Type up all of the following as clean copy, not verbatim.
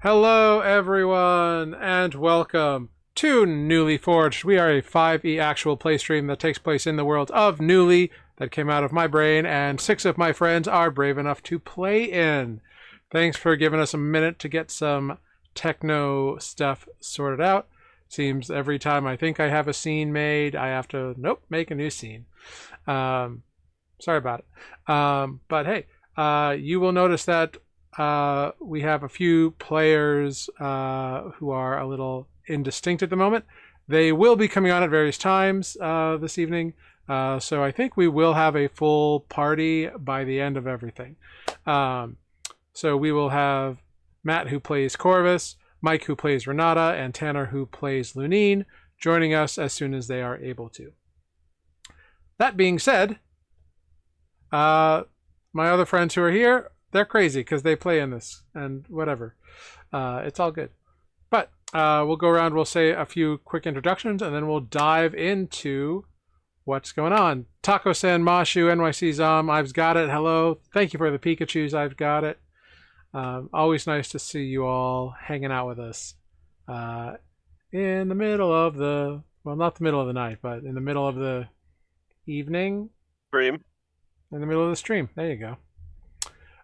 Hello, everyone, and welcome to Newly Forged. We are a 5e actual play stream that takes place in the world of Newly that came out of my brain, and 6 of my friends are brave enough to play in. Thanks for giving us a minute to get some techno stuff sorted out. Seems every time I think I have a scene made, I have to, make a new scene. Sorry about it. But hey, you will notice that we have a few players who are a little indistinct at the moment. They will be coming on at various times this evening, so I think we will have a full party by the end of everything. So we will have Matt, who plays Corvus, Mike, who plays Renata, and Tanner, who plays Lunine, joining us as soon as they are able to. That being said, my other friends who are here, they're crazy because they play in this and whatever. It's all good. But we'll go around, we'll say a few quick introductions, and then we'll dive into what's going on. Taco-san, Mashu, NYC Zom, I've got it. Hello. Thank you for the Pikachus. I've got it. Always nice to see you all hanging out with us in the middle of the, well, not the middle of the night, but in the middle of the evening. Stream. In the middle of the stream. There you go.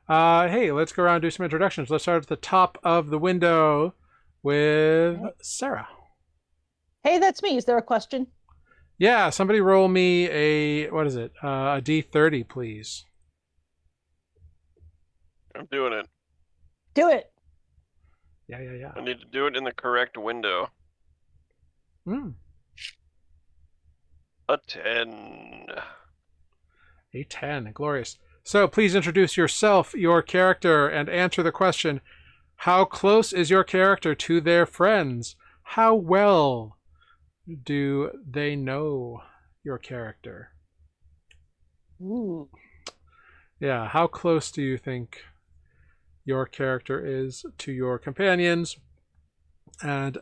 Hey, let's go around and do some introductions. Let's start at the top of the window with Sarah. Hey, that's me. Is there a question? Yeah, somebody roll me a, what is it? A D30, please. I'm doing it. Do it. Yeah. I need to do it in the correct window. A 10. A 10. Glorious. So please introduce yourself, your character, and answer the question, how close is your character to their friends? How well do they know your character? Ooh. Yeah, how close do you think your character is to your companions? And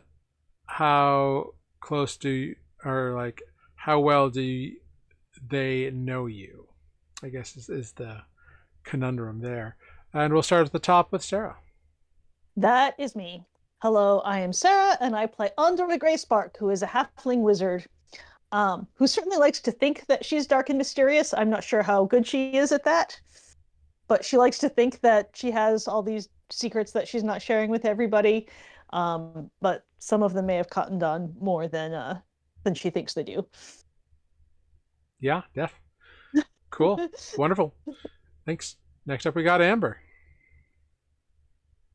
how close do you, or like, how well do they know you? I guess is the conundrum there. And we'll start at the top with Sarah. That is me. Hello, I am Sarah, and I play Under the Grey Spark, who is a halfling wizard, who certainly likes to think that she's dark and mysterious. I'm not sure how good she is at that, but she likes to think that she has all these secrets that she's not sharing with everybody. But some of them may have cottoned on more than she thinks they do. Yeah, def. Cool. Wonderful. Thanks. Next up, we got Amber.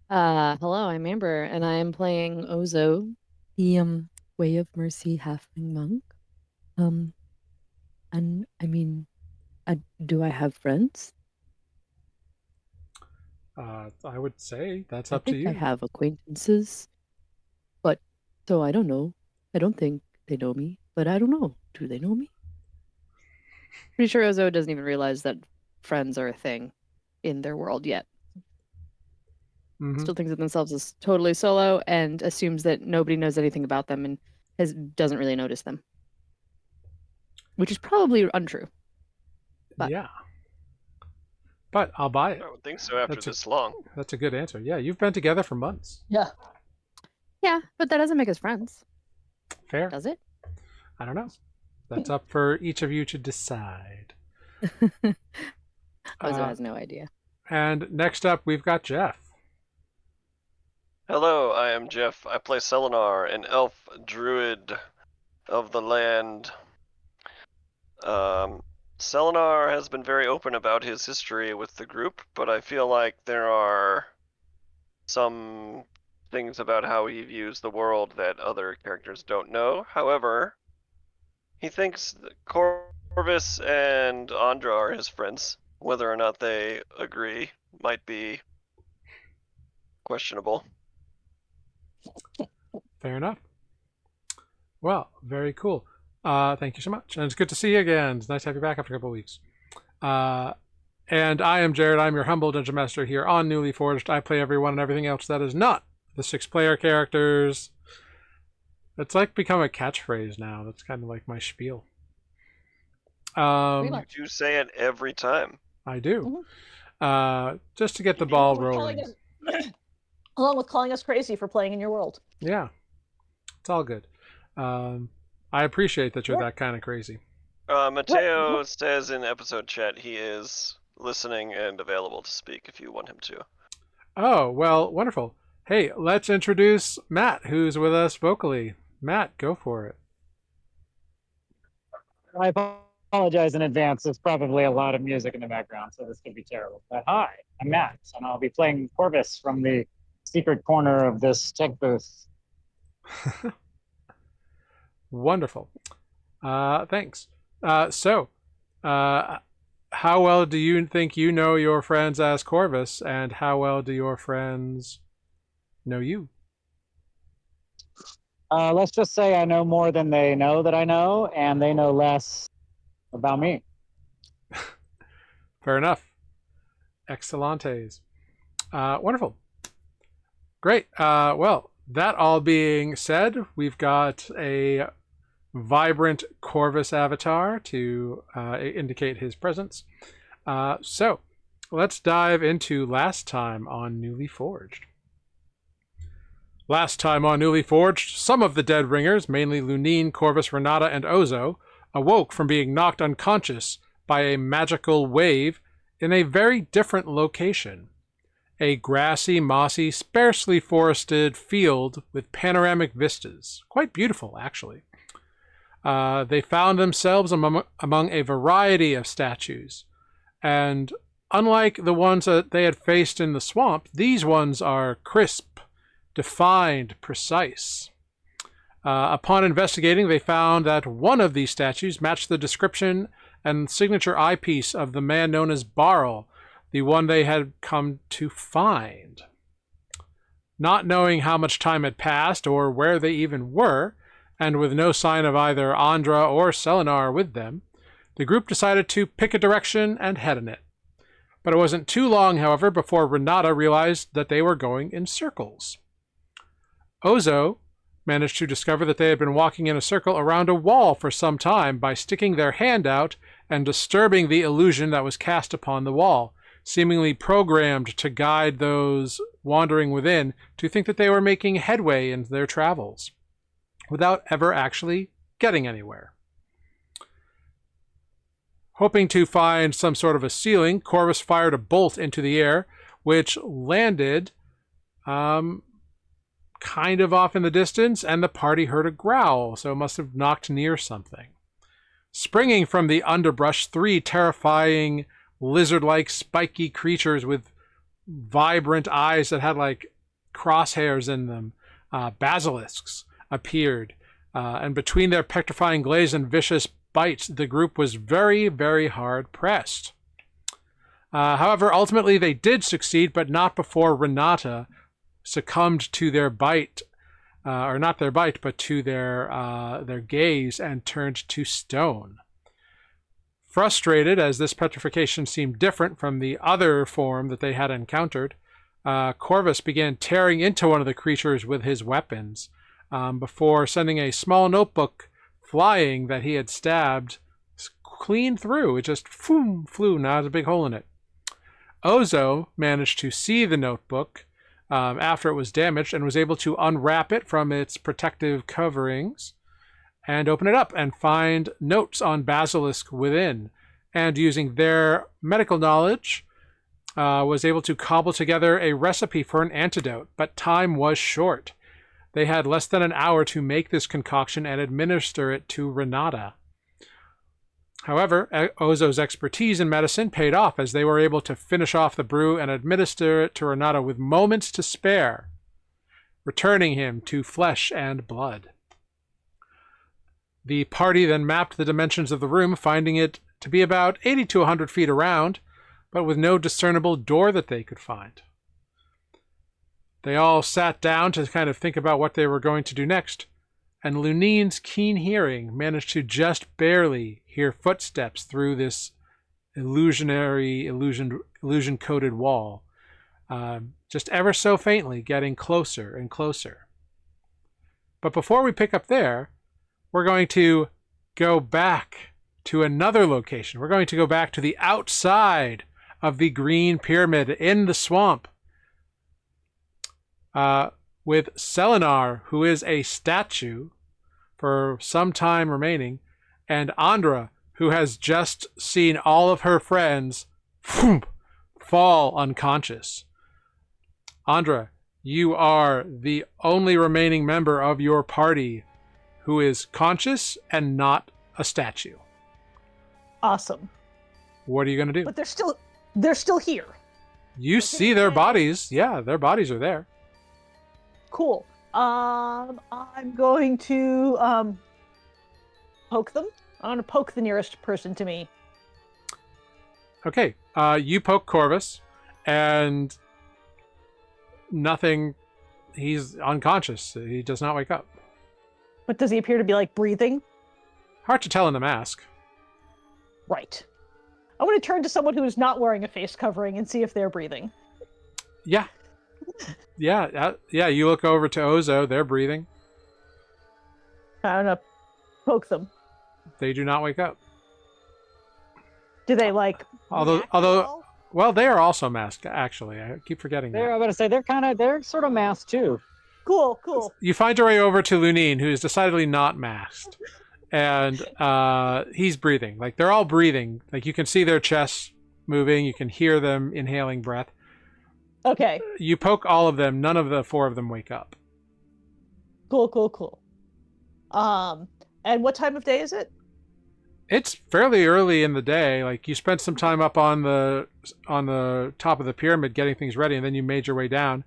Hello, I'm Amber, and I am playing Ozo, the Way of Mercy halfling monk. And I mean, do I have friends? I would say that's I up to think I you. have acquaintances, but so I don't know. I don't think they know me, but I don't know. Do they know me? Pretty sure Ozo doesn't even realize that friends are a thing in their world yet. Still thinks of themselves as totally solo and assumes that nobody knows anything about them and doesn't really notice them, which is probably untrue. But yeah, but I'll buy it. I would think so after this long. That's a good answer. Yeah, you've been together for months. Yeah, but that doesn't make us friends. Fair. Does it? I don't know. That's up for each of you to decide. Ozo has no idea. And next up, we've got Jeff. Hello, I am Jeff. I play Selenar, an elf druid of the land. Selenar has been very open about his history with the group, but I feel like there are some things about how he views the world that other characters don't know. However, he thinks that Corvus and Andra are his friends. Whether or not they agree might be questionable. Fair enough. Well, very cool. Thank you so much. And it's good to see you again. It's nice to have you back after a couple of weeks. And I am Jared. I'm your humble Dungeon Master here on Newly Forged. I play everyone and everything else that is not the 6-player characters. It's like become a catchphrase now. That's kind of like my spiel. You do say it every time. I do. Just to get the ball rolling. Along with calling us crazy for playing in your world. Yeah, it's all good. I appreciate that you're that kind of crazy. Mateo says in episode chat he is listening and available to speak if you want him to. Oh, well, wonderful. Hey, let's introduce Matt, who's with us vocally. Matt, go for it. I apologize in advance. There's probably a lot of music in the background, so this could be terrible. But hi, I'm Matt, and I'll be playing Corvus from the secret corner of this tech booth. Wonderful. Thanks. So, how well do you think you know your friends as Corvus, and how well do your friends know you? Let's just say I know more than they know that I know, and they know less about me. Fair enough. Excelentes. Wonderful. Great. Well, that all being said, we've got a vibrant Corvus avatar to indicate his presence. So let's dive into last time on Nuuli Forged. Last time on Nuuli Forged, some of the Dead Ringers, mainly Lunine, Corvus, Renata, and Ozo, awoke from being knocked unconscious by a magical wave in a very different location. A grassy, mossy, sparsely forested field with panoramic vistas. Quite beautiful, actually. They found themselves among a variety of statues. And unlike the ones that they had faced in the swamp, these ones are crisp, defined, precise. Upon investigating, they found that one of these statues matched the description and signature eyepiece of the man known as Barl, the one they had come to find. Not knowing how much time had passed or where they even were, and with no sign of either Andra or Selenar with them, the group decided to pick a direction and head in it. But it wasn't too long, however, before Renata realized that they were going in circles. Ozo managed to discover that they had been walking in a circle around a wall for some time by sticking their hand out and disturbing the illusion that was cast upon the wall, seemingly programmed to guide those wandering within to think that they were making headway in their travels, without ever actually getting anywhere. Hoping to find some sort of a ceiling, Corvus fired a bolt into the air, which landed kind of off in the distance, and the party heard a growl, so it must have knocked near something. Springing from the underbrush, 3 terrifying lizard-like spiky creatures with vibrant eyes that had like crosshairs in them, basilisks, appeared, and between their petrifying glaze and vicious bites, the group was very, very hard pressed. However, ultimately they did succeed, but not before Renata succumbed to their bite, or not their bite, but to their gaze, and turned to stone. Frustrated, as this petrification seemed different from the other form that they had encountered, Corvus began tearing into one of the creatures with his weapons, before sending a small notebook flying that he had stabbed clean through. It just flew, now there's a big hole in it. Ozo managed to see the notebook after it was damaged and was able to unwrap it from its protective coverings and open it up and find notes on basilisk within, and using their medical knowledge was able to cobble together a recipe for an antidote, but time was short. They had less than an hour to make this concoction and administer it to Renata. However, Ozo's expertise in medicine paid off, as they were able to finish off the brew and administer it to Renata with moments to spare, returning him to flesh and blood. The party then mapped the dimensions of the room, finding it to be about 80 to 100 feet around, but with no discernible door that they could find. They all sat down to kind of think about what they were going to do next, and Lunine's keen hearing managed to just barely hear footsteps through this illusion-coated wall, just ever so faintly, getting closer and closer. But before we pick up there, we're going to go back to another location. We're going to go back to the outside of the Green Pyramid in the swamp. with Selenar, who is a statue for some time remaining, and Andra, who has just seen all of her friends fall unconscious. Andra, you are the only remaining member of your party who is conscious and not a statue. Awesome. What are you going to do? But they're still here. You see their bodies. Yeah, their bodies are there. Cool. I'm going to poke them. I'm going to poke the nearest person to me. Okay. You poke Corvus, and nothing. He's unconscious. He does not wake up. But does he appear to be like breathing? Hard to tell in the mask. Right. I want to turn to someone who is not wearing a face covering and see if they're breathing. Yeah. Yeah. You look over to Ozo. They're breathing. I'm going to poke them. They do not wake up. Do they like? Although, react at all? well, they are also masked. Actually, I keep forgetting I'm that. about to say they're sort of masked too. Cool. You find your way over to Lunine, who is decidedly not masked, and he's breathing. Like they're all breathing. Like you can see their chests moving. You can hear them inhaling breath. Okay. You poke all of them. None of the four of them wake up. Cool. And what time of day is it? It's fairly early in the day. Like you spent some time up on the top of the pyramid getting things ready, and then you made your way down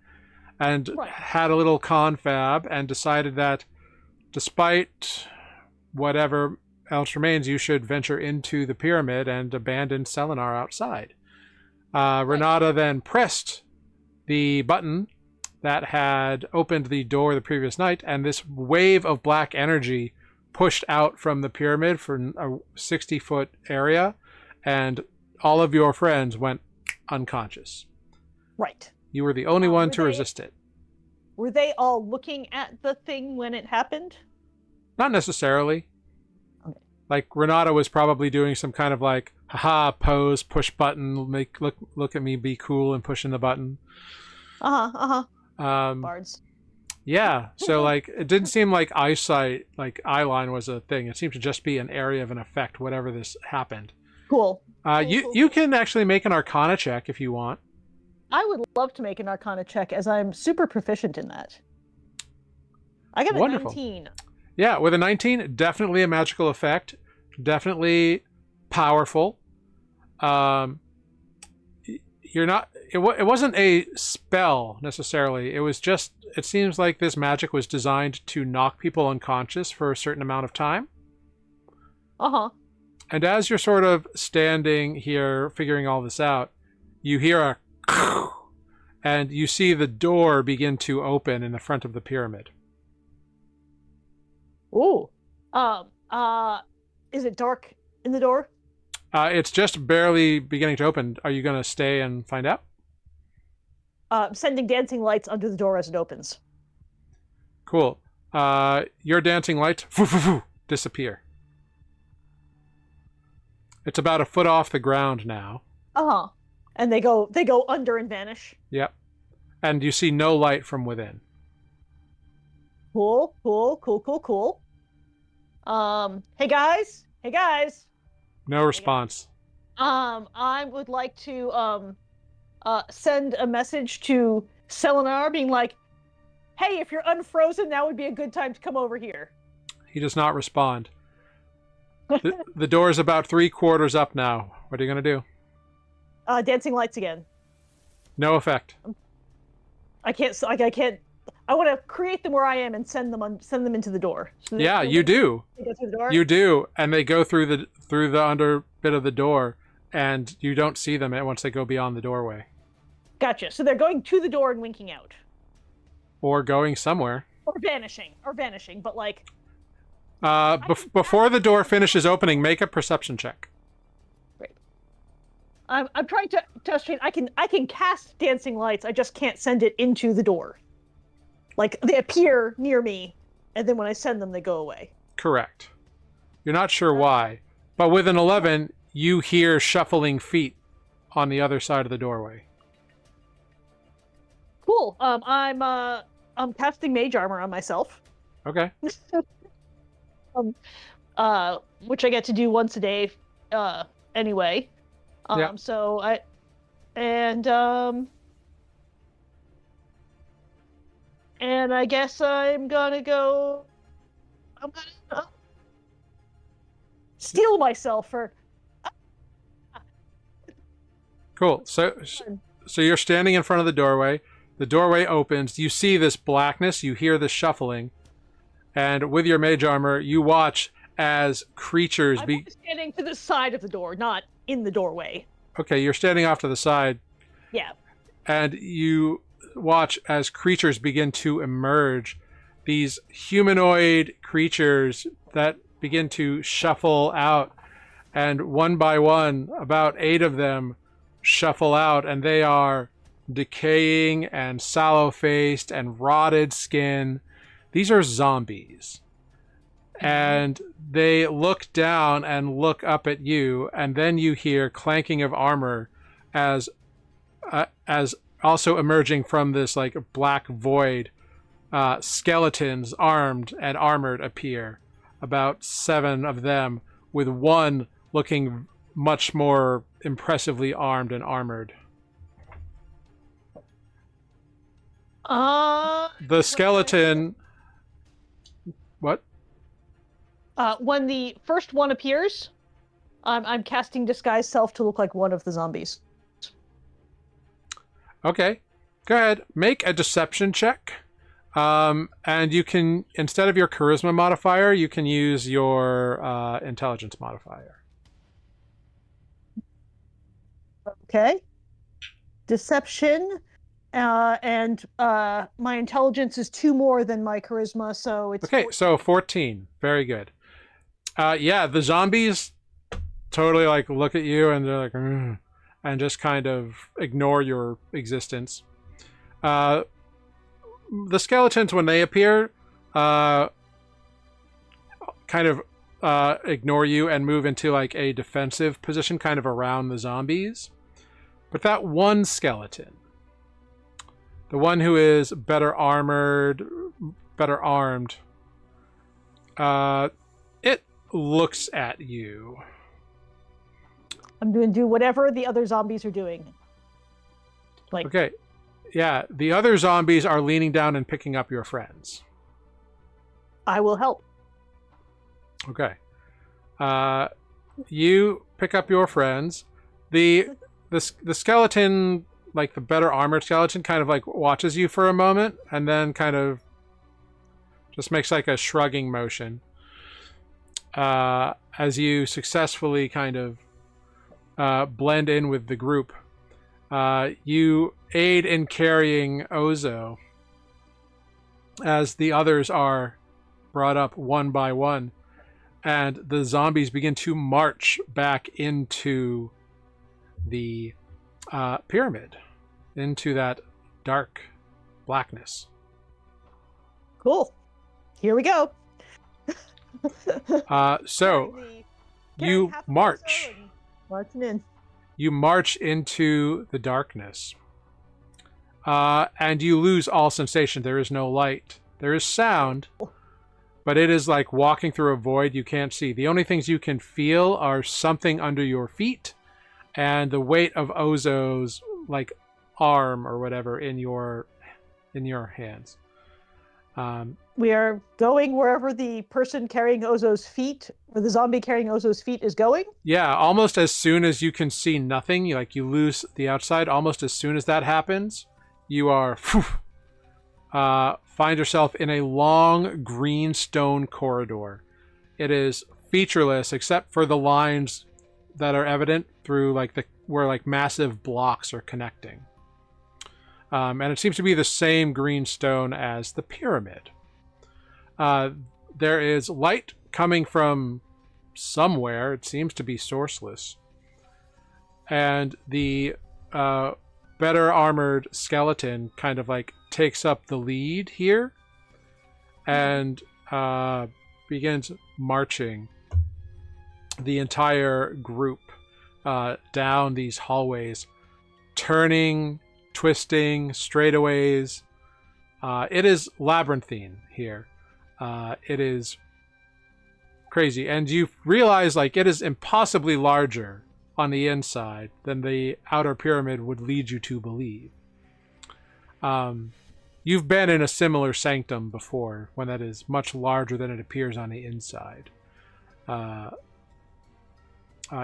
and had a little confab and decided that despite whatever else remains, you should venture into the pyramid and abandon Selenar outside. Renata then pressed the button that had opened the door the previous night, and this wave of black energy pushed out from the pyramid for a 60-foot area, and all of your friends went unconscious. Right. You were the only one to resist it. Were they all looking at the thing when it happened? Not necessarily. Okay. Like Renata was probably doing some kind of like haha pose, push button, look at me, be cool, and pushing the button. Bards. Yeah, so like it didn't seem like eyesight, like eyeline was a thing. It seemed to just be an area of an effect, whatever this happened. Cool. You can actually make an Arcana check if you want. I would love to make an Arcana check, as I'm super proficient in that. I got a 19. Yeah, with a 19, definitely a magical effect, definitely powerful. You're not. It wasn't a spell necessarily. It was just. It seems like this magic was designed to knock people unconscious for a certain amount of time. And as you're sort of standing here figuring all this out, you hear a and you see the door begin to open in the front of the pyramid. Ooh. Is it dark in the door? It's just barely beginning to open. Are you going to stay and find out? Sending dancing lights under the door as it opens. Cool. Your dancing lights disappear. It's about a foot off the ground now. And they go under and vanish. Yep. And you see no light from within. Cool. Hey guys. No response. I would like to send a message to Selenar being like, hey, if you're unfrozen, now would be a good time to come over here. He does not respond. The door is about 3/4 up now. What are you going to do? Dancing lights again. No effect. I can't. I want to create them where I am and send them into the door. So yeah, you do. They go through the door? You do, and they go through the under bit of the door, and you don't see them once they go beyond the doorway. Gotcha. So they're going to the door and winking out. Or going somewhere. Or vanishing, but like... before the door finishes opening, make a perception check. Great. I'm trying to ascertain. I can cast dancing lights, I just can't send it into the door. Like, they appear near me, and then when I send them, they go away. Correct. You're not sure why, but with an 11, you hear shuffling feet on the other side of the doorway. Cool. I'm casting mage armor on myself. Okay. Which I get to do once a day, anyway. Yeah. So I and I guess I'm gonna go. I'm gonna steel myself for. Cool. So you're standing in front of the doorway. The doorway opens. You see this blackness. You hear the shuffling. And with your mage armor, you watch as creatures I'm standing to the side of the door, not in the doorway. Okay, you're standing off to the side. Yeah. And you watch as creatures begin to emerge. These humanoid creatures that begin to shuffle out. And one by one, about 8 of them shuffle out, and they are decaying and sallow-faced and rotted skin. These are zombies. And they look down and look up at you, and then you hear clanking of armor as also emerging from this like black void, skeletons armed and armored appear. About 7 of them, with one looking much more impressively armed and armored. The skeleton. What? When the first one appears, I'm casting disguise self to look like one of the zombies. Okay, go ahead. Make a deception check. And you can, instead of your charisma modifier, you can use your intelligence modifier. Okay. Deception. And my intelligence is 2 more than my charisma, so it's... Okay, 14. So 14. Very good. Yeah, the zombies totally like look at you and they're like, "Ugh," and just kind of ignore your existence. The skeletons, when they appear, kind of ignore you and move into like a defensive position kind of around the zombies. But that one skeleton, the one who is better armored, better armed, it looks at you. I'm going to do whatever the other zombies are doing. Like, okay. Yeah, the other zombies are leaning down and picking up your friends. I will help. Okay. You pick up your friends. The skeleton, like the better armored skeleton, kind of like watches you for a moment and then kind of just makes like a shrugging motion as you successfully kind of blend in with the group. You aid in carrying Ozo as the others are brought up one by one, and the zombies begin to march back into the pyramid, into that dark blackness. Cool. Here we go. So you march. Marching in. You march into the darkness. And you lose all sensation. There is no light. There is sound, but it is like walking through a void you can't see. The only things you can feel are something under your feet and the weight of Ozo's like arm or whatever in your hands. We are going wherever the person carrying Ozo's feet, or the zombie carrying Ozo's feet, is going? Yeah, almost as soon as you can see nothing, you lose the outside, almost as soon as that happens, you are find yourself in a long green stone corridor. It is featureless except for the lines that are evident through where massive blocks are connecting. And it seems to be the same green stone as the pyramid. There is light coming from somewhere. It seems to be sourceless. And the better armored skeleton kind of takes up the lead here and begins marching the entire group down these hallways, turning twisting, straightaways. It is labyrinthine here. It is crazy. And you realize like it is impossibly larger on the inside than the outer pyramid would lead you to believe. You've been in a similar sanctum before, when that is much larger than it appears on the inside.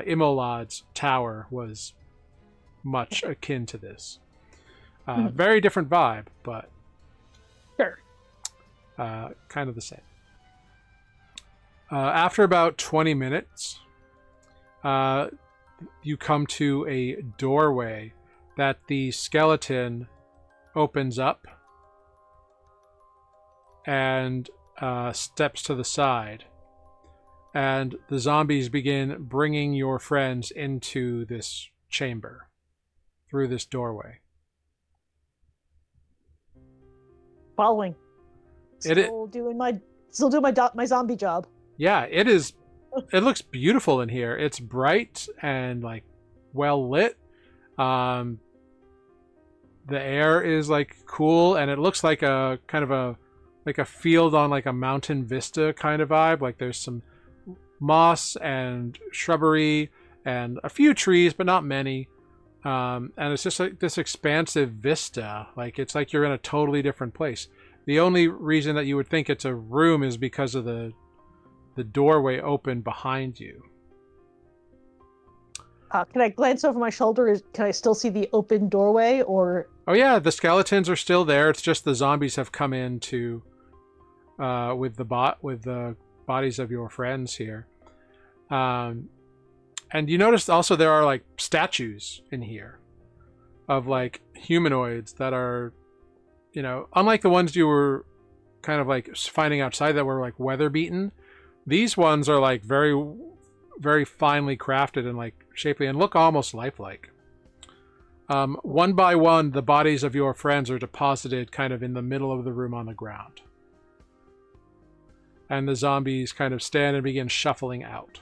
Imolad's tower was much akin to this. Very different vibe, but Sure. kind of the same. After about 20 minutes, you come to a doorway that the skeleton opens up and steps to the side. And the zombies begin bringing your friends into this chamber through this doorway. Following. It- Still doing my zombie job. Yeah, it is. It looks beautiful in here. It's bright and like well lit. The air is like cool, and it looks like a kind of a field on like a mountain vista kind of vibe. Like there's some moss and shrubbery and a few trees, but not many. And it's just like this expansive vista. Like it's like you're in a totally different place. The only reason that you would think it's a room is because of the doorway open behind you. Can I glance over my shoulder? Can I still see the open doorway? Or Oh yeah, the skeletons are still there. It's just the zombies have come in to with the bodies of your friends here. And you notice also there are like statues in here of like humanoids that are, you know, unlike the ones you were kind of like finding outside that were like weather beaten. These ones are like very, very finely crafted and like shapely and look almost lifelike. One by one, the bodies of your friends are deposited kind of in the middle of the room on the ground. And the zombies kind of stand and begin shuffling out.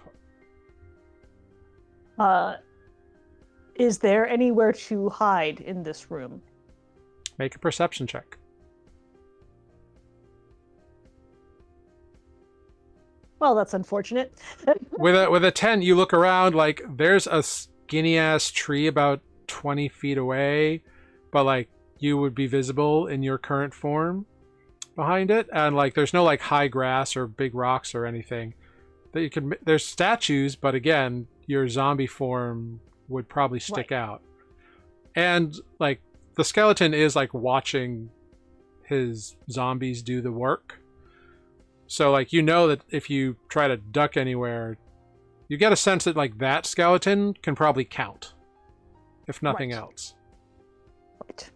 is there anywhere to hide in this room? Make a perception check. Well, that's unfortunate. With a 10, you look around, like there's a skinny ass tree about 20 feet away, but like you would be visible in your current form behind it, and like there's no like high grass or big rocks or anything that you can. There's statues, but again, your zombie form would probably stick out, and like the skeleton is like watching his zombies do the work. So like you know that if you try to duck anywhere, you get a sense that like that skeleton can probably count, if nothing else. Right.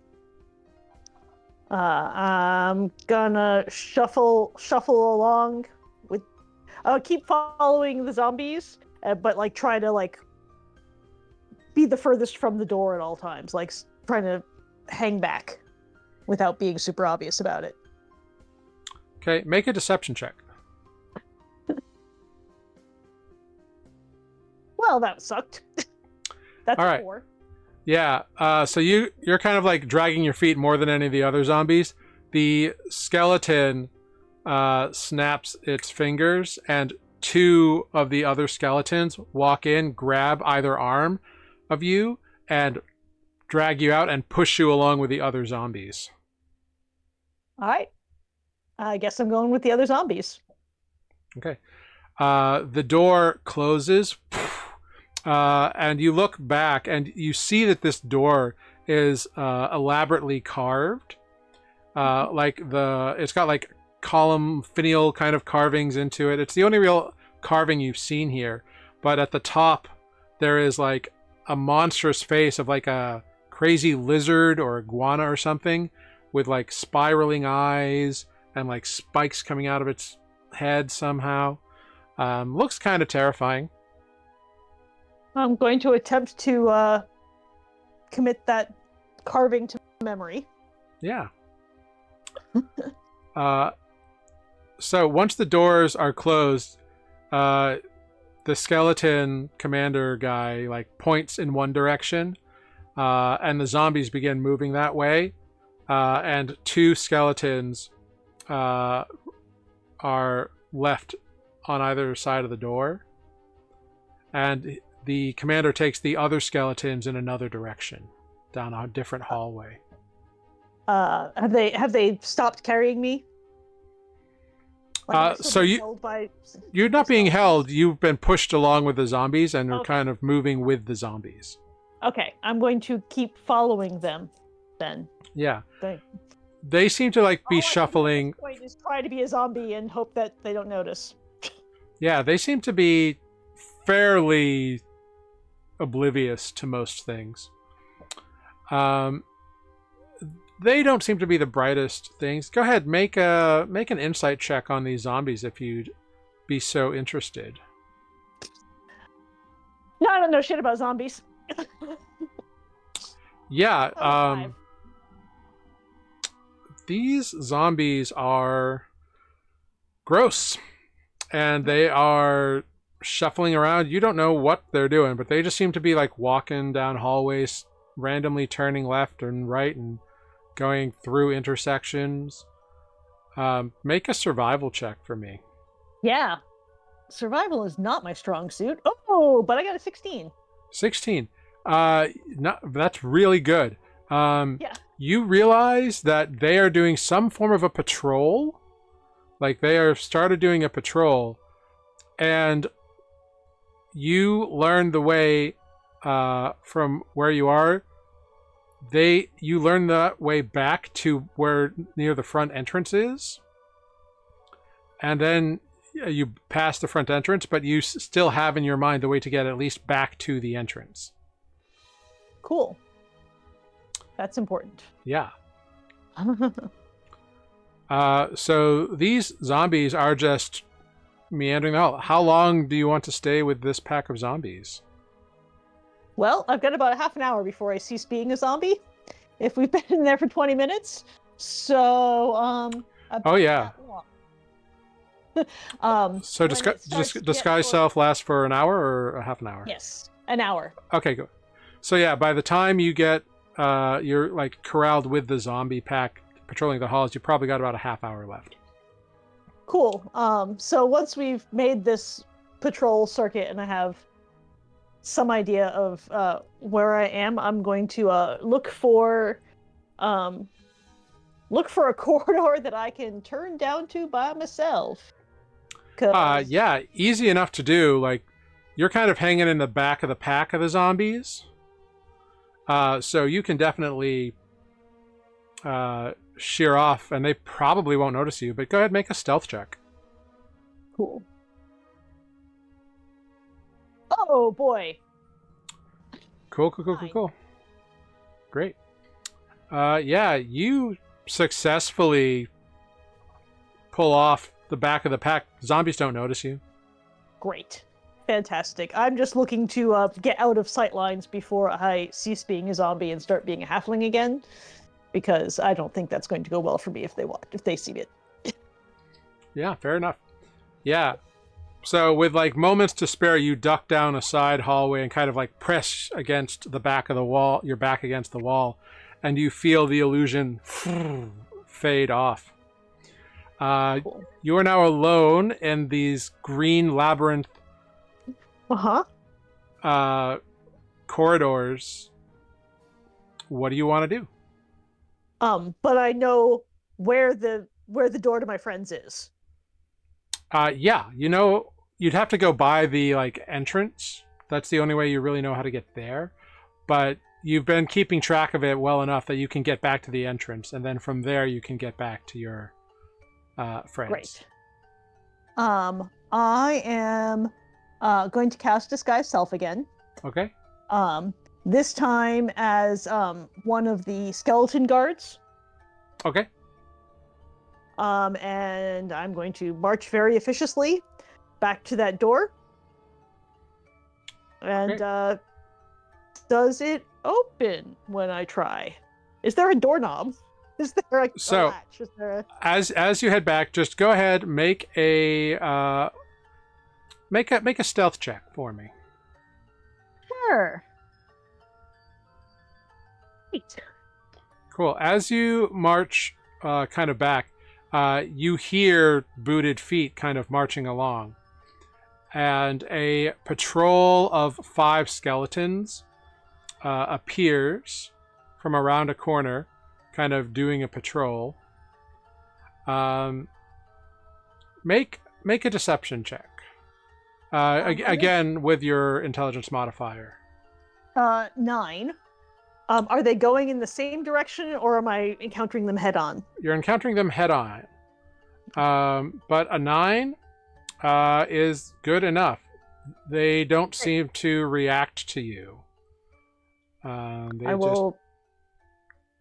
I'm gonna shuffle along with. I'll keep following the zombies, but like try to like be the furthest from the door at all times, like trying to hang back without being super obvious about it. Okay, make a deception check. Well, that sucked. That's All right. 4. Yeah, so you're kind of like dragging your feet more than any of the other zombies. The skeleton snaps its fingers, and 2 of the other skeletons walk in, grab either arm of you, and drag you out and push you along with the other zombies. All right. I guess I'm going with the other zombies. Okay. The door closes, and you look back and you see that this door is elaborately carved. It's got like column finial kind of carvings into it. It's the only real carving you've seen here. But at the top, there is like a monstrous face of like a crazy lizard or iguana or something with like spiraling eyes and like spikes coming out of its head somehow. Looks kind of terrifying. I'm going to attempt to commit that carving to memory. Yeah. So once the doors are closed, the skeleton commander guy like points in one direction, and the zombies begin moving that way, and 2 skeletons are left on either side of the door, and the commander takes the other skeletons in another direction, down a different hallway. Have they stopped carrying me? Like, am I still So being held by you're not being skeletons? held. You've been pushed along with the zombies, and are Okay. kind of moving with the zombies. Okay, I'm going to keep following them then. Yeah. They- They seem to like All I be can do at shuffling. this point is try to be a zombie and hope that they don't notice. Yeah, they seem to be fairly oblivious to most things. They don't seem to be the brightest things. Go ahead, make an insight check on these zombies if you'd be so interested. No, I don't know shit about zombies. Yeah, Oh, 5. these zombies are gross, and they are shuffling around. You don't know what they're doing, but they just seem to be like walking down hallways, randomly turning left and right and going through intersections. Make a survival check for me. Yeah. Survival is not my strong suit. Oh, but I got a 16. 16. That's really good. Yeah. You realize that they are doing some form of a patrol. Like they are started doing a patrol, and you learn the way from where you are. You learn the way back to where near the front entrance is, and then you pass the front entrance, but you still have in your mind the way to get at least back to the entrance. Cool. That's important. Yeah. So these zombies are just meandering out. How long do you want to stay with this pack of zombies? Well, I've got about a half an hour before I cease being a zombie. If we've been in there for 20 minutes. So, Oh, yeah. that long. So when it starts to get disguise toward- self lasts for an hour or a half an hour? Yes, an hour. Okay, good. So yeah, by the time you get you're like corralled with the zombie pack patrolling the halls, you probably got about a half hour left. Cool. So once we've made this patrol circuit and I have some idea of where I am, I'm going to look for a corridor that I can turn down to by myself. 'Cause- Yeah, easy enough to do. Like you're kind of hanging in the back of the pack of the zombies. So you can definitely shear off, and they probably won't notice you. But go ahead, make a stealth check. Cool. Oh boy. Cool. Fine. Great. Yeah, you successfully pull off the back of the pack. Zombies don't notice you. Great. Fantastic. I'm just looking to get out of sight lines before I cease being a zombie and start being a halfling again, because I don't think that's going to go well for me if they see it. Yeah, fair enough. Yeah. So with like moments to spare, you duck down a side hallway and kind of like press against the back of the wall, your back against the wall, and you feel the illusion fade off. Cool. You are now alone in these green labyrinth corridors. What do you want to do? But I know where the door to my friends is. Yeah, you know, you'd have to go by the like entrance. That's the only way you really know how to get there. But you've been keeping track of it well enough that you can get back to the entrance, and then from there you can get back to your friends. Great. I am going to cast Disguise Self again. Okay. This time as one of the skeleton guards. Okay. And I'm going to march very officiously back to that door. And does it open when I try? Is there a doorknob? Is there a latch? Is there a... As you head back, just go ahead, make a stealth check for me. Sure. Cool. As you march kind of back, you hear booted feet kind of marching along. And a patrol of 5 skeletons appears from around a corner, kind of doing a patrol. Make a deception check. Again, with your intelligence modifier. 9. Are they going in the same direction, or am I encountering them head on? You're encountering them head on. But a 9 is good enough. They don't seem to react to you. I will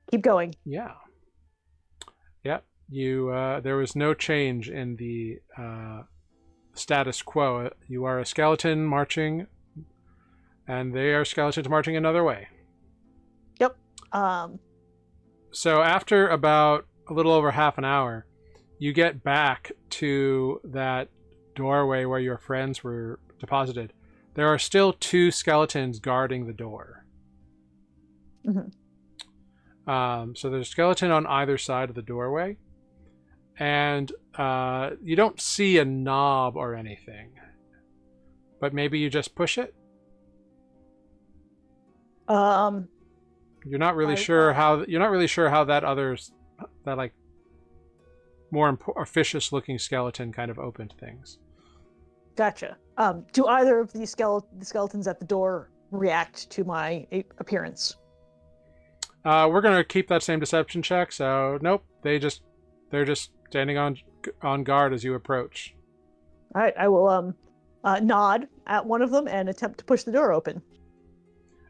keep going. Yeah. Yep. There was no change in the status quo. You are a skeleton marching, and they are skeletons marching another way. Yep. So after about a little over half an hour, you get back to that doorway where your friends were deposited. There are still 2 skeletons guarding the door. Mm-hmm. So there's a skeleton on either side of the doorway, and you don't see a knob or anything, but maybe you just push it. You're not really sure how that like more officious looking skeleton kind of opened things. Gotcha. Do either of these skeletons at the door react to my appearance? We're gonna keep that same deception check. So nope, they're just standing on guard as you approach. All right, I will nod at one of them and attempt to push the door open.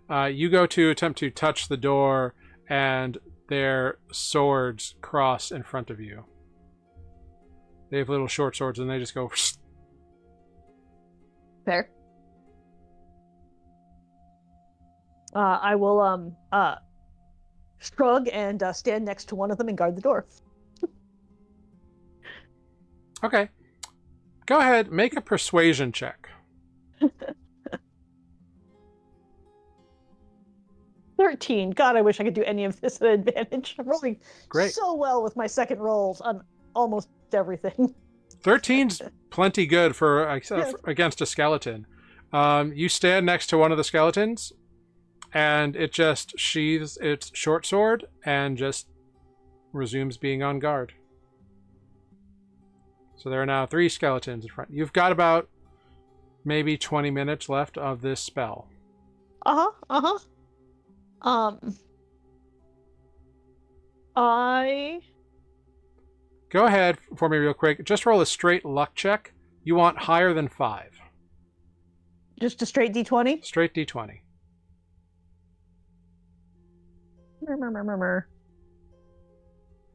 You go to attempt to touch the door, and their swords cross in front of you. They have little short swords, and they just go. Fair. I will shrug and stand next to one of them and guard the door. Okay. Go ahead, make a persuasion check. 13. God, I wish I could do any of this at advantage. I'm rolling Great. so well with my second rolls on almost everything. 13's plenty good for against a skeleton. You stand next to one of the skeletons, and it just sheathes its short sword and just resumes being on guard. So there are now 3 skeletons in front. You've got about maybe 20 minutes left of this spell. I Go ahead for me real quick. Just roll a straight luck check. You want higher than 5. just a straight D20. Straight D20.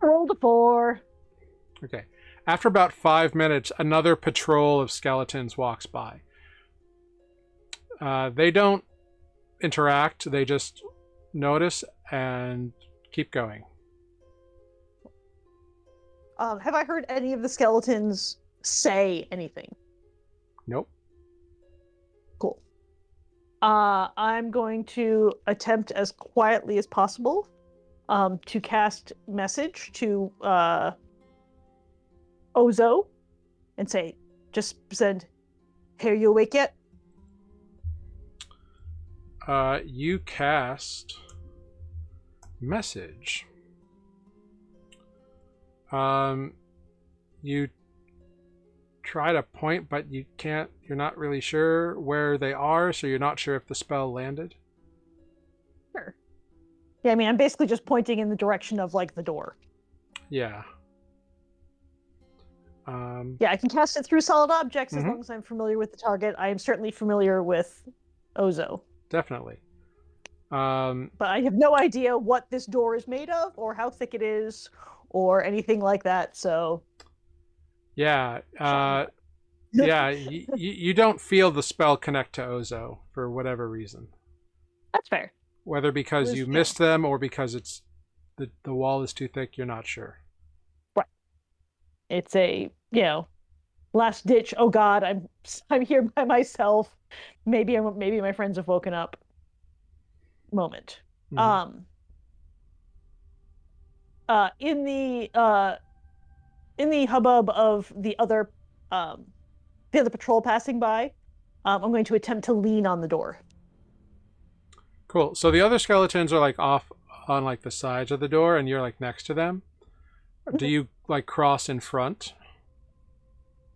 Rolled a 4. Okay. After about 5 minutes, another patrol of skeletons walks by. They don't interact. They just notice and keep going. Have I heard any of the skeletons say anything? Nope. Cool. I'm going to attempt as quietly as possible to cast message to Ozo and say, just send, "Hey, are you awake yet?" You cast message. You try to point, but you can't. You're not really sure where they are, so you're not sure if the spell landed. Sure. Yeah, I mean, I'm basically just pointing in the direction of, like, the door. Yeah. Yeah, I can cast it through solid objects as Mhm. long as I'm familiar with the target. I am certainly familiar with Ozo. Definitely. But I have no idea what this door is made of, or how thick it is, or anything like that, so... Yeah. Yeah, you don't feel the spell connect to Ozo for whatever reason. That's fair. Whether because Who's- you missed them or because it's the wall is too thick, you're not sure. It's a, last ditch, oh god, I'm here by myself. Maybe my friends have woken up moment. Mhm. in the hubbub of the other patrol passing by, I'm going to attempt to lean on the door. Cool. So the other skeletons are like off on like the sides of the door, and you're like next to them. Do you like cross in front?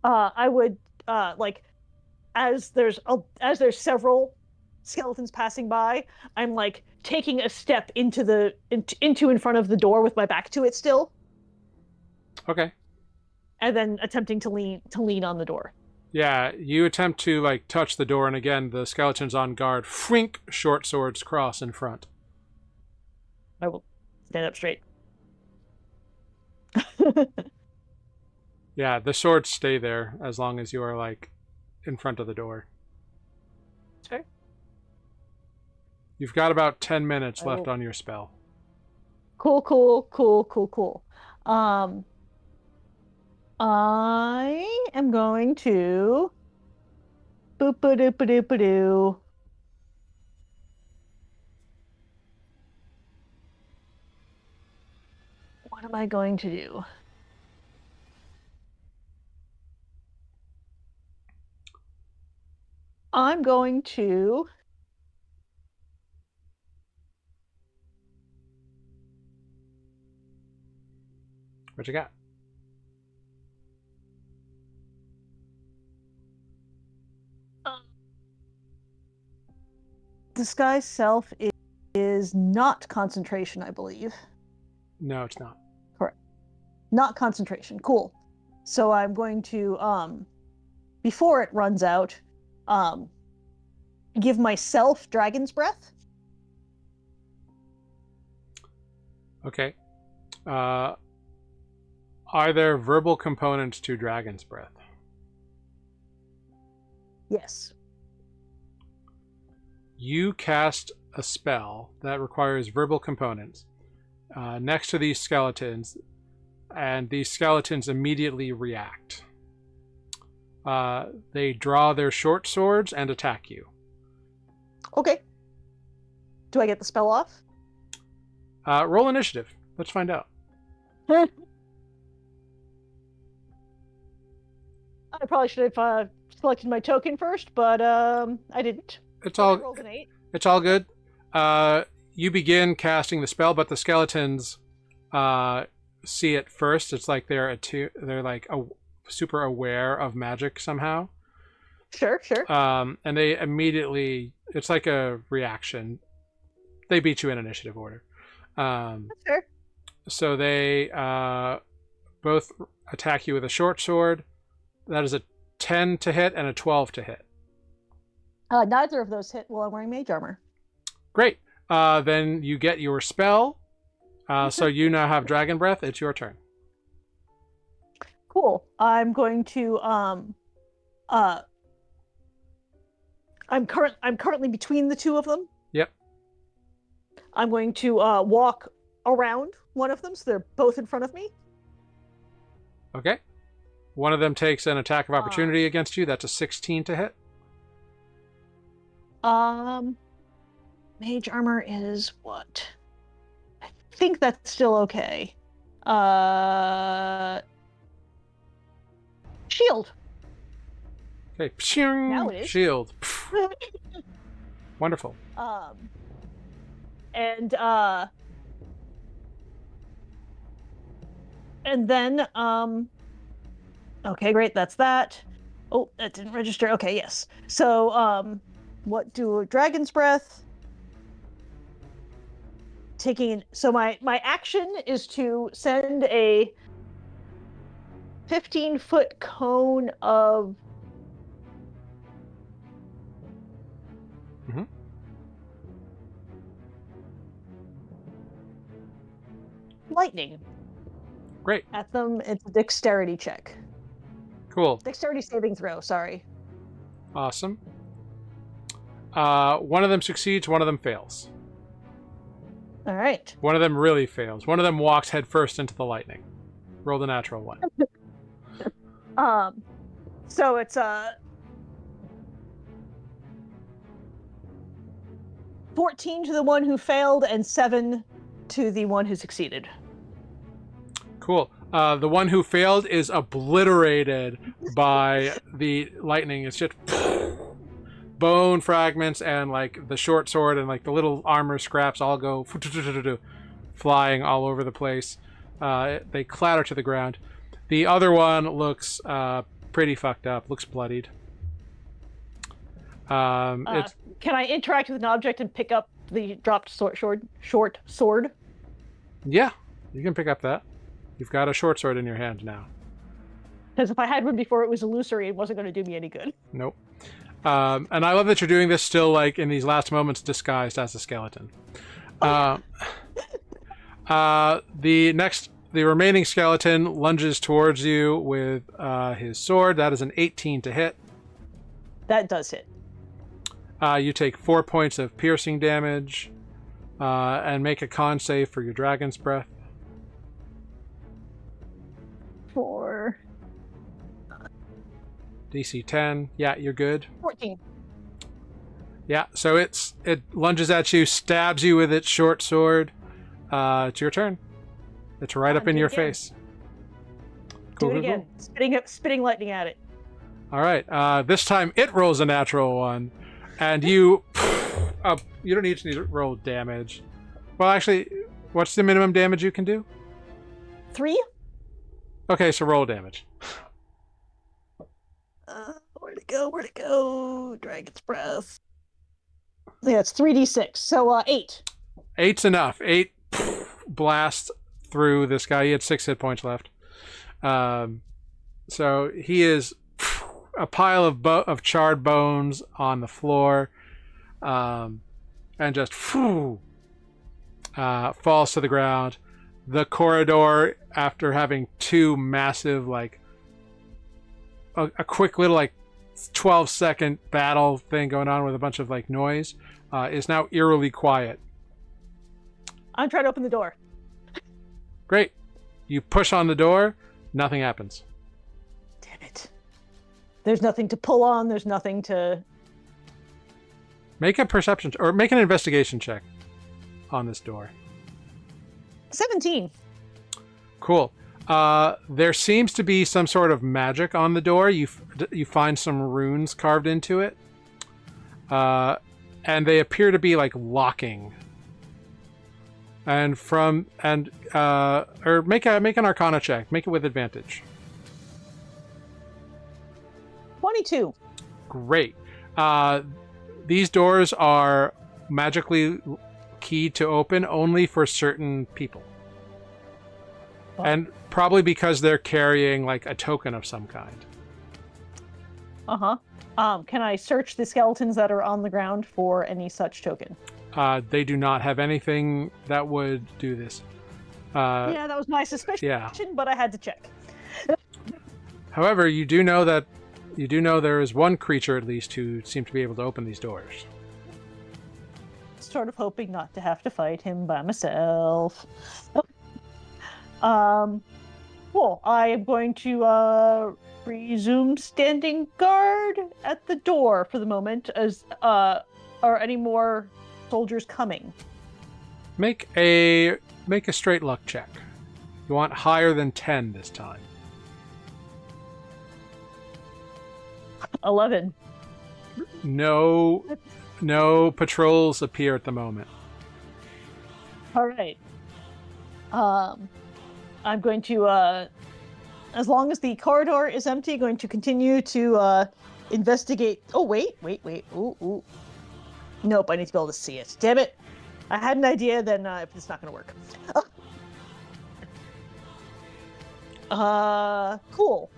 I would like as there's several skeletons passing by, I'm like taking a step into in front of the door with my back to it still, Okay. and then attempting to lean on the door. Yeah, you attempt to like touch the door, and again the skeletons on guard. Frink, short swords cross in front. I will stand up straight. Yeah, the swords stay there as long as you are like in front of the door. Sure. You've got about 10 minutes left on your spell. Cool. I am going to boop a doop a doop a doo. What am I going to do? I'm going to What you got? disguise self is not concentration, I believe. No, it's not. Correct. Not concentration. Cool. So I'm going to before it runs out, give myself dragon's breath. Okay. Are there verbal components to Dragon's Breath? Yes. You cast a spell that requires verbal components next to these skeletons, and these skeletons immediately react. They draw their short swords and attack you. Okay. Do I get the spell off? Roll initiative. Let's find out. I probably should have selected my token first, but I didn't. It's I all rolled an 8. It's all good. You begin casting the spell, but the skeletons see it first. It's like they're like super aware of magic somehow. Sure. And they immediately, it's like a reaction. They beat you in initiative order. That's fair. So they both attack you with a short sword. That is a 10 to hit and a 12 to hit. Neither of those hit while I'm wearing mage armor. Great. Then you get your spell. So you now have Dragon Breath. It's your turn. Cool. I'm going to I'm currently between the two of them. Yep. I'm going to walk around one of them, so they're both in front of me. Okay. One of them takes an attack of opportunity against you. That's a 16 to hit. Mage armor is what? I think that's still okay. Shield. Okay. Now it is. Shield. Wonderful. And then okay, great, that's that. Oh, that didn't register. Okay, yes. So what do Dragon's Breath? So my action is to send a 15-foot cone of lightning. Great. At them. It's a dexterity check. Cool. Dexterity saving throw, sorry. Awesome. One of them succeeds, one of them fails. All right. One of them really fails. One of them walks headfirst into the lightning. Roll the natural one. So it's 14 to the one who failed and 7 to the one who succeeded. Cool. The one who failed is obliterated by the lightning. It's just bone fragments and like the short sword and like the little armor scraps all go flying all over the place. They clatter to the ground. The other one looks pretty fucked up. Looks bloodied. It's Can I interact with an object and pick up the dropped short sword? yeah, you can pick up that. You've got a short sword in your hand now. Because if I had one before, it was illusory. It wasn't going to do me any good. Nope. And I love that you're doing this still, like in these last moments, disguised as a skeleton. The remaining skeleton lunges towards you with his sword. That is an 18 to hit. That does hit. You take 4 points of piercing damage, and make a con save for your dragon's breath. For DC 10. Yeah, you're good. 14. Yeah, so it lunges at you, stabs you with its short sword. It's your turn. It's right up in your face. Do it again. Spitting lightning at it. All right. This time it rolls a natural one, and you you don't need to roll damage. Well, actually, what's the minimum damage you can do? 3. Okay, so roll damage. Where'd it go? Where'd it go? Dragon's breath. Yeah, it's 3d6. So 8. 8's enough. 8 blasts through this guy. He had 6 hit points left. So he is a pile of charred bones on the floor, and just falls to the ground. The corridor, after having 2 massive, like a quick little like 12-second battle thing going on with a bunch of like noise, is now eerily quiet. I'm trying to open the door. Great. You push on the door, nothing happens. Damn it. There's nothing to pull on, there's nothing to... Make a perception or make an investigation check on this door. 17. Cool. There seems to be some sort of magic on the door. You find some runes carved into it, and they appear to be like locking. And or make an Arcana check. Make it with advantage. 22. Great. These doors are magically keyed to open only for certain people. Oh. And probably because they're carrying like a token of some kind. Can I search the skeletons that are on the ground for any such token? They do not have anything that would do this. Yeah, that was my suspicion, yeah. But I had to check. However, you do know there is one creature at least who seemed to be able to open these doors. Sort of hoping not to have to fight him by myself. Cool. I am going to resume standing guard at the door for the moment. As are any more soldiers coming? Make a straight luck check. You want higher than 10 this time. 11. No patrols appear at the moment. All right. I'm going to, as long as the corridor is empty, going to continue to investigate. Oh, wait. Ooh. Nope, I need to be able to see it. Damn it. I had an idea, then it's not going to work. Cool.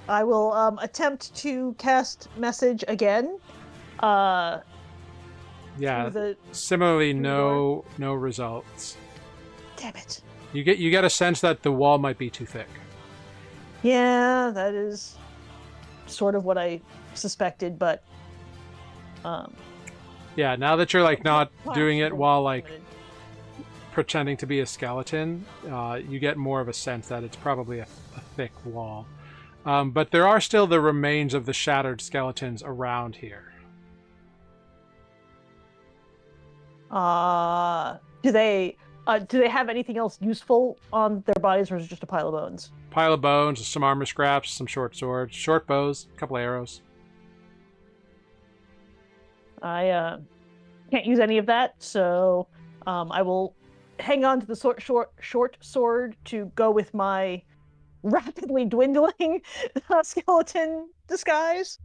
I will attempt to cast message again. Yeah. The Similarly, no results. Damn it. You get a sense that the wall might be too thick. Yeah, that is sort of what I suspected, but yeah, now that you're like not doing it while like limited. pretending to be a skeleton, you get more of a sense that it's probably a thick wall. But there are still the remains of the shattered skeletons around here. Do they Do they have anything else useful on their bodies, or is it just a pile of bones? Pile of bones, some armor scraps, some short swords, short bows, a couple arrows. I can't use any of that, so I will hang on to the short sword to go with my rapidly dwindling skeleton disguise.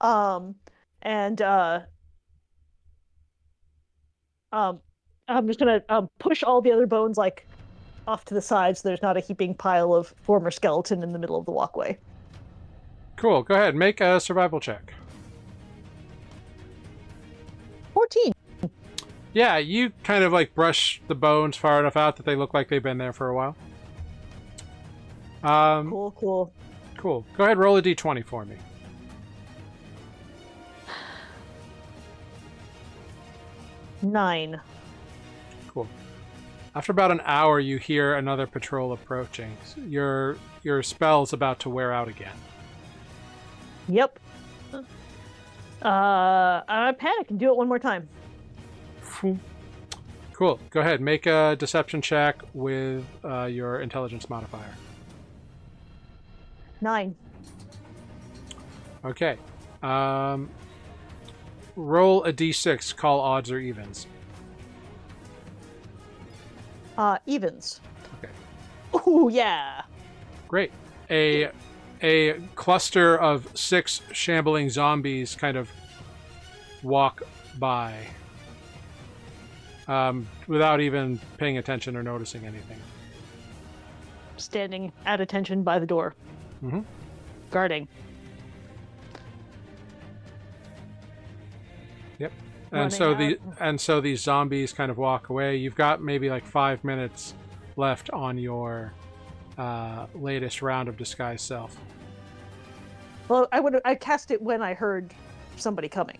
And I'm just gonna push all the other bones like off to the side so there's not a heaping pile of former skeleton in the middle of the walkway. Cool. Go ahead. Make a survival check. 14. Yeah, you kind of like brush the bones far enough out that they look like they've been there for a while. Cool. Cool. Go ahead, roll a d20 for me. Nine. Cool. After about an hour, you hear another patrol approaching. Your spell's about to wear out again. Yep. I panic and do it one more time. Cool. Go ahead. Make a deception check with your intelligence modifier. 9. Okay. Roll a d6. Call odds or evens. Evens. Okay. Ooh, yeah. Great. A cluster of 6 shambling zombies kind of walk by without even paying attention or noticing anything. Standing at attention by the door. Mm-hmm. Guarding. Yep. Running And so these zombies kind of walk away. You've got maybe like 5 minutes left on your latest round of disguise self. Well, I cast it when I heard somebody coming.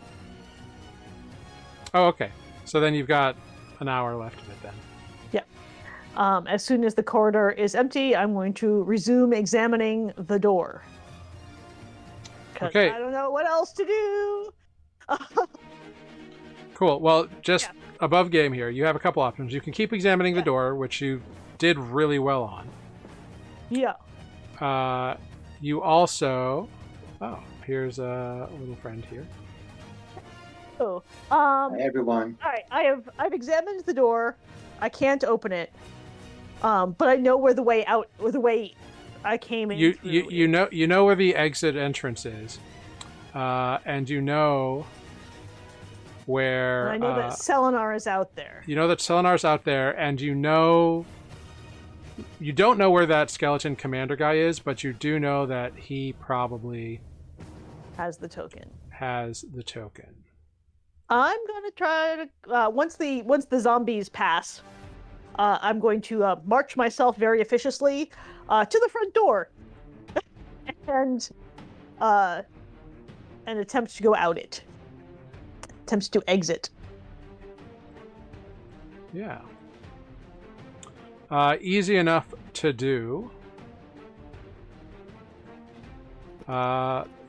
Oh, okay. So then you've got an hour left of it then. Yep. As soon as the corridor is empty, I'm going to resume examining the door. Okay. I don't know what else to do. Cool. Well, just above game here, you have a couple options. You can keep examining the door, which you did really well on. Yeah. You also... Oh, here's a little friend here. Oh. Hi, everyone. All right. I've examined the door. I can't open it. But I know where the way out, or the way I came in. You know where the exit entrance is, and you know where. And I know that Selenar is out there. You know that Selenar's out there, and you don't know where that skeleton commander guy is, but you do know that he probably has the token. I'm gonna try to once the zombies pass, I'm going to march myself very officiously to the front door and attempt to go out it. Attempts to exit. Yeah. Easy enough to do.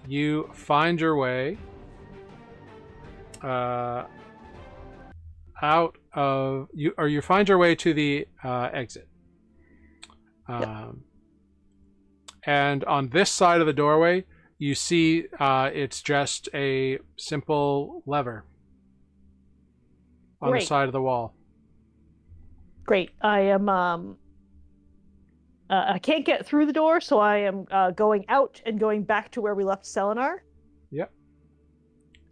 You find your way out of you find your way to the exit. And on this side of the doorway, you see it's just a simple lever on the side of the wall. Great. I am I can't get through the door, so I am going out and going back to where we left Selenar. Yep.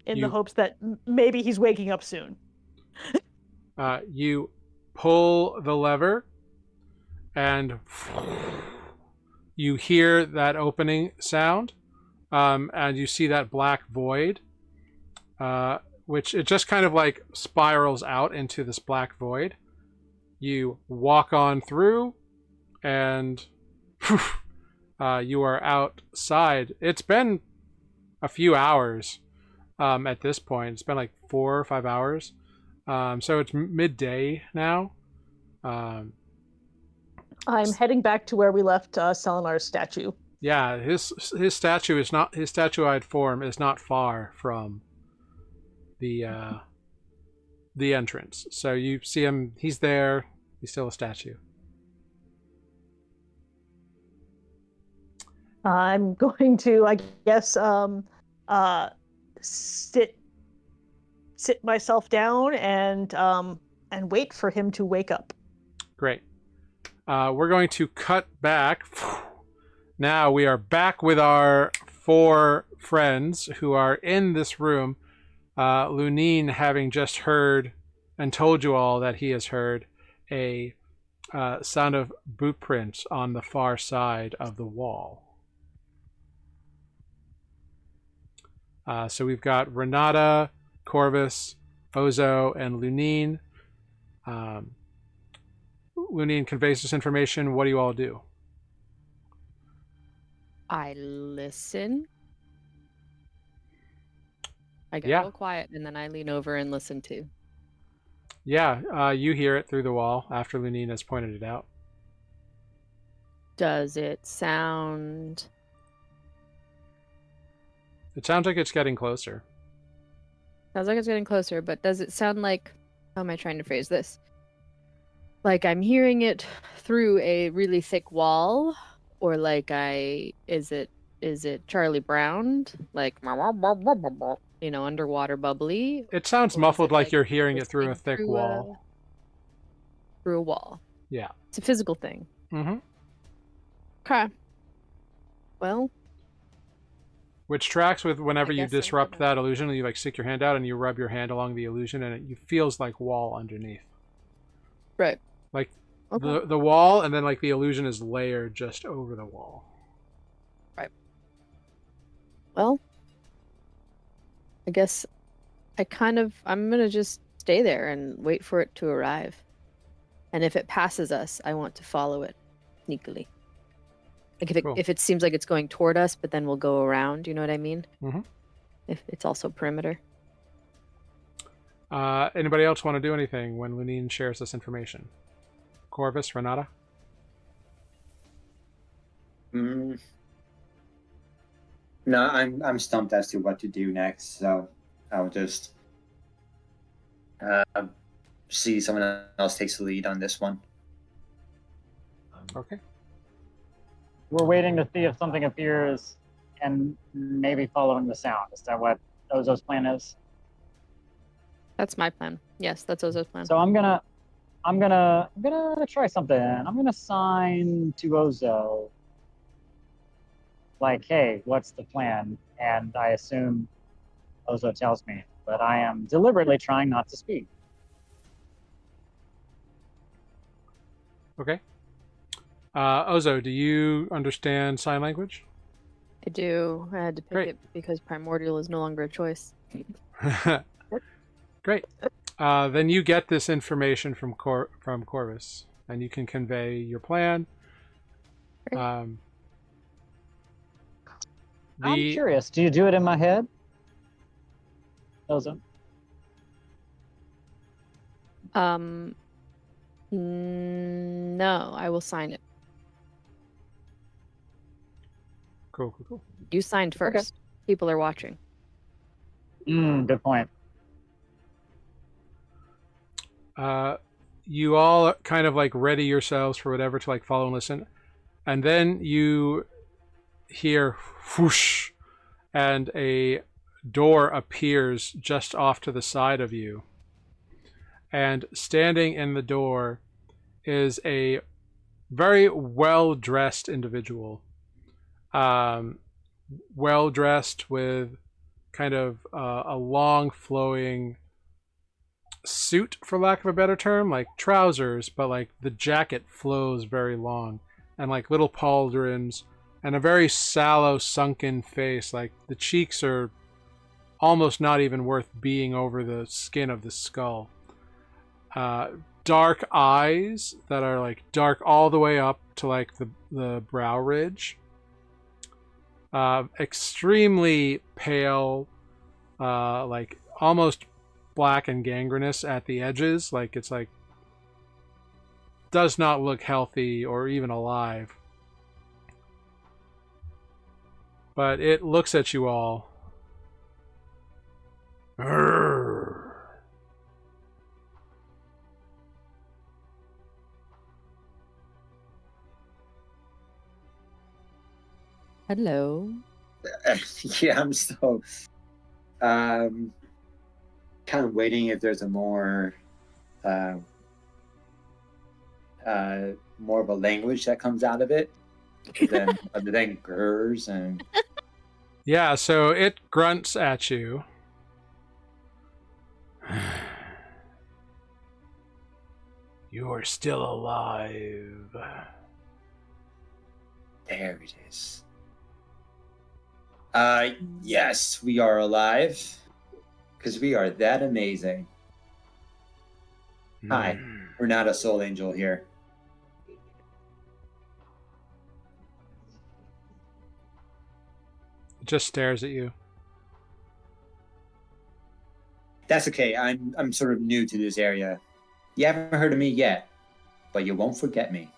In the hopes that maybe he's waking up soon. You pull the lever, and you hear that opening sound, and you see that black void, which it just kind of like spirals out into this black void. You walk on through, and you are outside. It's been a few hours at this point. It's been like 4 or 5 hours. So it's midday now. I'm heading back to where we left Selenar's statue. Yeah, his statue is not, his statuette form is not far from the entrance. So you see him, he's there, He's still a statue. I'm going to, I guess, sit myself down and wait for him to wake up. Great. We're going to cut back. Now we are back with our 4 friends who are in this room. Lunine having just heard and told you all that he has heard a sound of boot prints on the far side of the wall. So we've got Renata, Corvus, Ozo, and Lunine. Lunine conveys this information. What do you all do? I listen. I get Yeah. real quiet, and then I lean over and listen too. Yeah, you hear it through the wall after Lunine has pointed it out. Does it sound... It sounds like it's getting closer. Sounds like it's getting closer, but does it sound like... How am I trying to phrase this? Like I'm hearing it through a really thick wall, or like is it Charlie Brown, like underwater bubbly? It sounds Or is muffled it like like you're hearing it through a listening thick wall. Through a wall. Yeah. It's a physical thing. Mm-hmm. Okay. Well, Which tracks with whenever I you guess I'm disrupt gonna- that illusion, you like stick your hand out and you rub your hand along the illusion, and it feels like wall underneath. right. Like Okay. the wall, and then like the illusion is layered just over the wall. Well, I guess I'm gonna just stay there and wait for it to arrive. And if it passes us, I want to follow it sneakily. Like Cool. if it seems like it's going toward us, but then we'll go around, you know what I mean? Mhm. If it's also perimeter. Anybody else want to do anything when Lunine shares this information? Corvus, Renata? No, I'm stumped as to what to do next, so I'll just see someone else takes the lead on this one. Okay. We're waiting to see if something appears and maybe following the sound. Is that what Ozo's plan is? That's my plan. Yes, that's Ozo's plan. So I'm gonna try something. I'm gonna sign to Ozo. Like, hey, what's the plan? And I assume Ozo tells me, but I am deliberately trying not to speak. Okay. Ozo, do you understand sign language? I do. I had to pick Great. it because primordial is no longer a choice. Great. Then you get this information from Corvus, and you can convey your plan. Great. I'm curious. Do you do it in my head, Ozo? No, I will sign it. Cool. You signed first. People are watching. Good point. You all kind of like ready yourselves for whatever to like follow and listen, and then you hear whoosh, and a door appears just off to the side of you, and standing in the door is a very well-dressed individual, well-dressed with kind of a long flowing suit, for lack of a better term, like trousers, but like the jacket flows very long, and like little pauldrons, and a very sallow, sunken face. Like the cheeks are almost not even worth being over the skin of the skull. Dark eyes that are like dark all the way up to like the brow ridge. Extremely pale, like almost black and gangrenous at the edges. Like it's like does not look healthy or even alive. But it looks at you all. Urgh. Hello. Yeah, I'm still kind of waiting if there's a more more of a language that comes out of it than other than gurs and Yeah, so it grunts at you. You are still alive. there it is. Yes, we are alive because we are that amazing. Hi, we're not a soul angel here. It just stares at you. That's okay. I'm sort of new to this area. You haven't heard of me yet, but you won't forget me.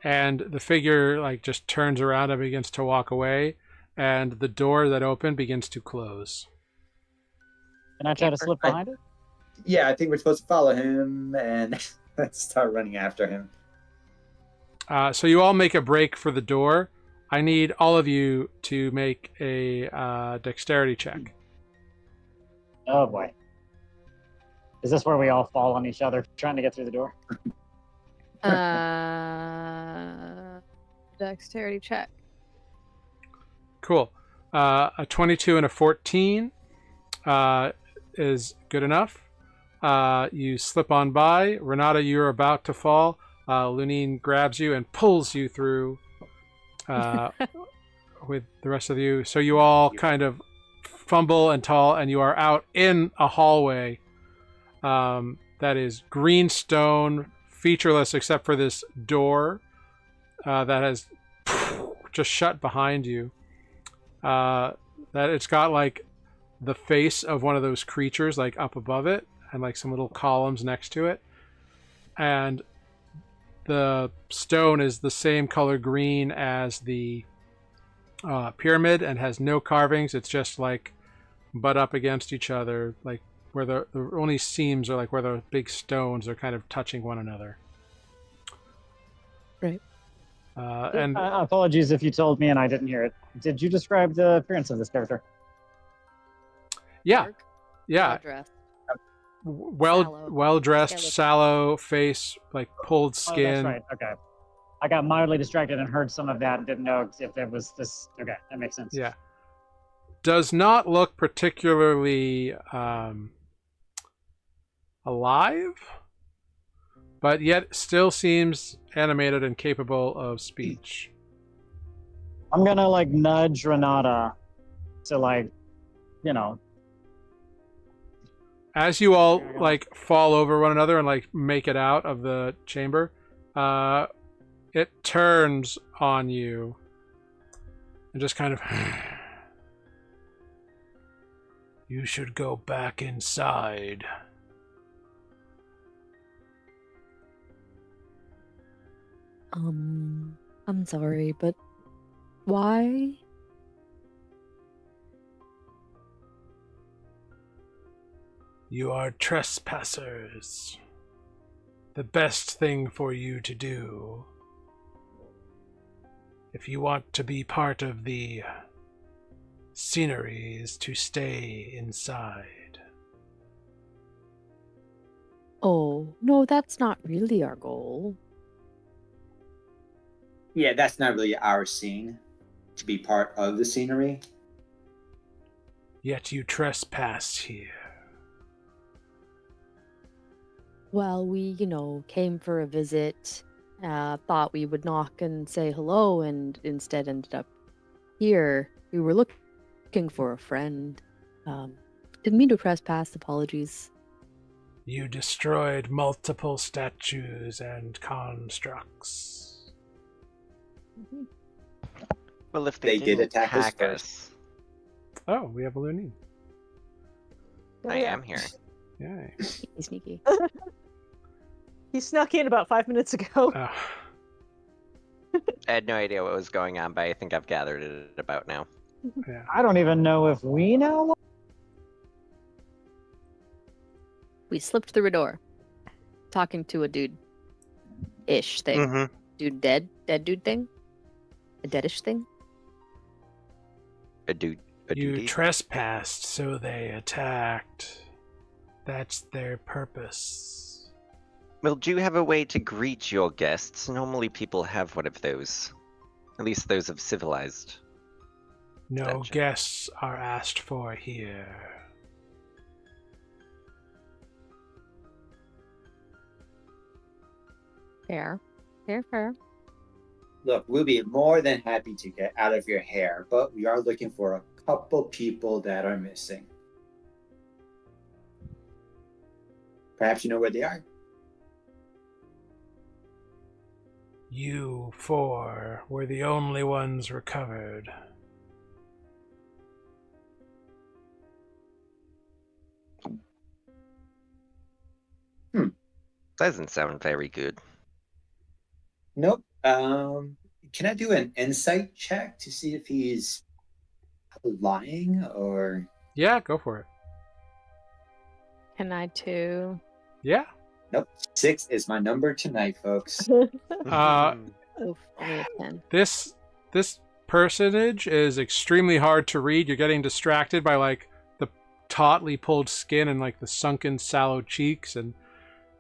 And the figure like just turns around and begins to walk away, and the door that opened begins to close. Can I try to slip behind it? Yeah, I think we're supposed to follow him and start running after him. So you all make a break for the door. I need all of you to make a dexterity check. Oh boy. Is this where we all fall on each other trying to get through the door? Dexterity check. Cool. A 22 and a 14 is good enough. You slip on by. Renata, you're about to fall. Lunine grabs you and pulls you through with the rest of you. So you all kind of fumble and tall, and you are out in a hallway that is green stone, featureless except for this door that has just shut behind you. That it's got like the face of one of those creatures like up above it, and like some little columns next to it. And the stone is the same color green as the pyramid and has no carvings. It's just like butt up against each other, like where the only seams are like where the big stones are kind of touching one another. Right. And Apologies if you told me and I didn't hear it. Did you describe the appearance of this character? yeah, Dark, yeah, well-dressed. well dressed, Skeleton. sallow face, like pulled Oh, skin. that's right. Okay. I got mildly distracted and heard some of that and didn't know if it was this. Okay, that makes sense. Yeah. Does not look particularly alive, but yet still seems animated and capable of speech. I'm gonna like nudge Renata to like, you know. As you all like fall over one another and like make it out of the chamber, it turns on you and just kind of you should go back inside. I'm sorry, but why? You are trespassers. The best thing for you to do, if you want to be part of the scenery, is to stay inside. Oh, no, that's not really our goal. Yeah, that's not really our scene to be part of the scenery. Yet you trespass here. Well, we, came for a visit, thought we would knock and say hello, and instead ended up here. We were looking for a friend. Didn't mean to trespass, apologies. You destroyed multiple statues and constructs. Well, if They they, did didn't attack us attack first. us, Oh, we have a Lunine. I am here. Yay. Sneaky. He snuck in about 5 minutes ago. Oh. I had no idea what was going on, but I think I've gathered it about now. Yeah. I don't even know if we know. We slipped through a door, talking to a dude. ish thing. Mm-hmm. Dead dude thing? A deadish thing? A dude. A You duty. trespassed, so they attacked. That's their purpose. Well, do you have a way to greet your guests? Normally people have one of those. At least those of civilized. No Gotcha. guests are asked for here. Fair. Fair. Look, we'll be more than happy to get out of your hair, but we are looking for a couple people that are missing. Perhaps you know where they are? You four were the only ones recovered. Doesn't sound very good. Nope. Can I do an insight check to see if he's lying or? Yeah, go for it. Can I too? Yeah. Nope. 6 is my number tonight, folks. Oof, only a 10. This personage is extremely hard to read. You're getting distracted by like the tautly pulled skin and like the sunken sallow cheeks, and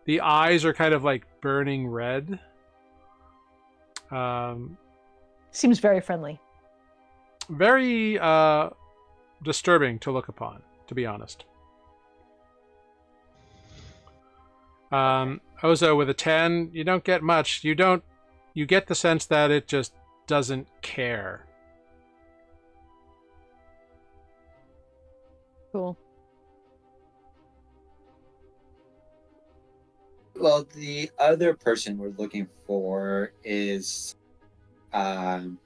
the eyes are kind of like burning red. Seems very friendly. Very disturbing to look upon, to be honest. Ozo with a 10, you don't get much. You get the sense that it just doesn't care. Cool. Well, the other person we're looking for is, oh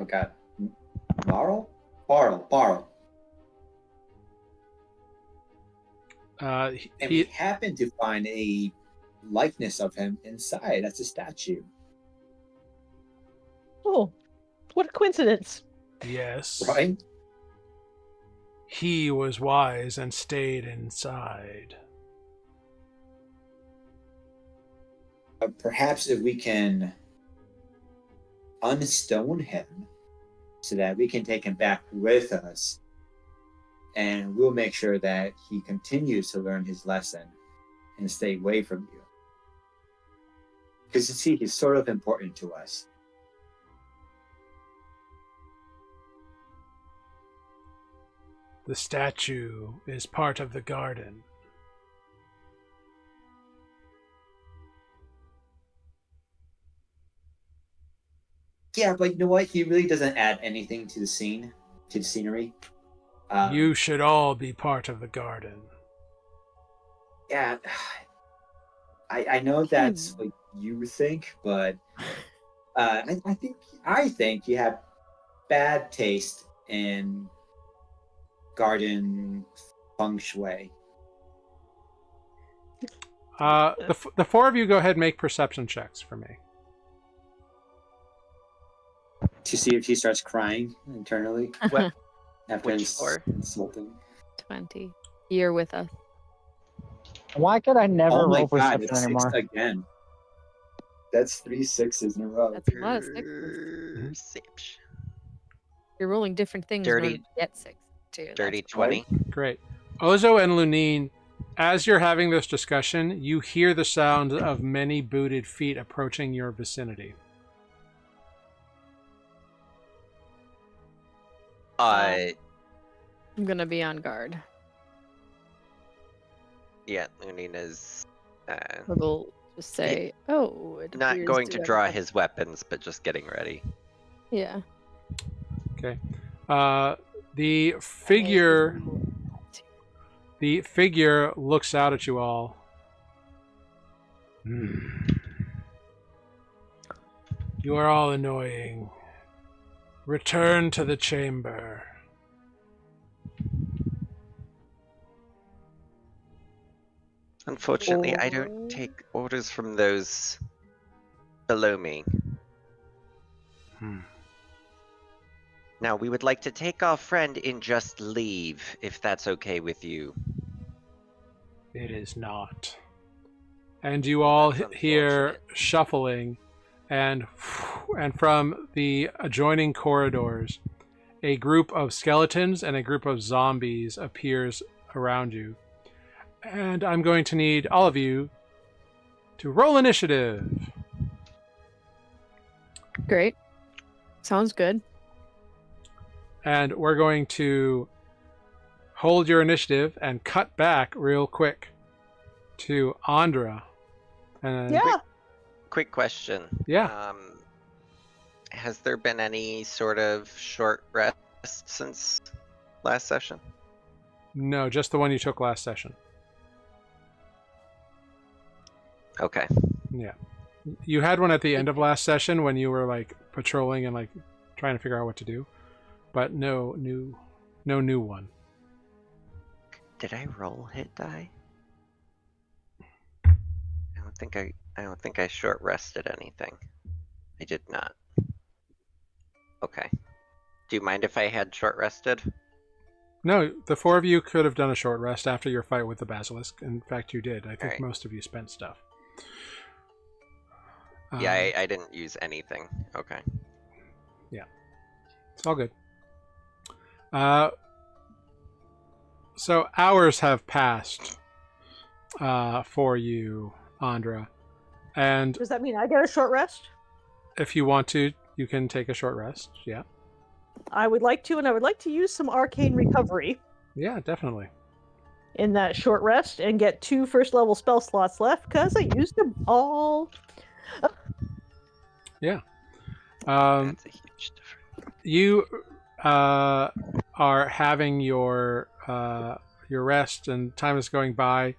god, Barl. And we happened to find a likeness of him inside as a statue. Oh, what a coincidence. Yes. Right? He was wise and stayed inside. Perhaps if we can unstone him so that we can take him back with us, and we'll make sure that he continues to learn his lesson and stay away from you. Because you see, he's sort of important to us. The statue is part of the garden. Yeah, but you know what? He really doesn't add anything to the scene, to the scenery. You should all be part of the garden. Yeah, I know that's what you think, but I think you have bad taste in garden feng shui. The four of you go ahead and make perception checks for me. To see if he starts crying internally. What? After Which four? insulting. 20. You're with us. Why could I never Oh my roll god, perception it's 6 anymore? again. That's 3 6s in a row. That's a lot of sixes. Perception. You're rolling different things in Dirty- order to get 6 too. Dirty That's 20. Great. Ozo and Lunine, as you're having this discussion, you hear the sound of many booted feet approaching your vicinity. I'm gonna be on guard. Yeah, Lunina's We'll just say, oh, it not appears going to have draw a- his weapons, but just getting ready. Yeah. Okay. The figure looks out at you all. You are all annoying. Return to the chamber. Unfortunately, I don't take orders from those below me. Now, we would like to take our friend and just leave, if that's okay with you. It is not. and you all That's hear unfortunate. shuffling, and from the adjoining corridors, a group of skeletons and a group of zombies appears around you. And I'm going to need all of you to roll initiative. Great. Sounds good. And we're going to hold your initiative and cut back real quick to Andra. And Yeah. Quick question. Yeah. Has there been any sort of short rest since last session? No, just the one you took last session. Okay. Yeah. You had one at the end of last session when you were like patrolling and like trying to figure out what to do, but no new one. Did I roll hit die? I don't think I short rested anything. I did not. Okay. Do you mind if I had short rested? No, the four of you could have done a short rest after your fight with the basilisk. In fact, you did. I think Alright. most of you spent stuff. Yeah, I didn't use anything. Okay. It's all good. So hours have passed for you, Andra. And Does that mean I get a short rest? if you want to, you can take a short rest. Yeah. I would like to, and I would like to use some arcane recovery Yeah, definitely. in that short rest and get 2 first level spell slots left because I used them all. Yeah. That's a huge difference. You are having your rest, and time is going by.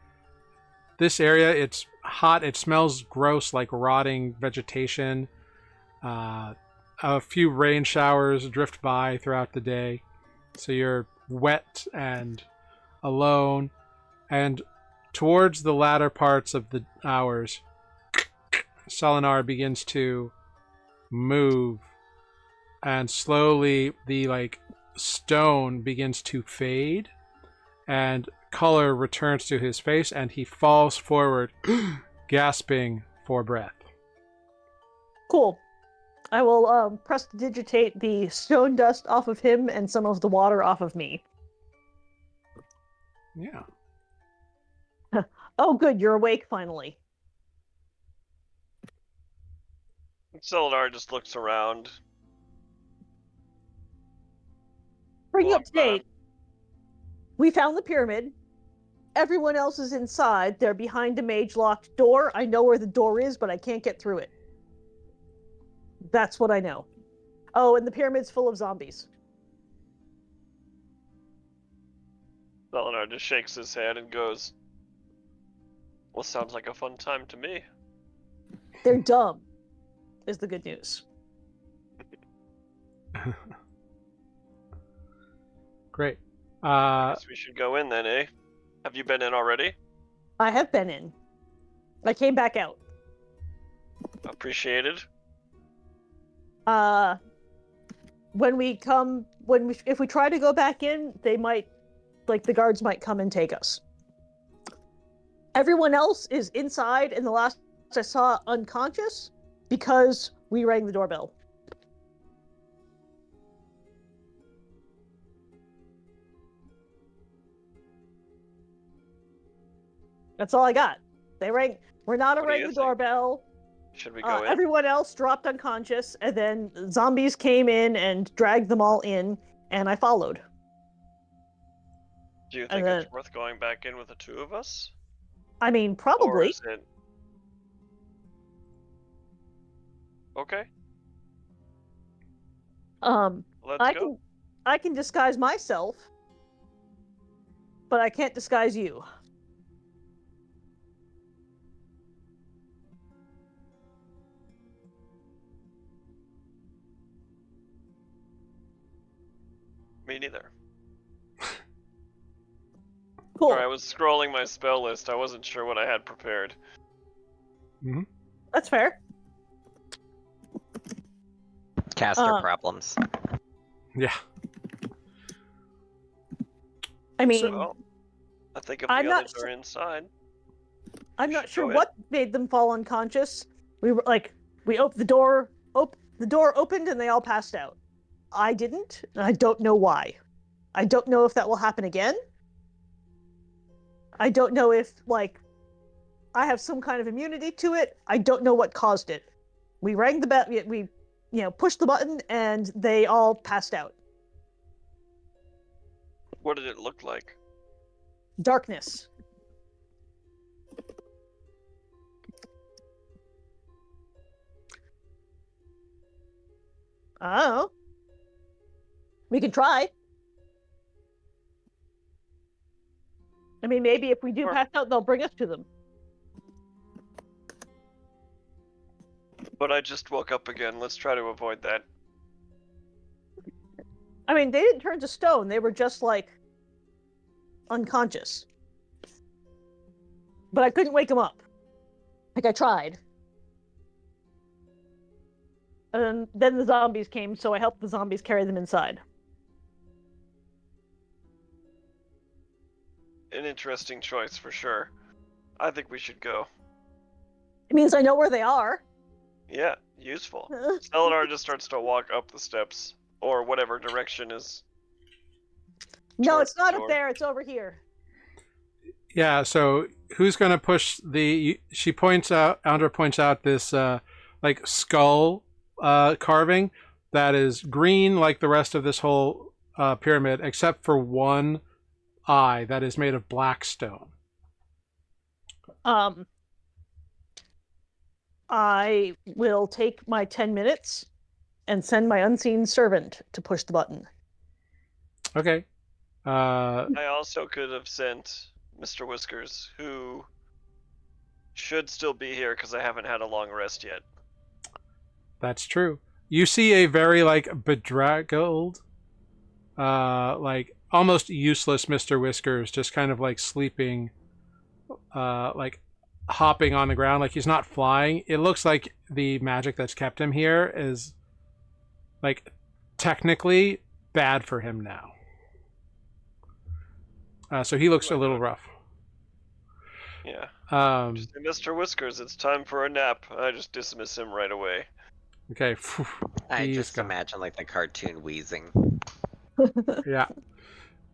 This area, it's hot. It smells gross, like rotting vegetation. A few rain showers drift by throughout the day, so you're wet and alone. And towards the latter parts of the hours, Salinar begins to move, and slowly the like stone begins to fade, and color returns to his face, and he falls forward, gasping for breath. Cool. I will prestidigitate the stone dust off of him and some of the water off of me. Yeah. Oh, good, you're awake finally. Sildar just looks around. Bring you Well, up to date. We found the pyramid. Everyone else is inside. They're behind a mage-locked door. I know where the door is, but I can't get through it. That's what I know. Oh, and the pyramid's full of zombies. Sildar just shakes his head and goes, "Well, sounds like a fun time to me." They're dumb, is the good news. Great. I guess we should go in then, eh? Have you been in already? I have been in. I came back out. Appreciated. If we try to go back in, they might, like, the guards might come and take us. Everyone else is inside, and the last I saw unconscious because we rang the doorbell. That's all I got. They rang What do rang you the think? doorbell. Should we go in? Everyone else dropped unconscious, and then zombies came in and dragged them all in, and I followed. Do you think then- it's worth going back in with the two of us? I mean, Or probably. is it... Okay, let's go. I can disguise myself, but I can't disguise you. Me neither. Cool. Sorry, I was scrolling my spell list. I wasn't sure what I had prepared. Mm-hmm. That's fair. Caster problems. Yeah. I mean, So, I think if I'm the not others are inside, I'm You not should sure go in. what made them fall unconscious. We were like, we opened the door. The door opened and they all passed out. I didn't. And I don't know why. I don't know if that will happen again. I don't know if like I have some kind of immunity to it. I don't know what caused it. We rang the bell. We pushed the button and they all passed out. What did it look like? Darkness. Oh. We can try. I mean, maybe if we do Or- pass out, they'll bring us to them. But I just woke up again. Let's try to avoid that. I mean, they didn't turn to stone. They were just like unconscious. But I couldn't wake them up. Like I tried. And then the zombies came, so I helped the zombies carry them inside. An interesting choice for sure. I think we should go. It means I know where they are. Yeah, useful. Selenar just starts to walk up the steps, or whatever direction is. No, Towards it's not the up door. there. It's over here. Yeah, so who's going to push the... Andra points out this like skull carving that is green like the rest of this whole pyramid, except for one eye that is made of black stone. I will take my 10 minutes and send my unseen servant to push the button. Okay. I also could have sent Mr. Whiskers, who should still be here because I haven't had a long rest yet. That's true. You see a very like bedraggled, like almost useless Mr. Whiskers just kind of like sleeping, like hopping on the ground, like he's not flying. It looks like the magic that's kept him here is like technically bad for him now. So he looks a little rough. Yeah. Um, Just say, Mr. Whiskers, it's time for a nap. I just dismiss him right away. okay. I He's just gone. imagine like the cartoon wheezing. Yeah.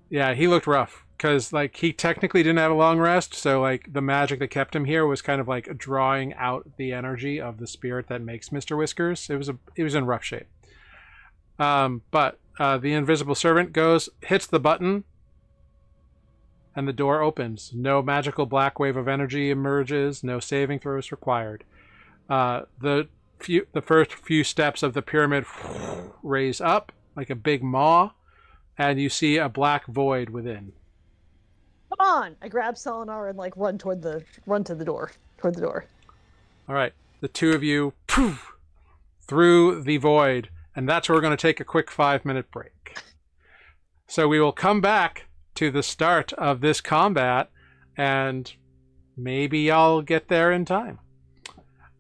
Yeah, he looked rough because like he technically didn't have a long rest, so like the magic that kept him here was kind of like drawing out the energy of the spirit that makes Mr. Whiskers. It was in rough shape. But the invisible servant hits the button, and the door opens. No magical black wave of energy emerges. No saving throws required. The first few steps of the pyramid raise up like a big maw, and you see a black void within. Come on! I grab Selenar and like run toward the door. All right, the two of you through the void, and that's where we're going to take a quick 5-minute break. So we will come back to the start of this combat, and maybe I'll get there in time.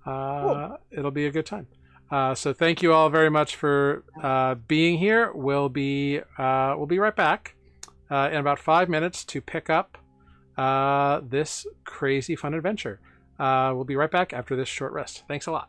Cool. It'll be a good time. So thank you all very much for being here. We'll be right back in about 5 minutes to pick up this crazy fun adventure. We'll be right back after this short rest. Thanks a lot.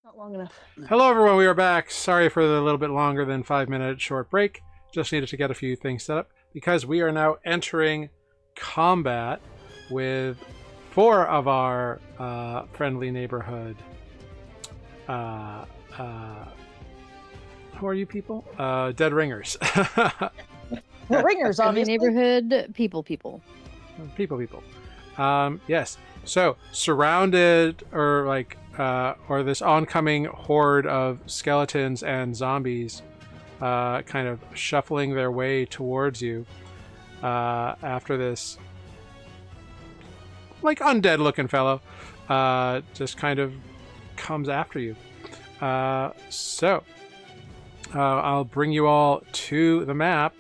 Not long enough. Hello, everyone. We are back. Sorry for the little bit longer than 5-minute short break. Just needed to get a few things set up because we are now entering combat with 4 of our friendly neighborhood. Who are you people? Dead Ringers. We're ringers, Friendly obviously. neighborhood people. people. Yes. So surrounded, or this oncoming horde of skeletons and zombies, kind of shuffling their way towards you. After this, like undead looking fellow, just kind of comes after you. So I'll bring you all to the map.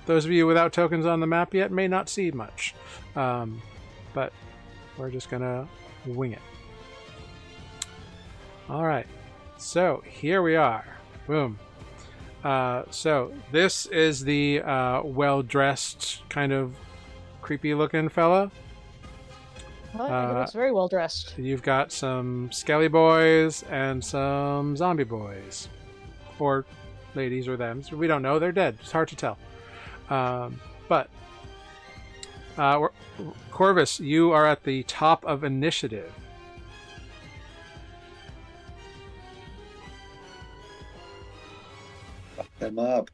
Those of you without tokens on the map yet may not see much, but we're just gonna wing it. All right, so here we are. Boom. So this is the well-dressed, kind of creepy-looking fella. Oh, yeah, he looks very well dressed. You've got some skelly boys and some zombie boys, or ladies or thems. We don't know. They're dead. It's hard to tell. But Corvus, you are at the top of initiative. Fuck them up.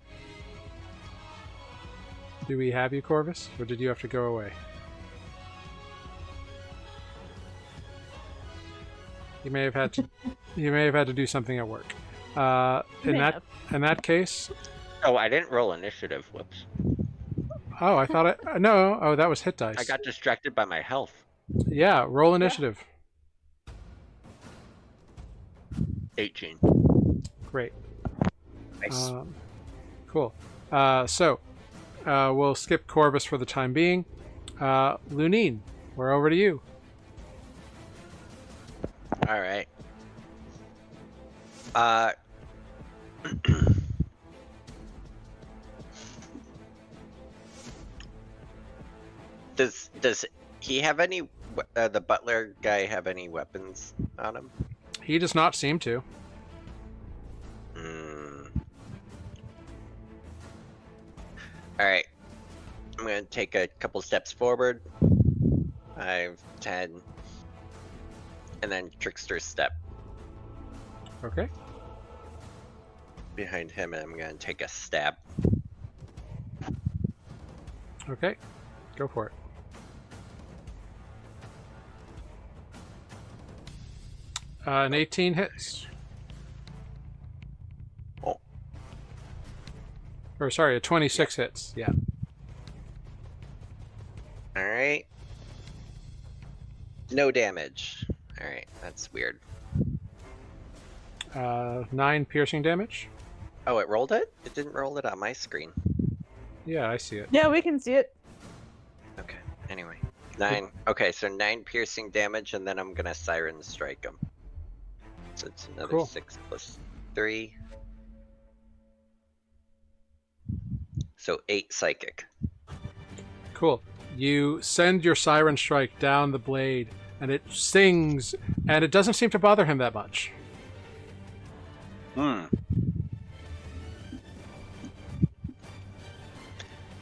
Do we have you, Corvus, or did you have to go away? You may have had to. You may have had to do something at work. In that case. Oh, I didn't roll initiative. Whoops. Oh, I thought no. Oh, that was hit dice. I got distracted by my health. Yeah, roll initiative. 18. Great. Nice. Cool. So we'll skip Corvus for the time being. Lunine, we're over to you. All right. Does he have any? The butler guy have any weapons on him? He does not seem to. All right. I'm gonna take a couple steps forward. 5, 10, and then trickster step Okay. behind him, and I'm gonna take a stab. Okay. Go for it. An 18 hits. Oh. Or sorry, a 26 hits. Yeah. All right. No damage. All right, that's weird. 9 piercing damage. Oh, it rolled it? It didn't roll it on my screen. Yeah, I see it. Yeah, we can see it. Okay, anyway. 9. Okay, so 9 piercing damage, and then I'm gonna Siren Strike him. So it's another Cool. 6 plus 3. So 8 psychic. Cool. You send your siren strike down the blade, and it stings, and it doesn't seem to bother him that much.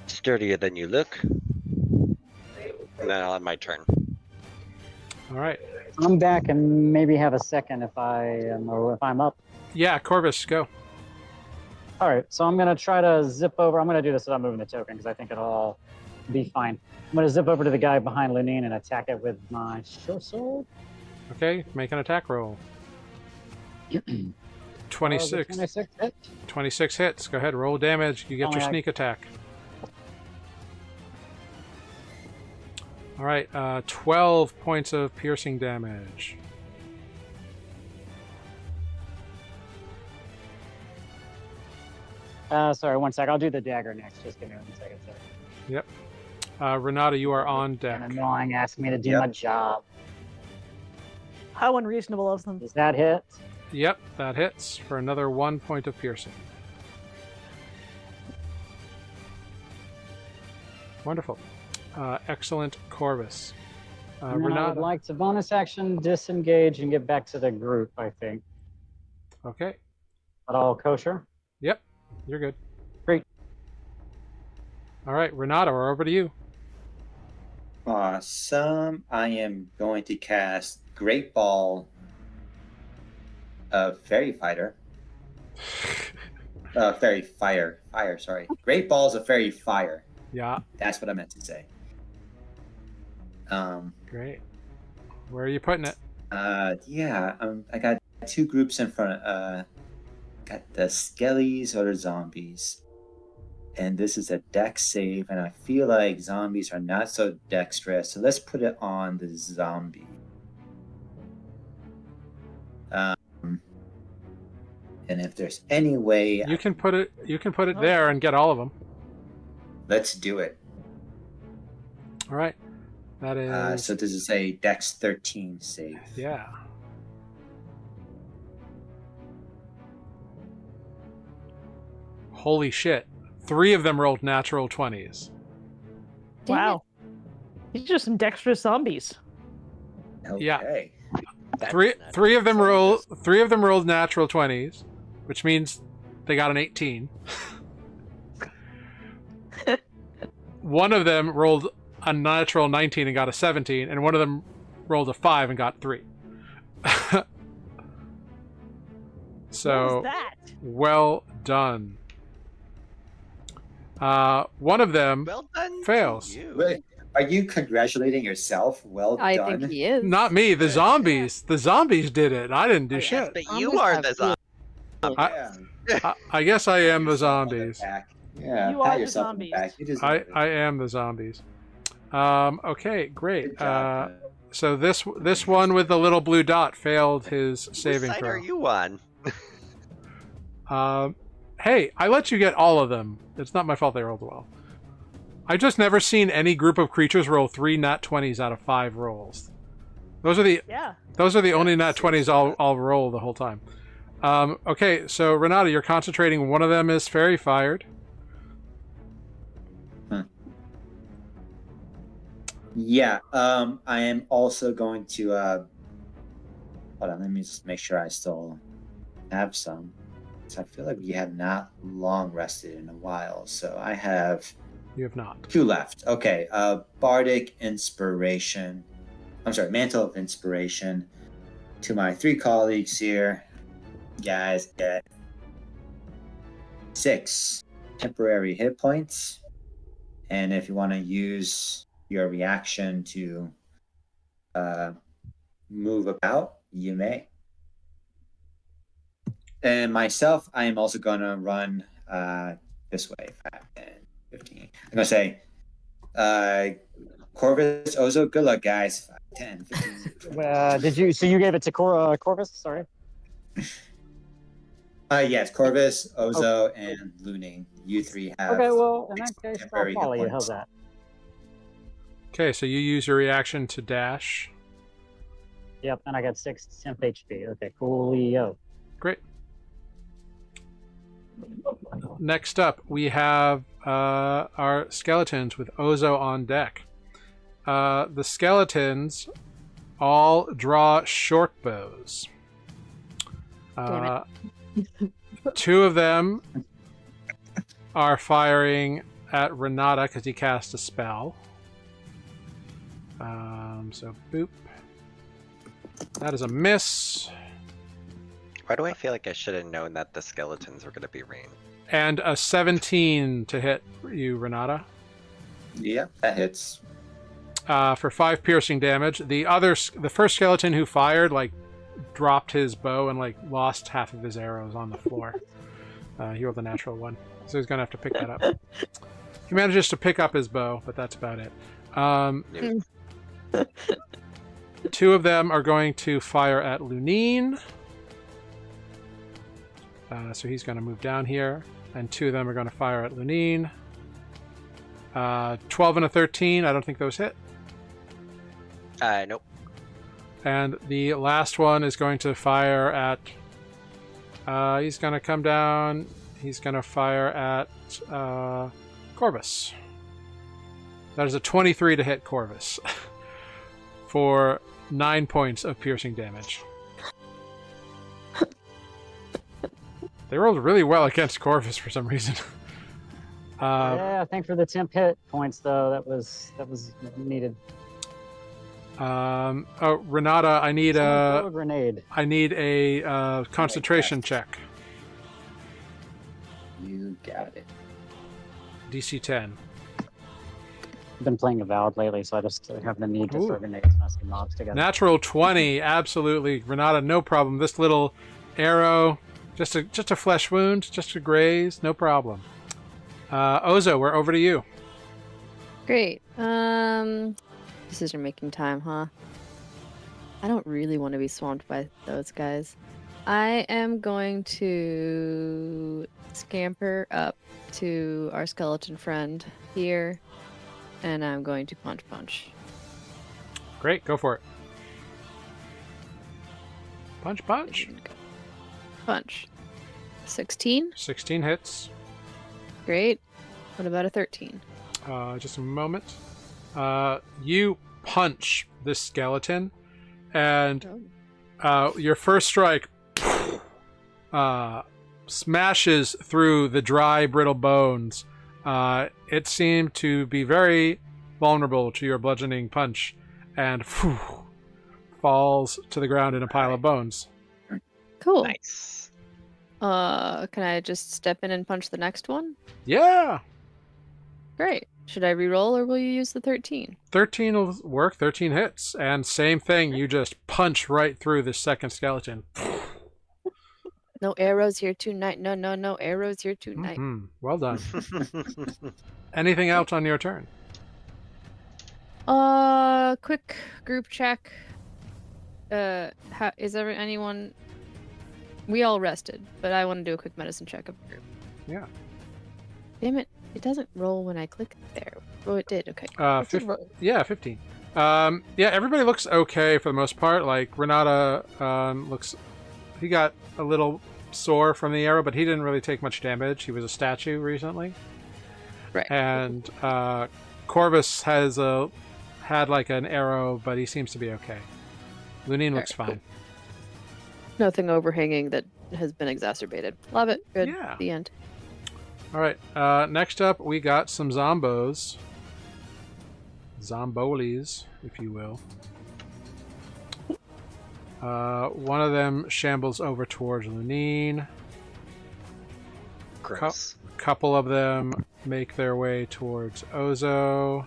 Sturdier than you look. And then I'll have my turn. All right. I'm back and maybe have a second if I'm up. Yeah, Corvus, go. All right, so I'm gonna try to zip over. I'm gonna do this without moving the token because I think it'll all be fine. I'm gonna zip over to the guy behind Lunine and attack it with my short sword. Okay, make an attack roll. 26. 26 hit. 26 hits. Go ahead, roll damage. You get your Alright. sneak attack. All right, 12 points of piercing damage. Sorry, one sec. I'll do the dagger next. Just give me 1 second. Sorry. Yep. Renata, you are on deck. And annoying, asking me to do my job. How unreasonable of them. Does that hit? Yep, that hits for another 1 point of piercing. Wonderful. Excellent, Corvus. And then I would Renata. like to bonus action, disengage, and get back to the group, I think. Okay. But all kosher? Yep. You're good. Great. All right, Renata, we're over to you. Awesome. I am going to cast Great Ball of Fairy Fighter. Fairy Fire. Fire, sorry. Great Balls of Fairy Fire. Yeah. That's what I meant to say. Great. Where are you putting it? Yeah. I got two groups in front. Got the Skellies or the Zombies. And this is a dex save, and I feel like zombies are not so dexterous, so let's put it on the zombie. And if there's any way, You can put it there and get all of them. let's do it. All right. That is So does it say dex 13 save? yeah. Holy shit. 3 of them rolled natural 20s. Damn Wow. These are some dexterous zombies. Yeah. Okay. That's Three of them not- rolled natural 20s, which means they got an 18. One of them rolled a natural 19 and got a 17, and one of them rolled a 5 and got 3. What So was that? well done. One of them Well done. to fails. you. Wait, are you congratulating yourself? Well I done. think he is. Not me, the zombies. The zombies did it. I didn't do Yes, shit. but Zombies you are have the feelings. Yeah. I guess I am the Yourself on zombies. back. Yeah, You pat are the yourself on the zombies. back. You deserve I it. am the zombies. Okay, great. Good job. So this one with the little blue dot failed his saving What side are throw. you on? Hey, I let you get all of them. It's not my fault they rolled well. I've just never seen any group of creatures roll 3 nat 20s out of 5 rolls. Those are the Yeah. only nat 20s I'll roll the whole time. Okay, so Renata, you're concentrating. One of them is fairy fired. Yeah, I am also going to hold on, let me just make sure I still have some. So I feel like we have not long rested in a while. So I have You have not. 2 left. Okay, Bardic Inspiration. I'm sorry, Mantle of Inspiration. To my 3 colleagues here, guys get 6 temporary hit points. And if you want to use your reaction to move about, you may. And myself, I am also going to run this way, 5, 10, 15. I'm going to say, Corvus, Ozo, good luck, guys. 5, 10, 15. So you gave it to Corvus? Sorry. Yes, Corvus, Ozo, and Luning. You 3 have. Okay, well, in that case, I'll temporary hit follow you. points. How's that? Okay, so you use your reaction to dash. Yep, and I got 6 temp HP. Okay, coolio. Great. Next up, we have our skeletons with Ozo on deck. The skeletons all draw short bows. Damn 2 of them are firing at Renata because he cast a spell. So boop. That is a miss. Why do I feel like I should have known that the skeletons were going to be ranged? And a 17 to hit you, Renata. Yeah, that hits. For 5 piercing damage. The first skeleton who fired, dropped his bow and, lost half of his arrows on the floor. He rolled a natural 1. So he's going to have to pick that up. He manages to pick up his bow, but that's about it. 2 of them are going to fire at Lunine. So he's going to move down here. And 2 of them are going to fire at Lunine. 12 and a 13. I don't think those hit. Nope. And the last one is going to fire at... he's going to come down. He's going to fire at Corvus. That is a 23 to hit Corvus. for 9 points of piercing damage. They rolled really well against Corvus for some reason. Yeah, I think for the temp hit points though, that was needed. Oh, Renata, I need Someone throw a grenade. a concentration check. You got it. DC 10. I've been playing Avowed lately, so I just have the need to Ooh. throw grenades and I mobs together. Natural 20, absolutely. Renata, no problem. This little arrow, just a flesh wound, just a graze, no problem. Ozo, we're over to you. Great. Decision making time, huh? I don't really want to be swamped by those guys. I am going to scamper up to our skeleton friend here, and I'm going to punch. Great, go for it. Punch. Punch. 16. 16 hits. Great. What about a 13? Just a moment. You punch this skeleton, and your first strike smashes through the dry, brittle bones. It seemed to be very vulnerable to your bludgeoning punch, and falls to the ground in a pile of bones. Cool. Nice. Can I just step in and punch the next one? Yeah! Great. Should I re-roll or will you use the 13? 13 will work, 13 hits. And same thing, you just punch right through the second skeleton. No arrows here tonight. No arrows here tonight. Mm-hmm. Well done. Anything else on your turn? Quick group check. Is anyone... We all rested, but I want to do a quick medicine check of the group. Yeah. Damn it. It doesn't roll when I click there. Oh, it did. Okay. 15. Yeah, everybody looks okay for the most part. Like, Renata looks... He got a little sore from the arrow, but he didn't really take much damage. He was a statue recently. Right. And Corvus has had like an arrow, but he seems to be okay. Lunine looks fine. Cool. Nothing overhanging that has been exacerbated. Love it. Good. Yeah. The end. All right. Next up, we got some zombos. Zombolis, if you will. One of them shambles over towards Lunine. Gross. Couple of them make their way towards Ozo.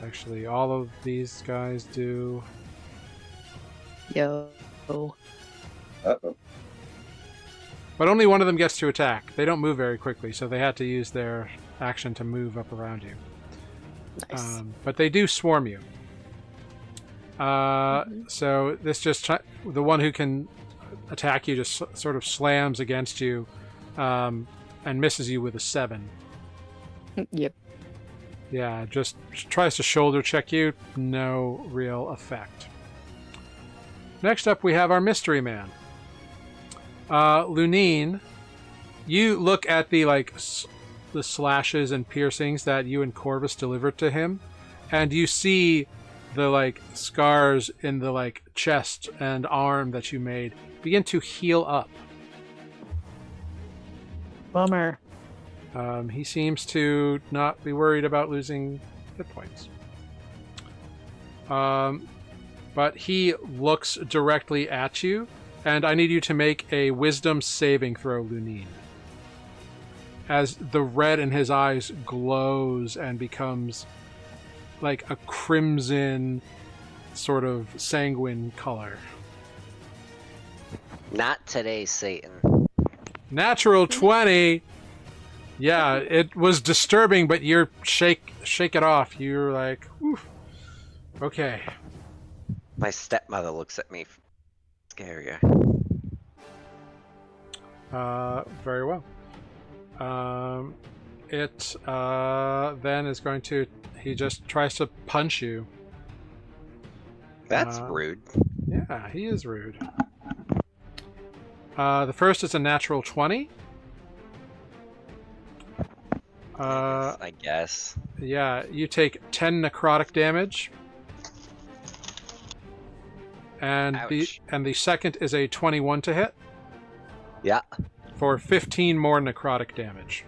Actually, all of these guys do. Yo. Uh-oh. But only one of them gets to attack. They don't move very quickly, so they had to use their action to move up around you. Nice. But they do swarm you. So this just the one who can attack you just sort of slams against you and misses you with a 7. Yep. Yeah, just tries to shoulder check you. No real effect. Next up, we have our mystery man. Lunine, you look at the the slashes and piercings that you and Corvus delivered to him, and you see the scars in the chest and arm that you made begin to heal up. Bummer. He seems to not be worried about losing hit points. But he looks directly at you, and I need you to make a wisdom saving throw, Lunine. As the red in his eyes glows and becomes like a crimson sort of sanguine color. Not today, Satan. Natural 20! Yeah, it was disturbing, but you're shake it off. You're like, oof. Okay. My stepmother looks at me scarier. Very well. It then is going to... He just tries to punch you. That's rude. Yeah, he is rude. The first is a natural 20. I guess. Yeah, you take 10 necrotic damage. And Ouch. the second is a 21 to hit Yeah. for 15 more necrotic damage.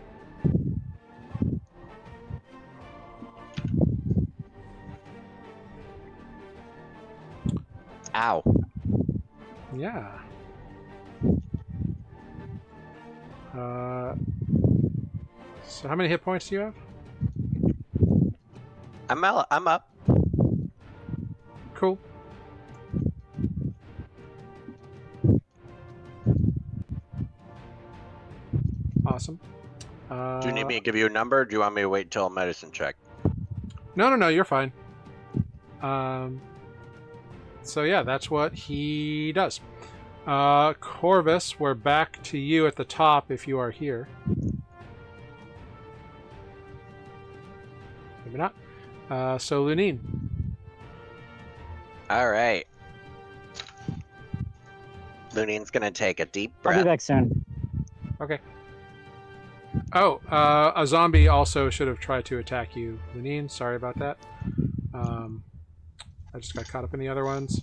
Ow. Yeah. So how many hit points do you have? I'm up. Cool. Awesome. Do you need me to give you a number, or do you want me to wait till a medicine check? No, you're fine. So yeah, that's what he does. Corvus, we're back to you at the top if you are here. Maybe not. So Lunine. All right. Lunine's gonna take a deep I'll be breath. back soon. Okay. Oh, a zombie also should have tried to attack you, Lunine. Sorry about that. I just got caught up in the other ones.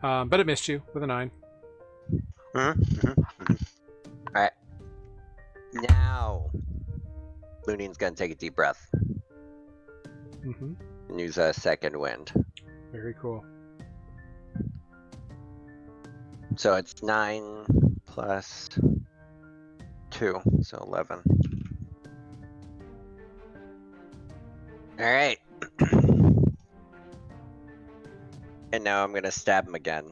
But it missed you with a 9. All right. Now, Lunine's gonna take a deep breath Mm-hmm. and use a second wind. Very cool. So it's 9 plus 2, so 11. All right. And now I'm gonna stab him again.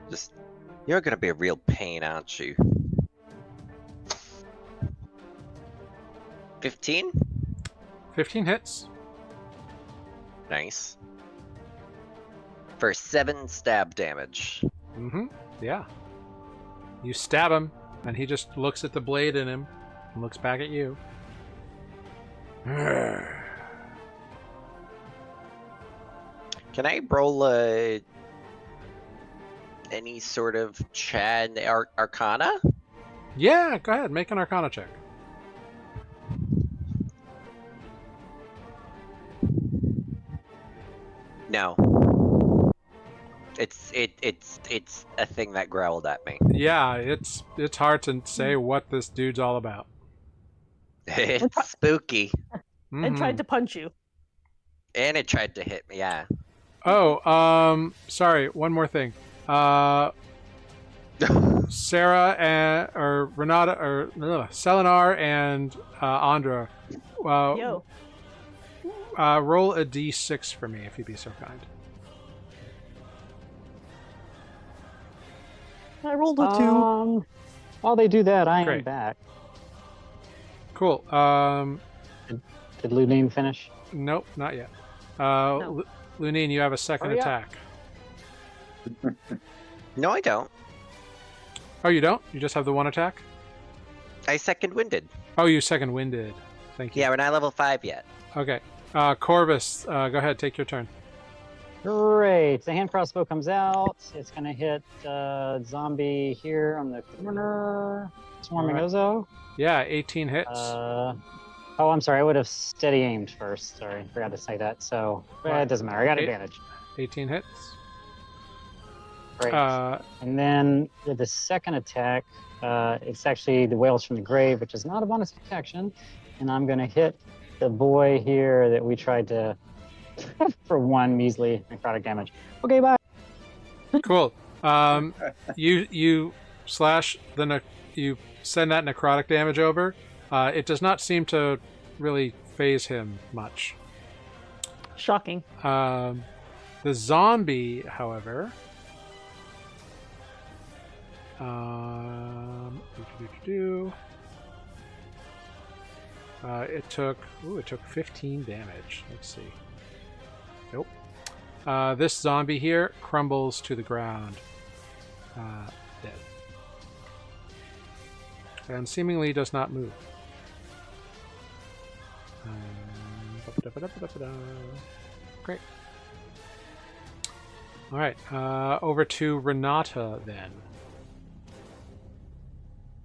Just, you're gonna be a real pain, aren't you? 15? 15 hits. Nice. For 7 stab damage. Mm-hmm. Yeah. You stab him, and he just looks at the blade in him and looks back at you. Can I roll any sort of Chad Arcana? Yeah, go ahead. Make an Arcana check. No. It's a thing that growled at me. Yeah, it's hard to say what this dude's all about. It's spooky. And Mhm. tried to punch you. And it tried to hit me, yeah. Oh, sorry. One more thing. Sarah and or Renata or Selenar and Andra. Yo. Roll a d6 for me if you'd be so kind. I rolled a 2. While they do that, I am Great. back. Cool. Did Lunine finish? Nope, not yet. No. Lunine, you have a second Hurry up. attack. No, I don't. Oh, you don't? You just have the one attack? I second winded. Oh, you second winded. Thank you. Yeah, we're not level 5 yet. Okay. Corvus, go ahead. Take your turn. Great. The hand crossbow comes out. It's going to hit zombie here on the corner. Swarming Alright. Ozo. Yeah, 18 hits. Oh, I'm sorry. I would have steady aimed first. Sorry, forgot to say that. So it doesn't matter. I got advantage. 18 hits. Great. And then with the second attack, it's actually the Whales from the Grave, which is not a bonus action. And I'm going to hit the boy here that we tried to for 1 measly necrotic damage. Okay, bye. Cool. You slash you send that necrotic damage over. It does not seem to really phase him much. Shocking. The zombie, however, it took 15 damage. Let's see. Nope. This zombie here crumbles to the ground, dead, and seemingly does not move. Great. All right, over to Renata then.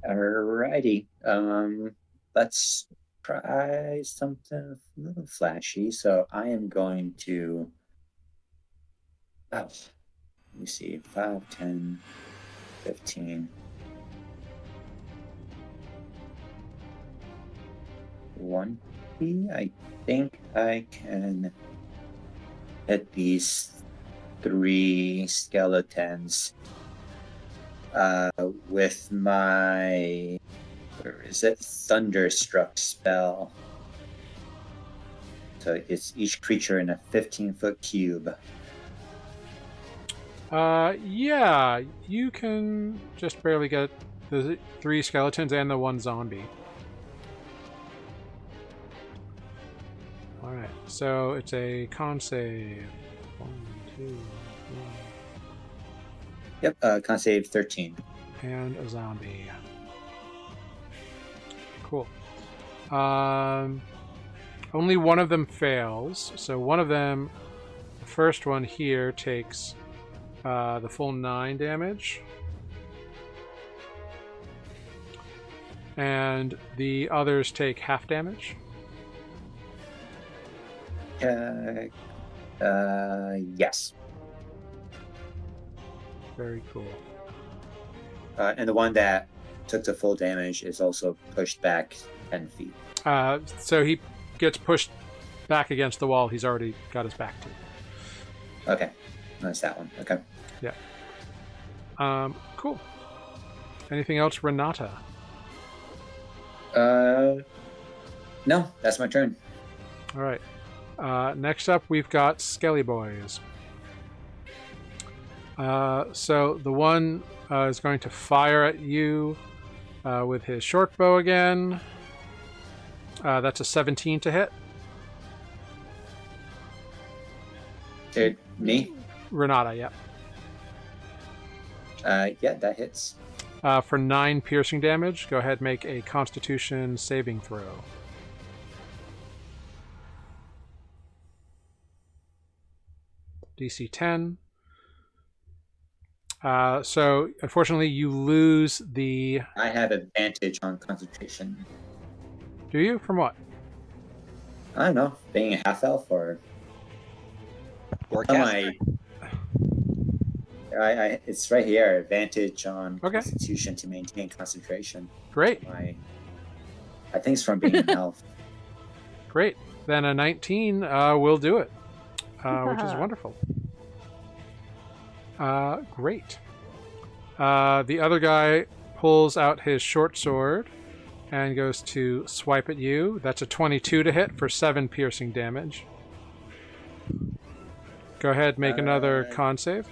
Alrighty. Let's try something a little flashy. So I am going to. Let me see. 5, 10, 15. 20. I think I can hit these 3 skeletons with my, where is it, Thunderstruck spell. So it's each creature in a 15-foot cube. Yeah, you can just barely get the 3 skeletons and the 1 zombie. Alright, so it's a con save. 1, 2, 3. Yep, con save 13. And a zombie. Cool. Only one of them fails. So one of them, the first one here, takes the full 9 damage. And the others take half damage. Yes. Very cool. And the one that took the full damage is also pushed back 10 feet. So he gets pushed back against the wall he's already got his back to. Okay. That's that one. Okay. Yeah. Cool. Anything else, Renata? No, that's my turn. All right. Next up, we've got Skelly Boys. So the one is going to fire at you with his short bow again. That's a 17 to hit. Me? Renata, yeah. Yeah, that hits. For 9 piercing damage, go ahead and make a Constitution saving throw. DC 10. So, unfortunately, you lose the... I have advantage on concentration. Do you? From what? I don't know. Being a half elf or... Forecaster. It's right here. Advantage on Okay. Constitution to maintain concentration. Great. I think it's from being an elf. Great. Then a 19 will do it, which is wonderful. Great. The other guy pulls out his short sword and goes to swipe at you. That's a 22 to hit for 7 piercing damage. Go ahead, make another con save.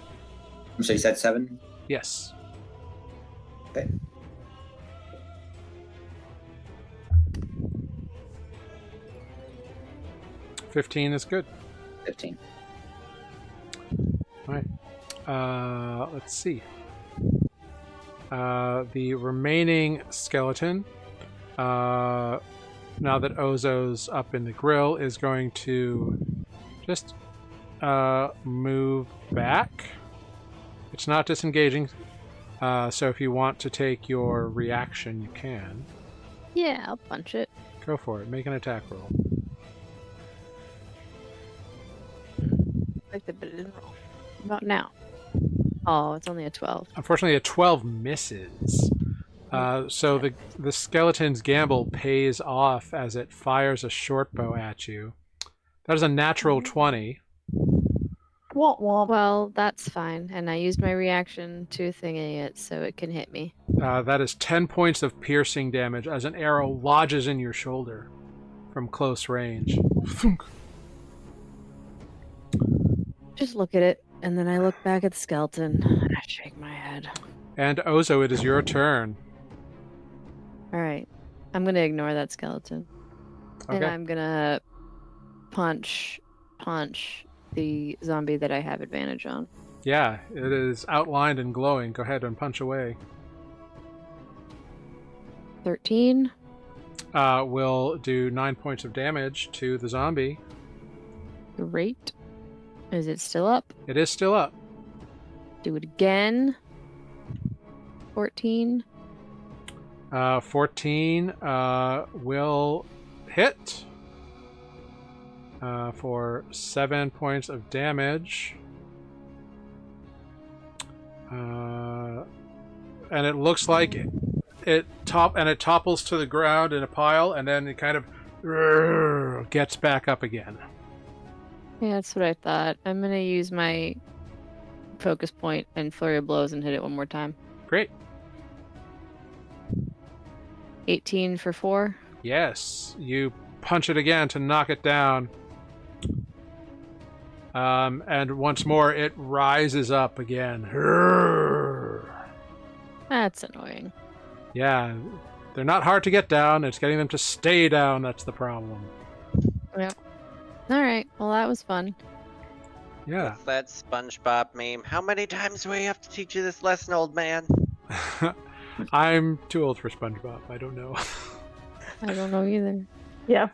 So you said 7? Yes. Okay. $15 is good. 15. All right. Let's see. The remaining skeleton, now that Ozo's up in the grill, is going to just move back. It's not disengaging, so if you want to take your reaction, you can. Yeah, I'll punch it. Go for it. Make an attack roll. Like the bit didn't roll. About now. Oh, it's only a 12. Unfortunately, a 12 misses. So the skeleton's gamble pays off as it fires a short bow at you. That is a natural 20. Womp womp. Well, that's fine. And I used my reaction to thingy it so it can hit me. That is 10 points of piercing damage as an arrow lodges in your shoulder from close range. Just look at it, and then I look back at the skeleton, and I shake my head. And Ozo, it is your turn. Alright. I'm gonna ignore that skeleton. Okay. And I'm gonna punch the zombie that I have advantage on. Yeah, it is outlined and glowing. Go ahead and punch away. 13. Will do 9 points of damage to the zombie. Great. Is it still up? It is still up. Do it again. 14. 14 will hit for 7 points of damage. And it looks like it topples to the ground in a pile, and then it kind of gets back up again. Yeah, that's what I thought. I'm gonna use my focus point and flurry of blows and hit it one more time. Great. 18 for 4. Yes, you punch it again to knock it down. And once more, it rises up again. That's annoying. Yeah, they're not hard to get down. It's getting them to stay down that's the problem. Yep. Alright, well that was fun. Yeah. What's that SpongeBob meme? How many times do we have to teach you this lesson, old man? I'm too old for SpongeBob. I don't know. I don't know either. Yeah.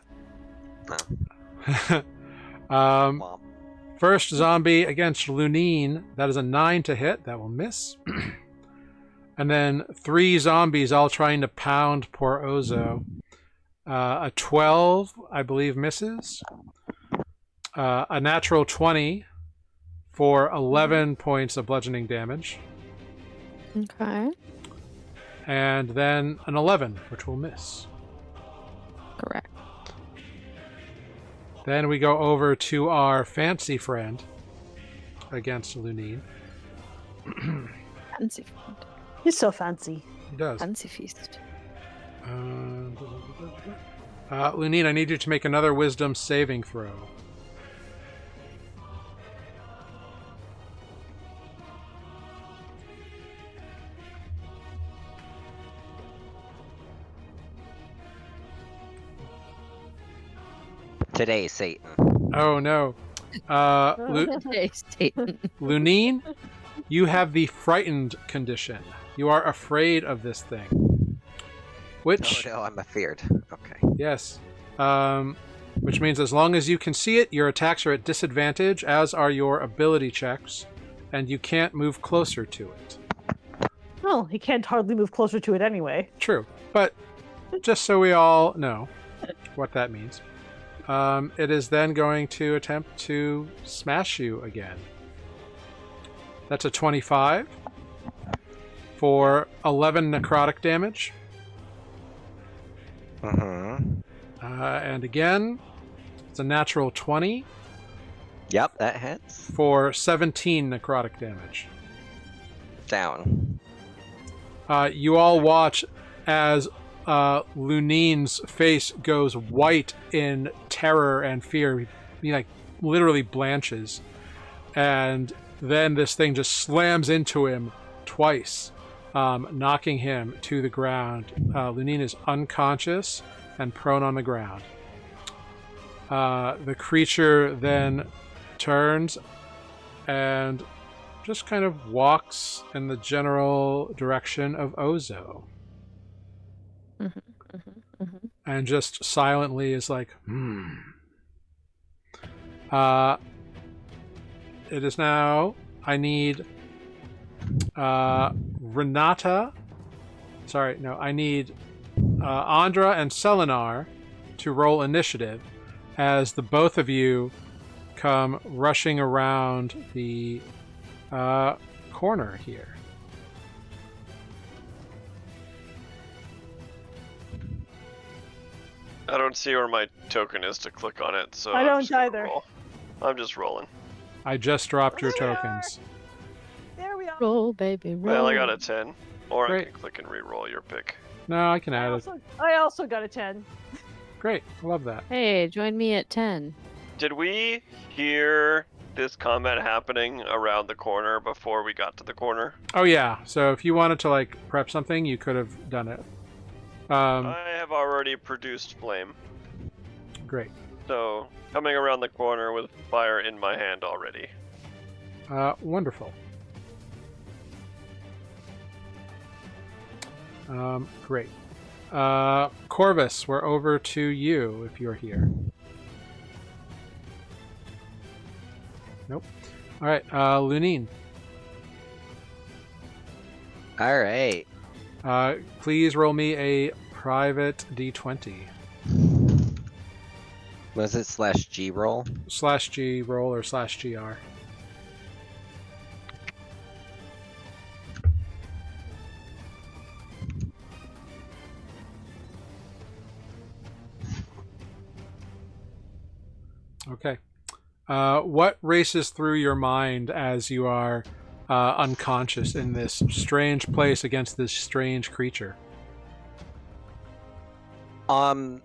Womp. First zombie against Lunine. That is a 9 to hit. That will miss. And then 3 zombies all trying to pound poor Ozo. A 12, I believe, misses. A natural 20 for 11 points of bludgeoning damage. Okay. And then an 11, which will miss. Correct. Then we go over to our fancy friend against Lunine. Fancy friend. He's so fancy. He does. Fancy feast. Lunine, I need you to make another wisdom saving throw. Today, Satan. Oh no. Okay, Satan. Lunine, you have the frightened condition. You are afraid of this thing. Which, Oh no, I'm afeared. Okay. yes. Which means as long as you can see it, your attacks are at disadvantage, as are your ability checks, and you can't move closer to it. Well, he can't hardly move closer to it anyway. True, but just so we all know what that means. It is then going to attempt to smash you again. That's a 25 for 11 necrotic damage. And again, it's a natural 20 Yep, that hits. for 17 necrotic damage. Down. You all watch as Lunine's face goes white in terror and fear. He like literally blanches, and then this thing just slams into him twice, knocking him to the ground. Lunine is unconscious and prone on the ground. The creature then turns and just kind of walks in the general direction of Ozo. And just silently is like, It is now, I need Renata. Sorry, no, I need Andra and Selenar to roll initiative as the both of you come rushing around the corner here. I don't see where my token is to click on it, so I I'm don't just gonna either. roll. I'm just rolling. I just dropped your There we are. tokens. There we are. Roll, baby, roll. Well, I got a 10. Or Great. I can click and re-roll your pick. No, I can add it. I also got a 10. Great, I love that. Hey, join me at 10. Did we hear this combat happening around the corner before we got to the corner? Oh yeah, so if you wanted to like prep something, you could have done it. I have already produced flame, Great. so coming around the corner with fire in my hand already. Wonderful. Great. Corvus, we're over to you if you're here. Nope. All right, Lunine. All right. Please roll me a private d20. Was it /G roll? /G roll or /GR. Okay. What races through your mind as you are unconscious in this strange place against this strange creature? I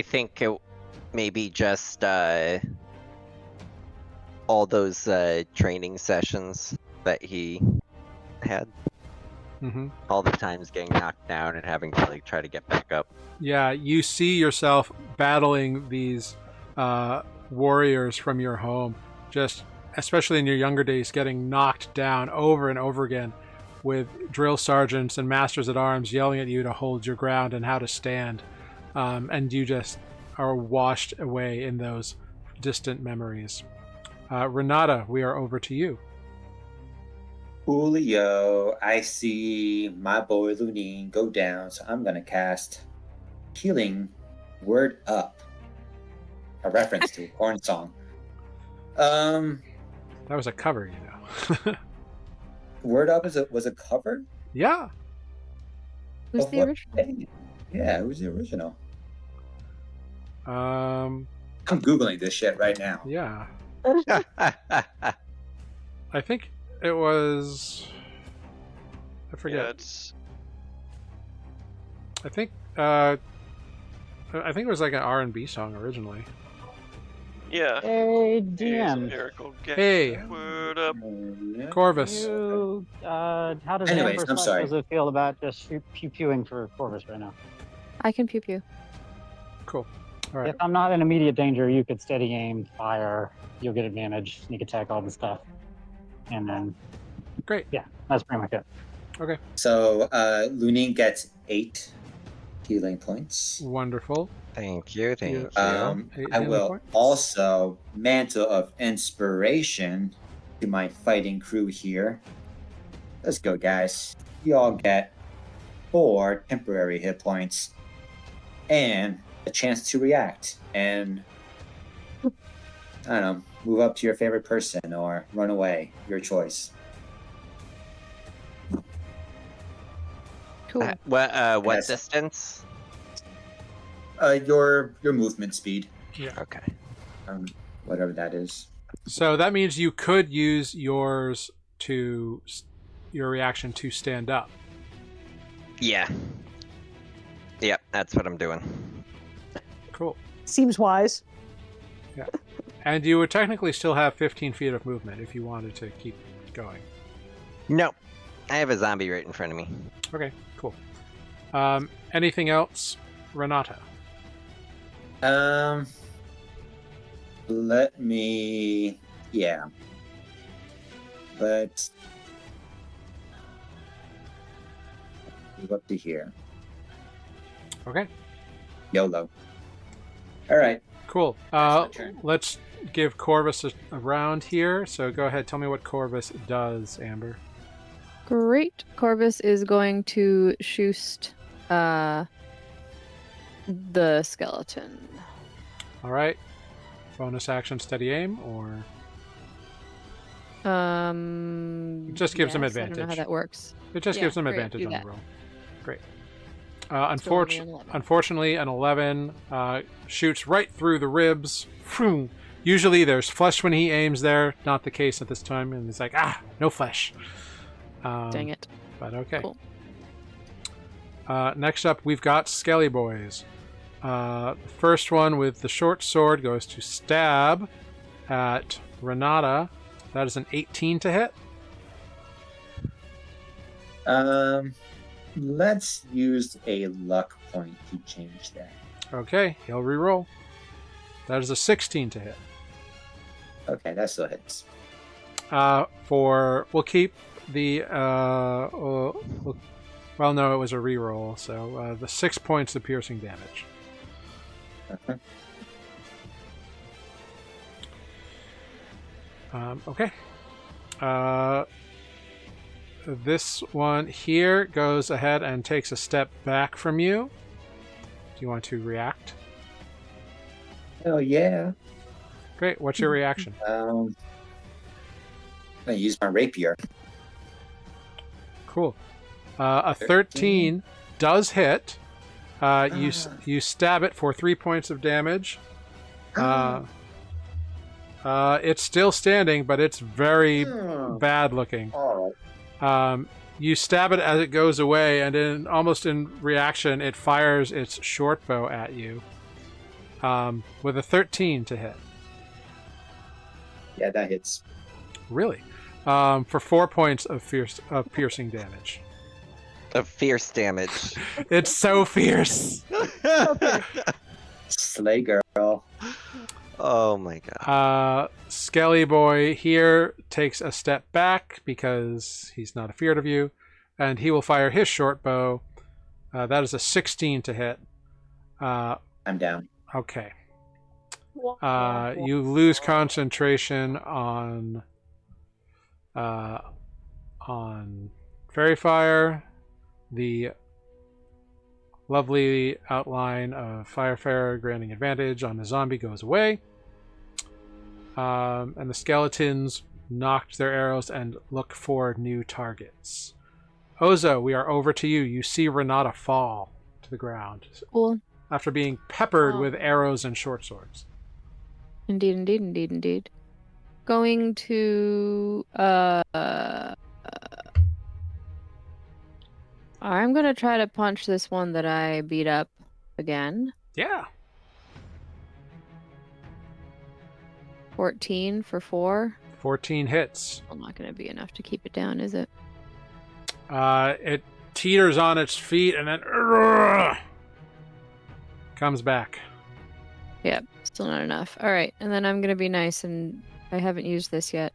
think it maybe just all those training sessions that he had. Mm-hmm. All the times getting knocked down and having to like try to get back up. Yeah, you see yourself battling these warriors from your home, just especially in your younger days, getting knocked down over and over again with drill sergeants and masters at arms yelling at you to hold your ground and how to stand. And you just are washed away in those distant memories. Renata, we are over to you. Julio, I see my boy Lunin go down, so I'm gonna cast Healing Word Up. A reference to a corn song. That was a cover, you know. Word Up was a cover? Yeah. Who's Of the what? original? Yeah, who's the original? Um, I'm Googling this shit right now. yeah. I think it was. I forget. Yeah, it's I think it was like an R&B song originally. yeah. Hey, It's a DM. miracle. Get Hey. the word up. Corvus. You, how does Anyways, Amber I'm sorry. Joseph feel about just pew-pewing for Corvus right now? I can pew pew. Cool. All right. If I'm not in immediate danger, you could steady aim, fire, you'll get advantage, sneak attack, all the stuff. And then, Great. yeah, that's pretty much it. Okay. So Lunin gets 8 healing points. Wonderful. Thank you. 8 I healing will points. also Mantle of Inspiration to my fighting crew here. Let's go, guys. You all get 4 temporary hit points and a chance to react and, I don't know, move up to your favorite person or run away. Your choice. Cool. What Yes. distance? Your movement speed, Okay. whatever that is. So that means you could use your reaction to stand up. Yeah. Yep, that's what I'm doing. Cool. Seems wise. And you would technically still have 15 feet of movement if you wanted to keep going. No, I have a zombie right in front of me. Okay, cool. Anything else, Renata? Let me, yeah. Let's move up to here. Okay, YOLO. All right. cool. That's my turn. Let's give Corvus a round here. So go ahead, tell me what Corvus does, Amber. Great. Corvus is going to shoot the skeleton. All right. Bonus action, steady aim, or It just gives him I don't know how advantage. that works. It just Yeah, gives them great, advantage do on that. the roll. Great. Still only an 11. Unfortunately, an 11 shoots right through the ribs. Phew. Usually there's flesh when he aims there. Not the case at this time. And he's like, no flesh. Dang it. But okay. Cool. Next up, we've got Skelly Boys. The first one with the short sword goes to stab at Renata. That is an 18 to hit. Let's use a luck point to change that. Okay, he'll reroll. That is a 16 to hit. Okay, that still hits. We'll keep the well, no, it was a reroll, so the 6 points of piercing damage. Uh-huh. Okay. this one here goes ahead and takes a step back from you. Do you want to react? Oh yeah. Great. What's your reaction? I'm gonna use my rapier. Cool. A 13 does hit. You stab it for 3 points of damage. It's still standing, but it's very bad looking. All right. You stab it as it goes away, and almost in reaction, it fires its short bow at you with a 13 to hit. Yeah, that hits. Really? For 4 points of piercing damage. Of fierce damage. It's so fierce. Slay girl. Oh my god. Skelly Boy here takes a step back because he's not afeared of you, and he will fire his short bow. That is a 16 to hit. I'm down. Okay. You lose concentration on Fairy Fire. The lovely outline of Firefarer granting advantage on the zombie goes away. And the skeletons knocked their arrows and look for new targets. Ozo, we are over to you. You see Renata fall to the ground. Cool. After being peppered with arrows and short swords. Indeed. Going to I'm gonna try to punch this one that I beat up again. Yeah. 14 for 4. 14 hits. Well, not gonna be enough to keep it down, is it? It teeters on its feet and then comes back. Yep, still not enough. Alright, and then I'm gonna be nice, and I haven't used this yet.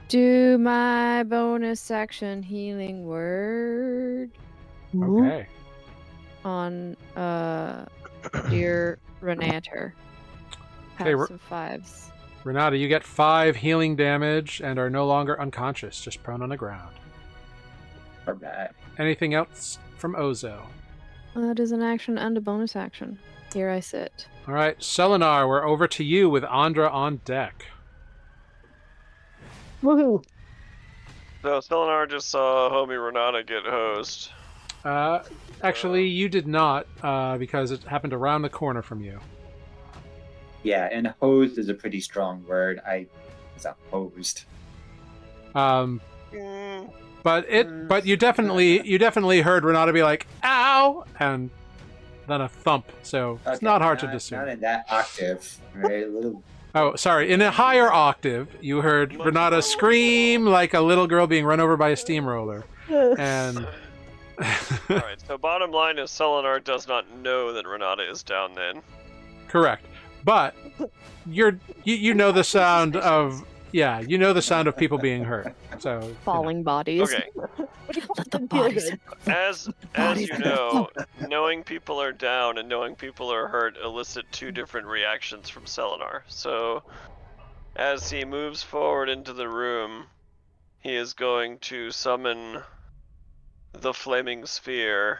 Do my bonus action healing word Okay. on dear Renater. Okay, Have some 5s. Renata, you get 5 healing damage and are no longer unconscious, just prone on the ground. All right. Anything else from Ozo? That is an action and a bonus action. Here I sit. All right, Selenar, we're over to you with Andra on deck. Woohoo! So Selenar just saw homie Renata get hosed. Actually, you did not, because it happened around the corner from you. Yeah, and hosed is a pretty strong word. I was opposed. But you definitely heard Renata be like, "Ow!" and then a thump. So it's not hard to discern. Not in that octave, right? A little. Oh, sorry. In a higher octave, you heard Renata scream like a little girl being run over by a steamroller. And Alright, so bottom line is Selenar does not know that Renata is down then. correct. But you know the sound of the sound of people being hurt. So Falling bodies. Okay, Let the bodies. as you know, knowing people are down and knowing people are hurt elicit two different reactions from Selenar. So, as he moves forward into the room, he is going to summon the Flaming Sphere,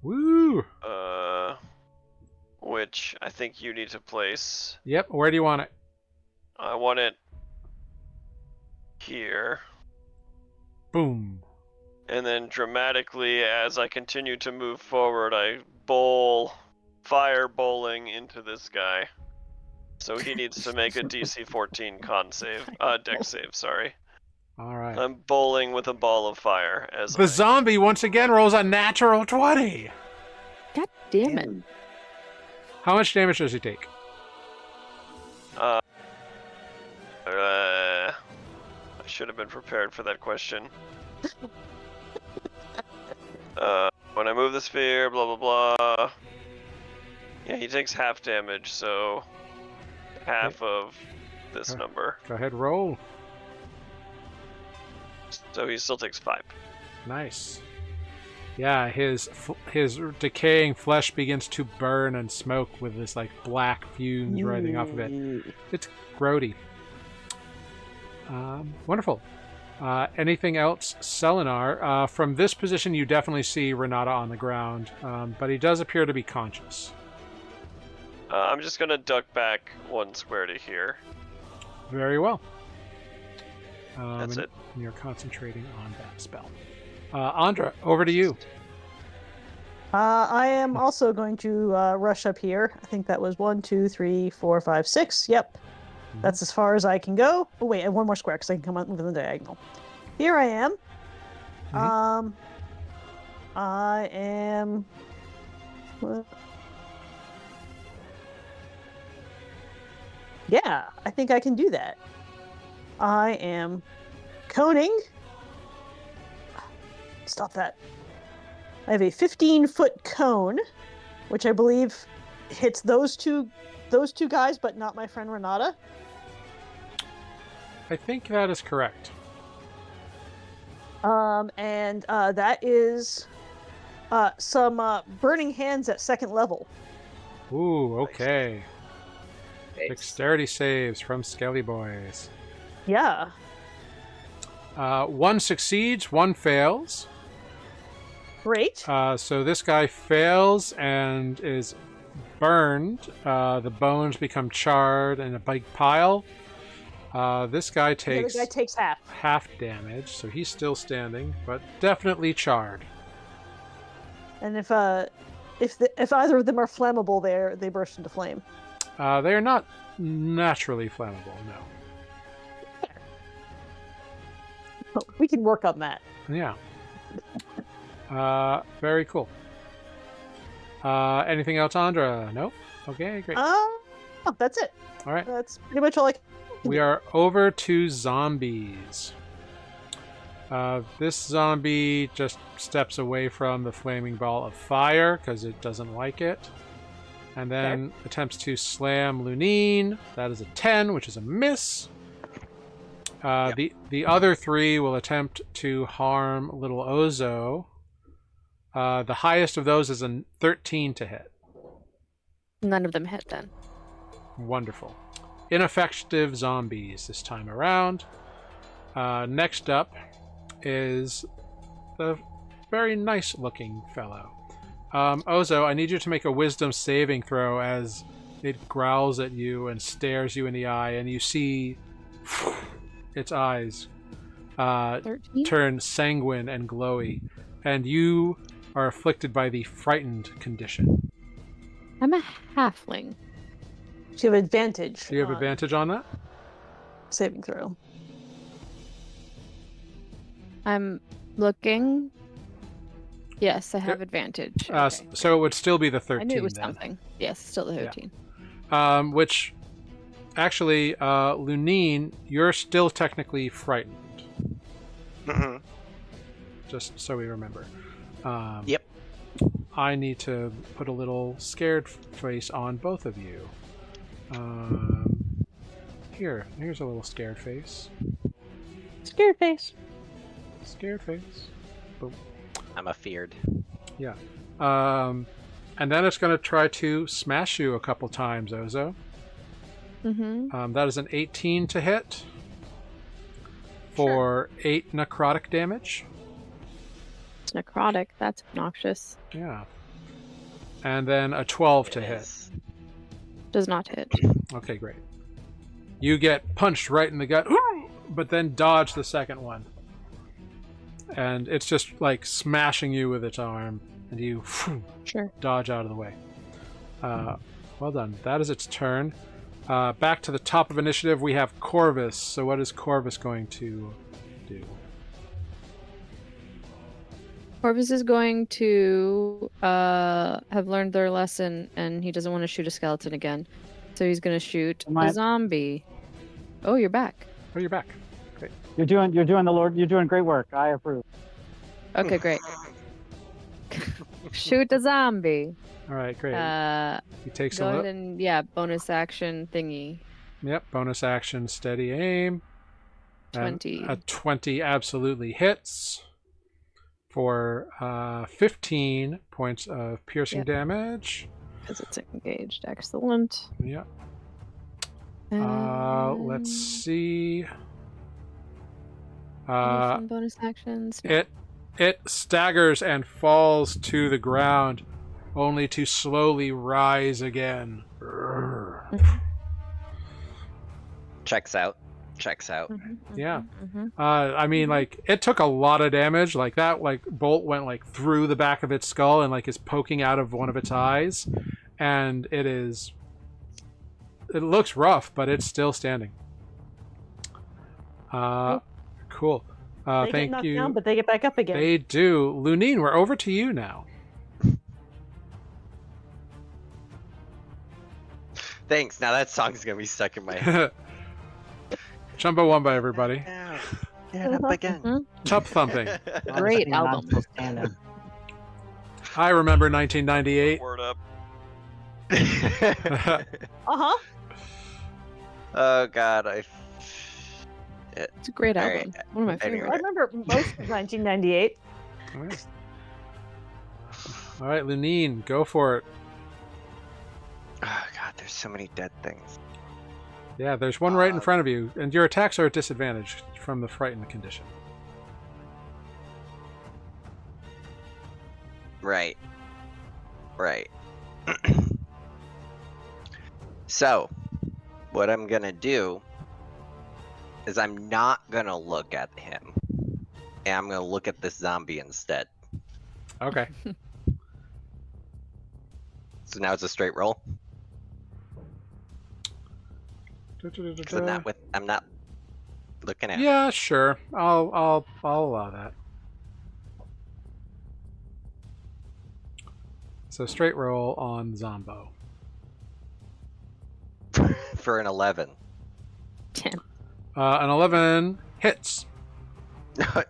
Woo! which I think you need to place. Yep. Where do you want it? I want it here. Boom. And then dramatically, as I continue to move forward, I fire bowling into this guy. So he needs to make a DC 14 dex save, sorry. All right. I'm bowling with a ball of fire as The I... zombie once again rolls a natural 20. God damn it. How much damage does he take? I should have been prepared for that question. When I move the sphere, blah blah blah. Yeah, he takes half damage, so half of this number. Go ahead, roll. So he still takes 5. Nice. Yeah, his decaying flesh begins to burn and smoke with this like black fumes rising off of it. It's grody. Wonderful. Anything else, Selenar? From this position, you definitely see Renata on the ground, but he does appear to be conscious. I'm just gonna duck back 1 square to here. Very well. That's it. You're concentrating on that spell. Andra, over to you. I am also going to rush up here. I think that was 1, 2, 3, 4, 5, 6. Yep. That's as far as I can go. Oh, wait, and 1 more square because I can come out within the diagonal. Here I am. I am... Yeah, I think I can do that. I am coning. Stop that. I have a 15-foot cone, which I believe hits those two guys, but not my friend Renata. I think that is correct. And that is some burning hands at 2nd level. Ooh, okay. Nice. Dexterity saves from Skelly Boys. Yeah. 1 succeeds, 1 fails. Great. So this guy fails and is burned. The bones become charred in a big pile. This guy takes The other guy takes half damage, so he's still standing, but definitely charred. And if either of them are flammable, they burst into flame. They are not naturally flammable, no. Oh, we can work on that. Yeah. Very cool. Anything else, Andra? Nope. Okay, great. Oh, that's it. All right. That's pretty much all I can. We are over to zombies. This zombie just steps away from the flaming ball of fire because it doesn't like it. And then attempts to slam Lunine. That is a 10, which is a miss. The other 3 will attempt to harm little Ozo. The highest of those is a 13 to hit. None of them hit then. Wonderful. Ineffective zombies this time around. Next up is the very nice looking fellow. Ozo, I need you to make a wisdom saving throw as it growls at you and stares you in the eye, and you see its eyes 13? turn sanguine and glowy, and you are afflicted by the frightened condition. I'm a halfling. So you have advantage. Do you have advantage on that? Saving throw. I'm looking. Yes, I have advantage. Okay. So it would still be the 13. I knew it was then. something. Yes, still the 13. Which, actually, Lunine, you're still technically frightened. Mm-hmm. Just so we remember. Yep. I need to put a little scared face on both of you. Here's a little scared face. Scared face. Scared face. Boom. I'm afeared. Yeah. And then it's going to try to smash you a couple times, Ozo. Mm-hmm. That is an 18 to hit for 8 necrotic damage. It's necrotic. That's obnoxious. Yeah. And then a 12 to hit. Does not hit. Okay, great. You get punched right in the gut, but then dodge the second one. And it's just like smashing you with its arm, and you dodge out of the way. Well done. That is its turn. Back to the top of initiative, we have Corvus. So what is Corvus going to do? Corvus is going to have learned their lesson, and he doesn't want to shoot a skeleton again. So he's going to shoot a zombie. Oh, you're back. Oh, you're back. Great. You're doing great work. I approve. Okay, great. Shoot a zombie. All right, great. He takes Go a ahead look. and bonus action thingy. Yep, bonus action, steady aim. 20. And a 20 absolutely hits for 15 points of piercing damage. Because it's engaged. Excellent. Yep. Let's see. Fun bonus actions. It staggers and falls to the ground, only to slowly rise again. Checks out. Yeah. I mean, like, it took a lot of damage. Like, that, like, bolt went, like, through the back of its skull and, like, is poking out of one of its eyes. And it looks rough, but it's still standing. Cool. They Thank get knocked you. down, but they get back up again. They do. Lunine, we're over to you now. Thanks. Now that song's gonna be stuck in my head. Chumbawamba, everybody. Get up again. Tub thumping. Great I'm album. still standing. I remember 1998. Word up. Uh-huh. Oh God, It's a great All album. right. One of my Anyway. favorites. I remember most of 1998. All right, Lunine, go for it. Oh God, there's so many dead things. Yeah, there's one right in front of you, and your attacks are at disadvantage from the frightened condition. Right. So, what I'm gonna do is I'm not gonna look at him, and I'm gonna look at this zombie instead. Okay. So now it's a straight roll. Because I'm not looking at. Yeah, sure. I'll allow that. So straight roll on Zombo. For an 11. 10. An 11 hits.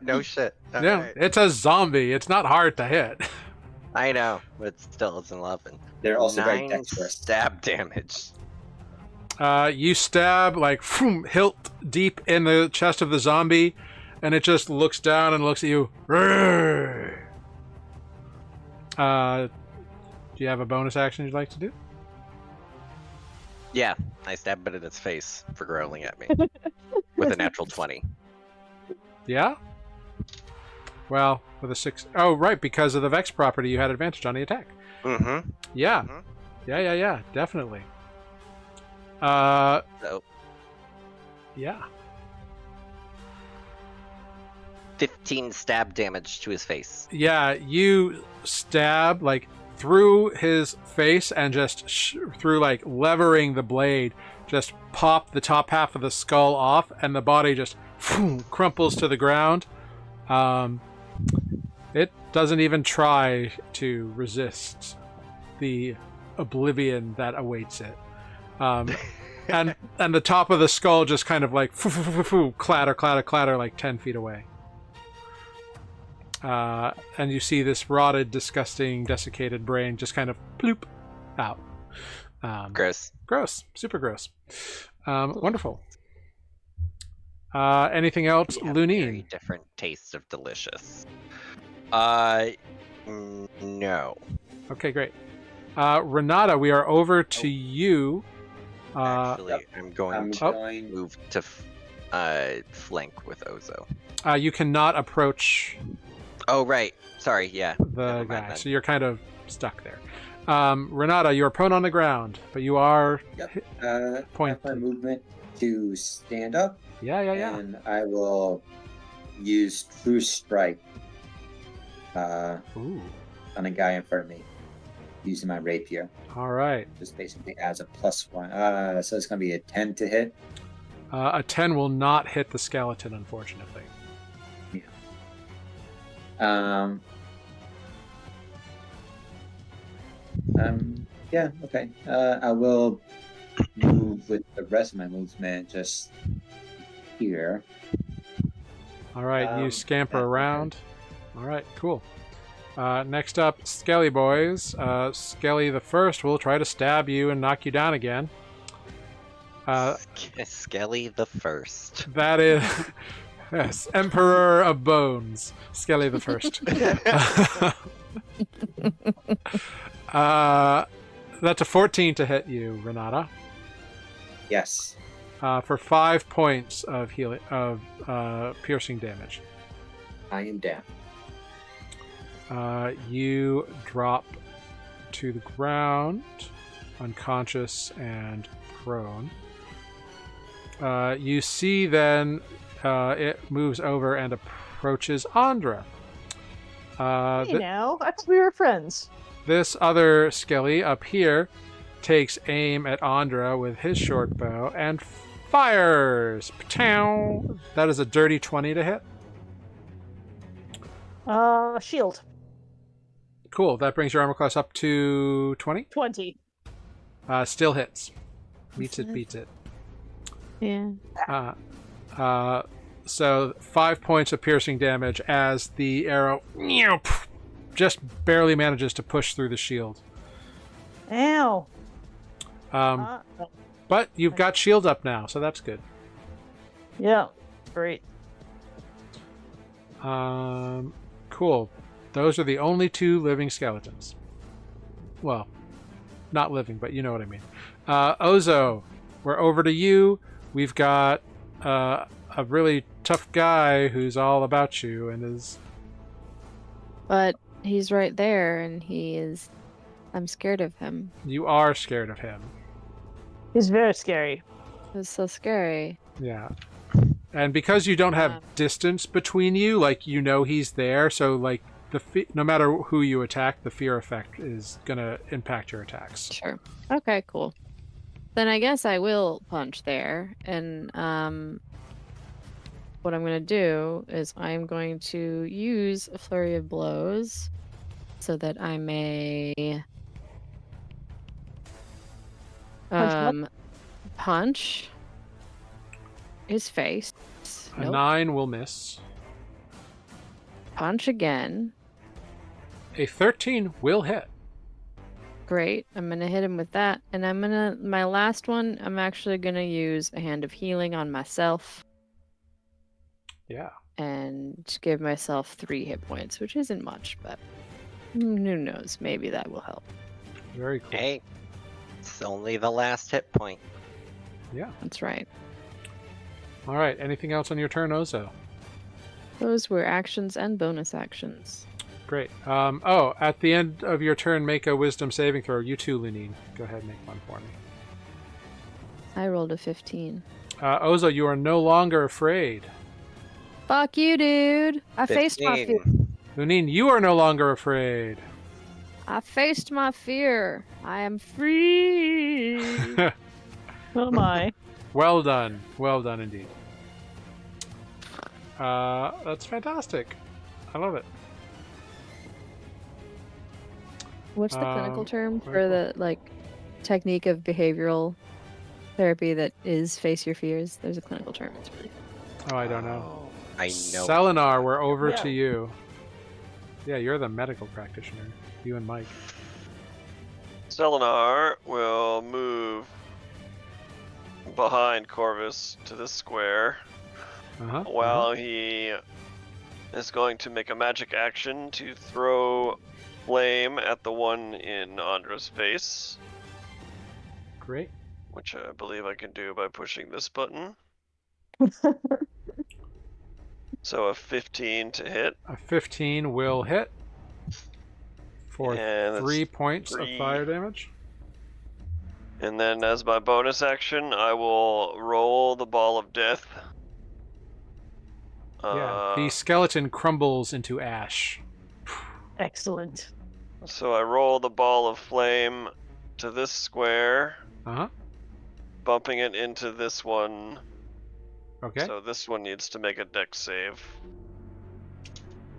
No shit. Yeah, Alright. it's a zombie. It's not hard to hit. I know, but still, it's an 11. They're also very 9 dexterous. stab damage. You stab like hilt deep in the chest of the zombie, and it just looks down and looks at you. Do you have a bonus action you'd like to do? Yeah, I stab it in its face for growling at me with a natural 20. Yeah? Well, with a 6. Oh, right, because of the Vex property, you had advantage on the attack. Mm-hmm. Yeah. Mhm. Yeah, definitely. So Yeah. 15 stab damage to his face. Yeah, you stab, like, through his face and just through, like, levering the blade, just pop the top half of the skull off, and the body just crumples to the ground. It doesn't even try to resist the oblivion that awaits it. And the top of the skull just kind of like clatter like 10 feet away. And you see this rotted, disgusting, desiccated brain just kind of ploop out. Gross. Gross. Super gross. Wonderful. Anything else, We have very Lunine? different tastes of delicious. No. Okay, great. Renata, we are over to you. Actually, I'm going I'm to going. move to flank with Ozo. You cannot approach Oh, right. Sorry, yeah. the Never mind guy, then. so you're kind of stuck there. Renata, you're prone on the ground, but you are Have point. my movement to stand up, Yeah. and I will use True Strike Ooh. on a guy in front of me using my rapier. All right. Just basically adds a +1. So it's going to be a 10 to hit. A 10 will not hit the skeleton, unfortunately. Yeah, okay. I will move with the rest of my movement just here. All right, you scamper yeah, around. All right, cool. Next up, Skelly boys. Skelly the first will try to stab you and knock you down again. Skelly the First. That is, yes, Emperor of Bones, Skelly the first. That's a 14 to hit you, Renata. Yes. for 5 points of piercing damage. I am down. You drop to the ground, unconscious and prone. You see then it moves over and approaches Andra. Hey now, I thought we were friends. This other skelly up here takes aim at Andra with his short bow and fires. Patow! That is a dirty 20 to hit. Shield. Cool. That brings your armor class up to 20. 20. Still hits. Beats it. Yeah. So 5 points of piercing damage as the arrow just barely manages to push through the shield. Ow. But you've got shield up now, so that's good. Yeah. Great. Cool. Those are the only 2 living skeletons. Well, not living, but you know what I mean. Ozo, we're over to you. We've got a really tough guy who's all about you and is... But he's right there, and he is... I'm scared of him. You are scared of him. He's very scary. It's so scary. Yeah. And because you don't have distance between you, like, you know he's there, so, like, no matter who you attack, the fear effect is going to impact your attacks. Sure. Okay, cool. Then I guess I will punch there, and what I'm going to do is I'm going to use a flurry of blows so that I may punch his face. A 9 will miss. Punch again. A 13 will hit. Great. I'm going to hit him with that. And my last one, I'm actually going to use a hand of healing on myself. Yeah. And give myself 3 hit points, which isn't much, but who knows? Maybe that will help. Very cool. Hey, it's only the last hit point. Yeah. That's right. All right. Anything else on your turn, Ozo? Those were actions and bonus actions. Great. At the end of your turn, make a wisdom saving throw. You too, Lunine. Go ahead and make one for me. I rolled a 15. Ozo, you are no longer afraid. Fuck you, dude. I faced my fear. Lunine, you are no longer afraid. I faced my fear. I am free. Oh my. Well done. Well done indeed. That's fantastic. I love it. What's the clinical term for the technique of behavioral therapy that is face your fears? There's a clinical term. It's really Oh, I don't know. I know. Selenar, we're over Yeah. to you. Yeah, you're the medical practitioner. You and Mike. Selenar will move behind Corvus to this square while he is going to make a magic action to throw flame at the one in Andra's face. Great. Which I believe I can do by pushing this button. So a 15 to hit. A 15 will hit for And 3 points of 3. fire damage. And then as my bonus action, I will roll the ball of death. The skeleton crumbles into ash. Excellent. So I roll the ball of flame to this square, bumping it into this one. Okay. So this one needs to make a dex save.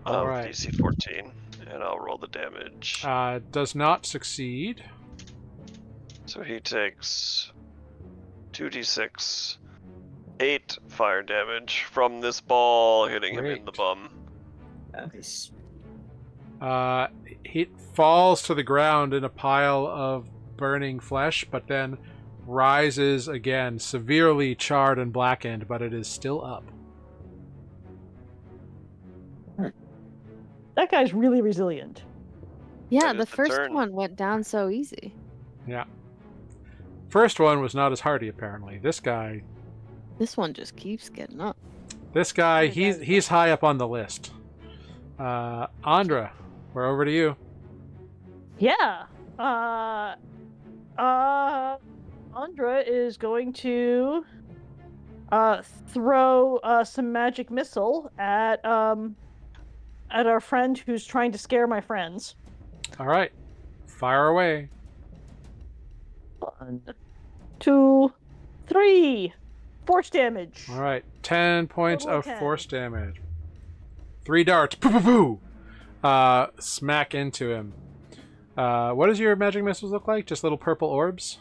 All right. DC 14, and I'll roll the damage. Does not succeed. So he takes 2d6, 8 fire damage from this ball hitting him in the bum. Nice. He falls to the ground in a pile of burning flesh, but then rises again, severely charred and blackened, but it is still up. That guy's really resilient. Yeah, That the is the first turn. one went down so easy. Yeah. First one was not as hardy, apparently. This guy This one just keeps getting up. This guy, he's high up on the list. Andra, we're over to you. Yeah. Andra is going to throw some magic missile at our friend who's trying to scare my friends. All right, fire away. 1, 2, 3. Force damage. All right, 10 points Total of 10. force damage. 3 darts. Poo poo poo. Smack into him. What does your magic missiles look like? Just little purple orbs?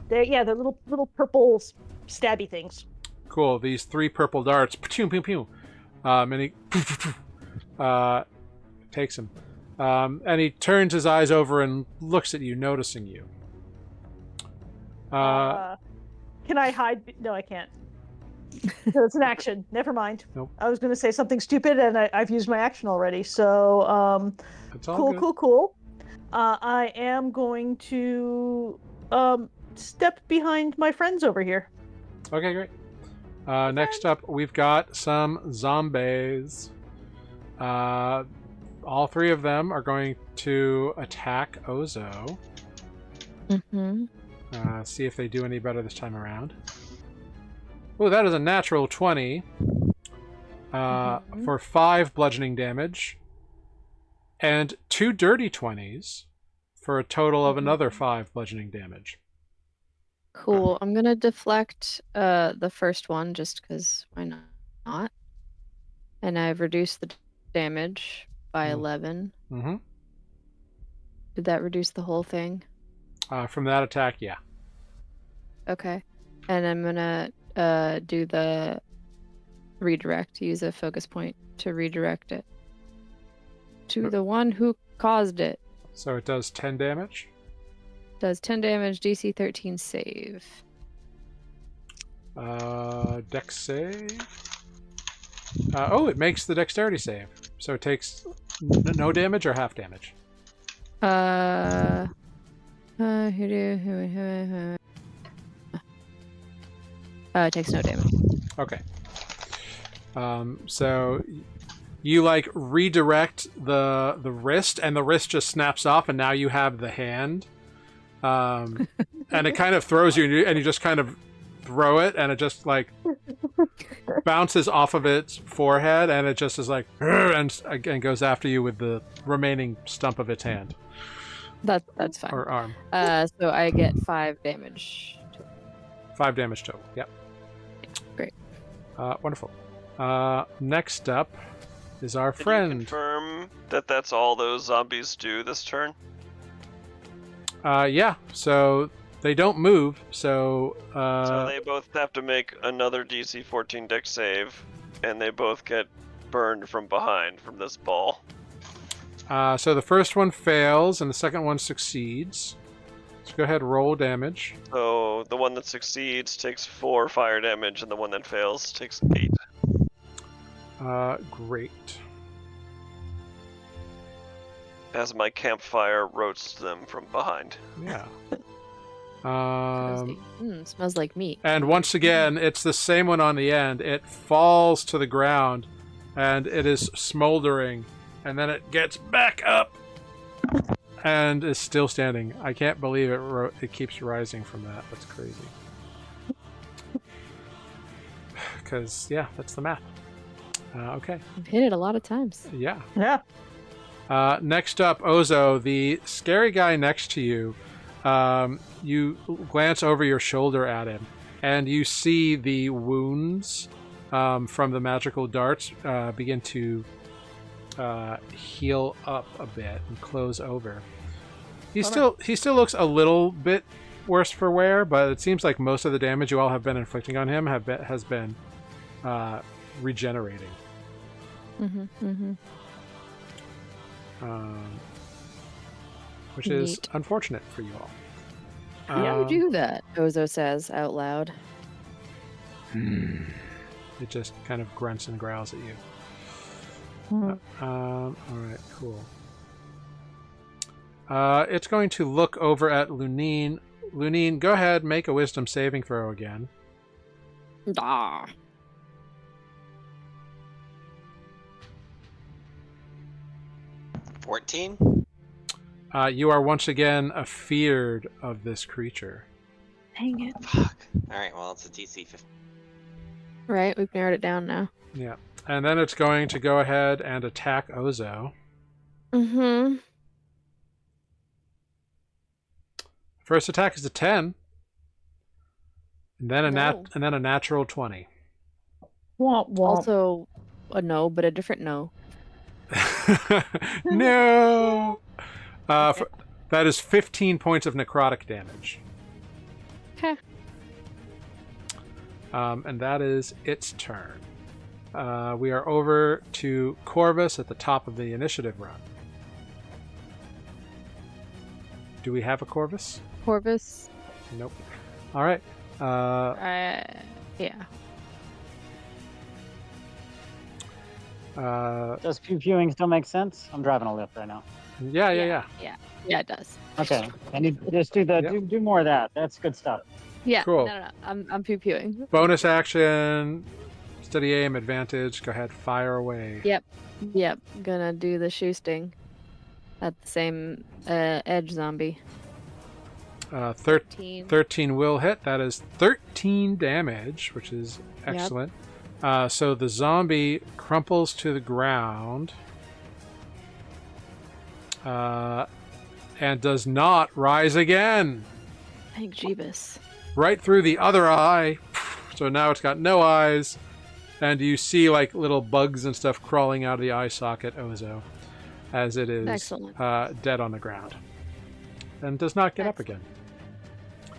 They're little purple stabby things. Cool. These 3 purple darts. Pew pew pew. And he takes him. And he turns his eyes over and looks at you, noticing you. Can I hide? No, I can't. No, it's an action. Never mind. Nope. I was going to say something stupid, and I've used my action already. So, That's all good. cool. I am going to step behind my friends over here. Okay, great. Next up, we've got some zombies. All 3 of them are going to attack Ozo. Mm-hmm. See if they do any better this time around. Oh, that is a natural 20 for 5 bludgeoning damage. And 2 dirty 20s for a total of another 5 bludgeoning damage. Cool. I'm gonna deflect the first one just because why not? And I've reduced the damage by 11. Mm-hmm. Did that reduce the whole thing? From that attack, yeah. Okay. And I'm gonna do the redirect, use a focus point to redirect it to the one who caused it. So it does 10 damage. Does 10 damage, DC 13 save. Dex save. It makes the dexterity save. So it takes no damage or half damage. It takes no damage. Okay. So you redirect the wrist, and the wrist just snaps off, and now you have the hand. And it kind of throws you, and you just kind of throw it, and it just bounces off of its forehead, and it just is and goes after you with the remaining stump of its hand. That's fine. Or arm. So I get 5 damage. 5 damage total. Yep. Great. Wonderful. Next up is our Can friend. you confirm that that's all those zombies do this turn? Yeah. So they don't move. So they both have to make another DC 14 dex save, and they both get burned from behind from this ball. So the first one fails, and the second one succeeds. So go ahead, roll damage. So the one that succeeds takes 4 fire damage, and the one that fails takes 8. Great. As my campfire roasts them from behind. Yeah. Smells like meat. And once again, it's the same one on the end. It falls to the ground, and it is smoldering, and then it gets back up and is still standing. I can't believe it keeps rising from that. That's crazy. Because, yeah, that's the math. Okay. I've hit it a lot of times. Yeah. Yeah. Next up, Ozo, the scary guy next to you. You glance over your shoulder at him, and you see the wounds from the magical darts begin to heal up a bit and close over. He still looks a little bit worse for wear, but it seems like most of the damage you all have been inflicting on him has been regenerating. Which is unfortunate for you all. How do you do that? Ozo says out loud. It just kind of grunts and growls at you. All right, cool. It's going to look over at Lunine. Lunine, go ahead, make a wisdom saving throw again. Ah. $14? You are once again afeared of this creature. Dang it. Fuck. Alright, well, it's a DC 15. Right, we've narrowed it down now. Yeah. And then it's going to go ahead and attack Ozo. Mm-hmm. First attack is a 10. And then a No. natural 20. Womp womp. Also a no, but a different no. No! That is 15 points of necrotic damage. Okay. And that is its turn. We are over to Corvus at the top of the initiative run. Do we have a Corvus? Corvus. Nope. All right. Yeah. Does pew-pewing still make sense? I'm driving a lift right now. Yeah. Yeah, it does. Okay, and you just do the Yep. do more of that. That's good stuff. Yeah. Cool. No. I'm pew-pewing. Bonus action, steady aim, advantage. Go ahead, fire away. Yep. Gonna do the shoe sting at the same edge zombie. 13 will hit. That is 13 damage, which is excellent. So the zombie crumples to the ground and does not rise again. Thank Jeebus. Right through the other eye. So now it's got no eyes. And you see like little bugs and stuff crawling out of the eye socket, Ozo, as it is Excellent. Dead on the ground. And does not get up again.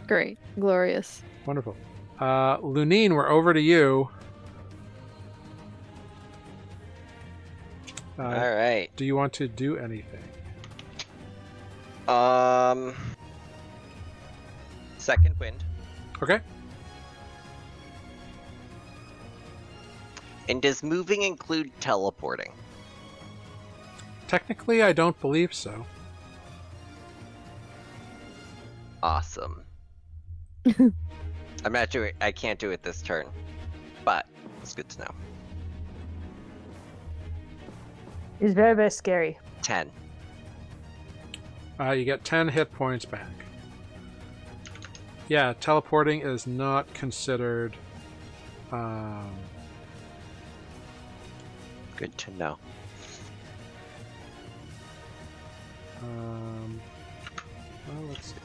Great. Glorious. Wonderful. Lunine, we're over to you. Alright. Do you want to do anything? Second wind. Okay. And does moving include teleporting? Technically, I don't believe so. Awesome. I'm not doing. I can't do it this turn, but it's good to know. It's very, very scary. 10. You get 10 hit points back. Yeah, teleporting is not considered. Good to know. Well, let's see.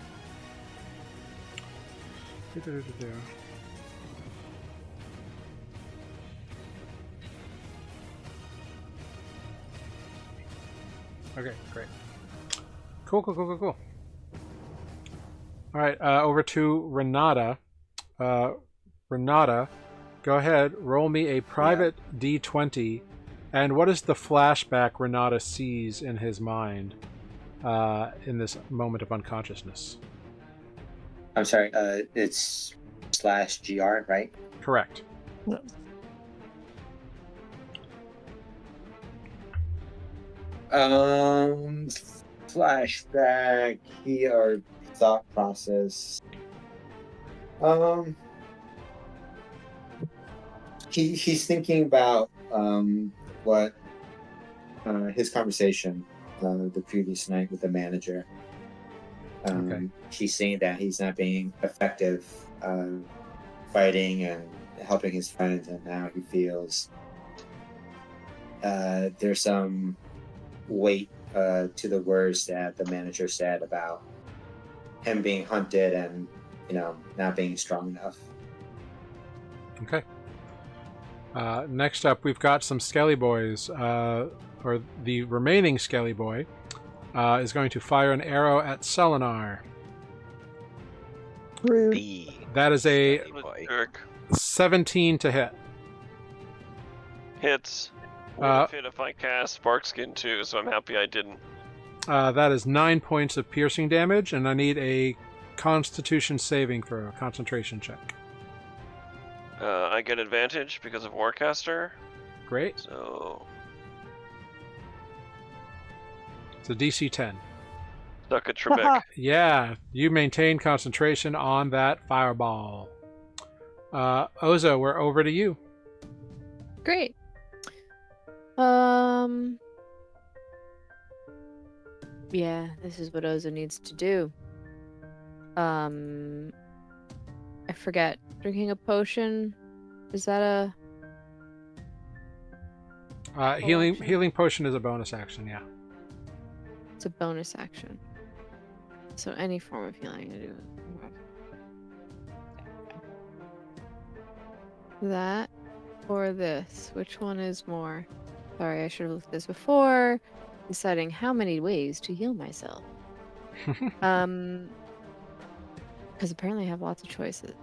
Okay, great. Cool. All right, over to Renata. Renata, go ahead, roll me a private D20. And what is the flashback Renata sees in his mind in this moment of unconsciousness? I'm sorry, it's /GR, right? Correct. No. Flashback or thought process. He's thinking about what his conversation the previous night with the manager. Okay. He's saying that he's not being effective fighting and helping his friends, and now he feels there's some weight to the words that the manager said about him being hunted and not being strong enough. Okay. Next up, we've got some Skelly Boys, or the remaining Skelly Boy is going to fire an arrow at Selenar. Rude. B. That is a Jerk. 17 to hit. Hits. Would have hit if I cast Spark Skin too, so I'm happy I didn't. That is 9 points of piercing damage, and I need a Constitution saving for a concentration check. I get advantage because of Warcaster, Great. so It's a DC 10. stuck at Trebek. Yeah, you maintain concentration on that fireball. Ozo, we're over to you. Great. Yeah, this is what Ozo needs to do. I forget. Drinking a potion, is that a Healing action? potion is a bonus action, yeah. It's a bonus action. So any form of healing to do. That or this? Which one is more? Sorry, I should have looked at this before deciding how many ways to heal myself. Because apparently I have lots of choices.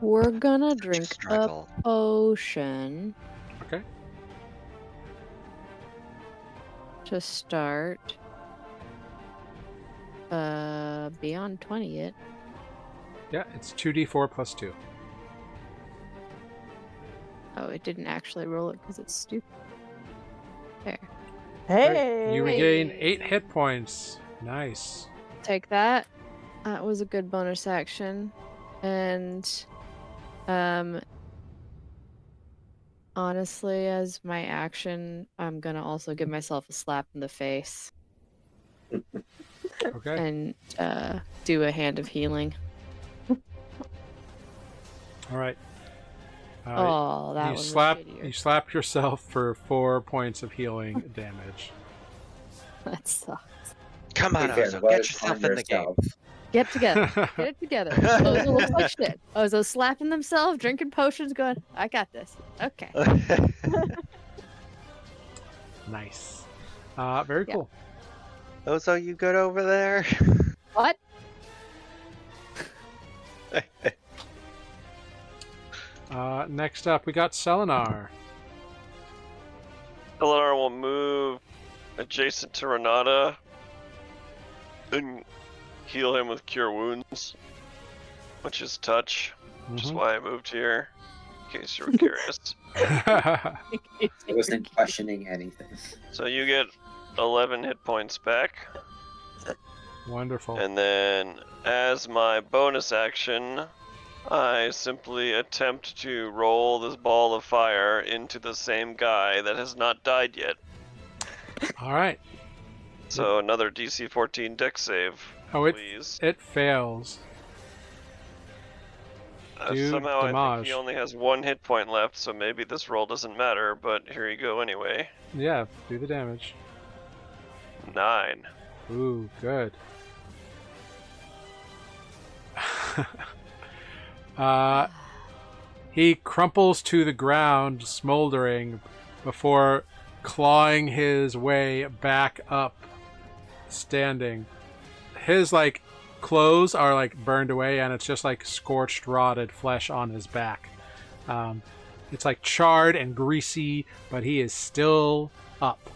We're gonna drink a struggle. potion Okay. to start. Beyond 20 yet. Yeah, it's 2d4 plus 2. Oh, it didn't actually roll it because it's stupid. There. Hey! You regain 8 hit points. Nice. Take that. That was a good bonus action. And honestly, as my action, I'm gonna also give myself a slap in the face Okay. and do a hand of healing. All right. Oh, that you one was slap shittier. you slap yourself for 4 points of healing damage. That sucks. Come on, Fair, Ozo, what get is yourself on in the game. yourself? Get together. Get it together. Ozo looks like shit. Ozo slapping themselves, drinking potions, going, I got this. Okay. Nice. Very Yeah. cool. Ozo, you good over there? What? Next up, we got Selenar. Eleanor will move adjacent to Renata and heal him with Cure Wounds, which is touch, which is why I moved here, in case you were curious. I wasn't questioning anything. So you get 11 hit points back. Wonderful. And then, as my bonus action, I simply attempt to roll this ball of fire into the same guy that has not died yet. All right. So another DC 14 dex save, please. It fails. Dude, Somehow I damage. think he only has 1 hit point left, so maybe this roll doesn't matter, but here you go anyway. Yeah, do the damage. 9. Ooh, good. He crumples to the ground, smoldering, before clawing his way back up, standing. His, clothes are, burned away, and it's just, scorched, rotted flesh on his back. It's, charred and greasy, but he is still up.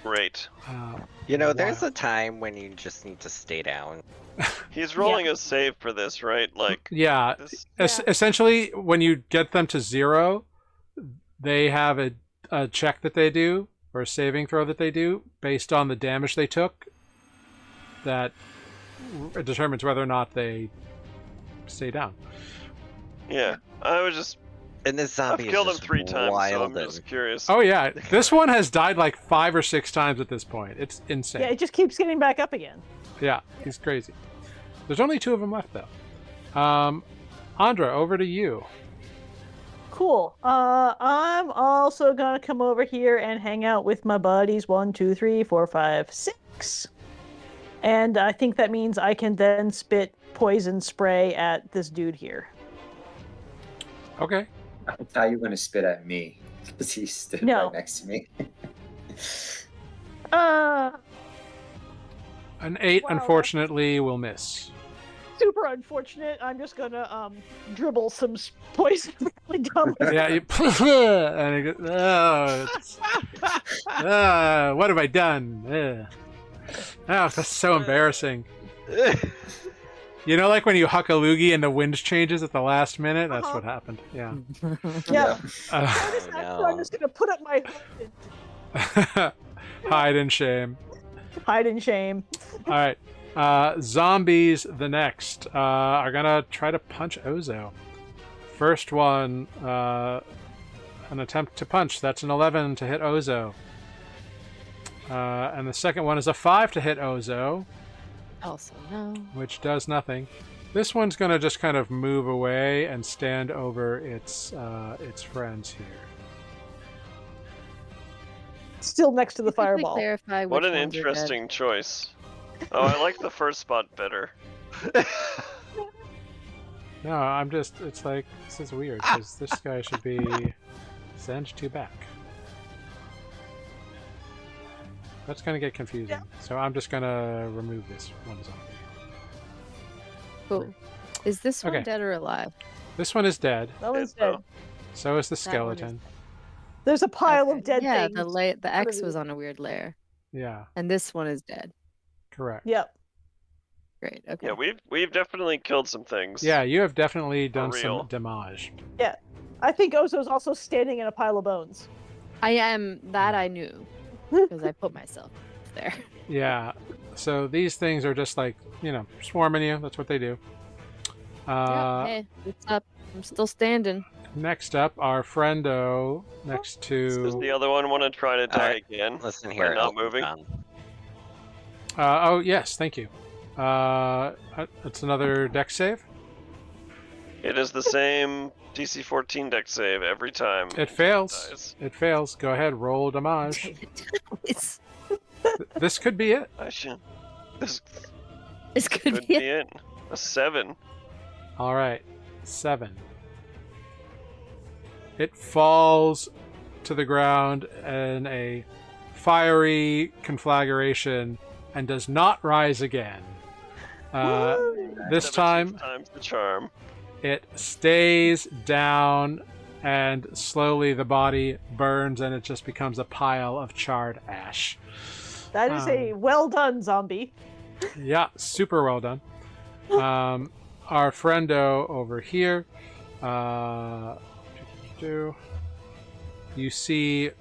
Great. There's a time when you just need to stay down. He's rolling a save for this, right? Yeah. Essentially, when you get them to 0, they have a check that they do, or a saving throw that they do, based on the damage they took, that determines whether or not they stay down. Yeah, I was just... And this zombie I've killed him is just 3 times, so wild I'm just curious. Oh yeah, this one has died 5 or 6 times at this point. It's insane. Yeah, it just keeps getting back up again. Yeah, he's crazy. There's only 2 of them left, though. Andra, over to you. Cool. I'm also gonna come over here and hang out with my buddies. 1, 2, 3, 4, 5, 6. And I think that means I can then spit poison spray at this dude here. Okay. I thought you were going to spit at me because he stood right next to me. An 8, wow, unfortunately, will miss. Super unfortunate. I'm just gonna dribble some poison really dumb. Yeah, and he goes, what have I done? Oh, that's so embarrassing. You know, when you huck a loogie and the wind changes at the last minute? That's what happened. Yeah. Yeah. no. I'm just gonna put up my Hide in shame. hide in shame. All right. Zombies, the next, are gonna try to punch Ozo. First one, an attempt to punch. That's an 11 to hit Ozo. And the second one is a 5 to hit Ozo. Also, no. Which does nothing. This one's gonna just kind of move away and stand over its friends here. Still next to the Quickly fireball. Clarify What which an ones are dead. interesting choice. Oh, I like the first spot better. No, I'm just. It's like this is weird because this guy should be send to back. That's gonna get confusing. So I'm just gonna remove this one zombie. Cool. Is this one Okay. dead or alive? This one is dead. That one's Dead, dead. So is the That one is skeleton. There's a pile Okay. of dead yeah, things. the X was on a weird layer, Yeah, and this one is dead. correct. Yep. Great. Okay. Yeah, we've definitely killed some things. Yeah, you have definitely done real. some damage. I think Ozo's also standing in a pile of bones. I am that I knew because I put myself there. Yeah. So these things are just like, swarming you. That's what they do. Yeah, hey, it's up. I'm still standing. Next up, our friendo next Does to. the other one want to try to die Alright, again? Listen By here, not Elton moving? John. Oh, yes, thank you. It's another deck save. It is the same DC 14 deck save every time. It fails. dies. It fails. Go ahead, roll damage. It's, This could be it. I should. This this could could be be it. A 7. All right, 7. It falls to the ground in a fiery conflagration and does not rise again. This 17 time, times the charm. it stays down, and slowly the body burns, and it just becomes a pile of charred ash. That is a well done, zombie. Yeah, super well done. Our friendo over here, you see,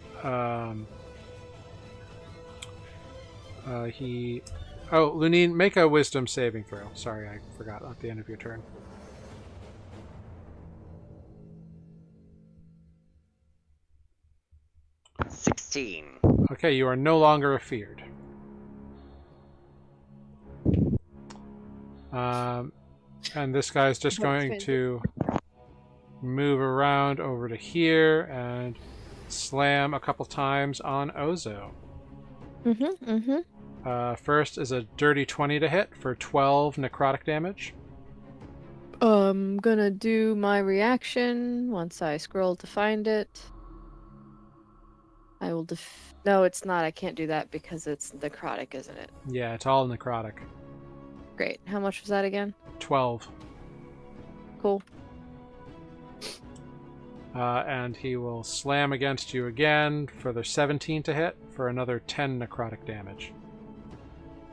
Lunine, make a wisdom saving throw. Sorry, I forgot at the end of your turn. – 16. Okay, you are no longer afeared. And this guy's just going to move around over to here and slam a couple times on Ozo. First is a dirty 20 to hit for 12 necrotic damage. I'm gonna do my reaction once I scroll to find it. I will No, it's not. I can't do that because it's necrotic, isn't it? Yeah, it's all necrotic. Great. How much was that again? 12. Cool. And he will slam against you again for the 17 to hit for another 10 necrotic damage.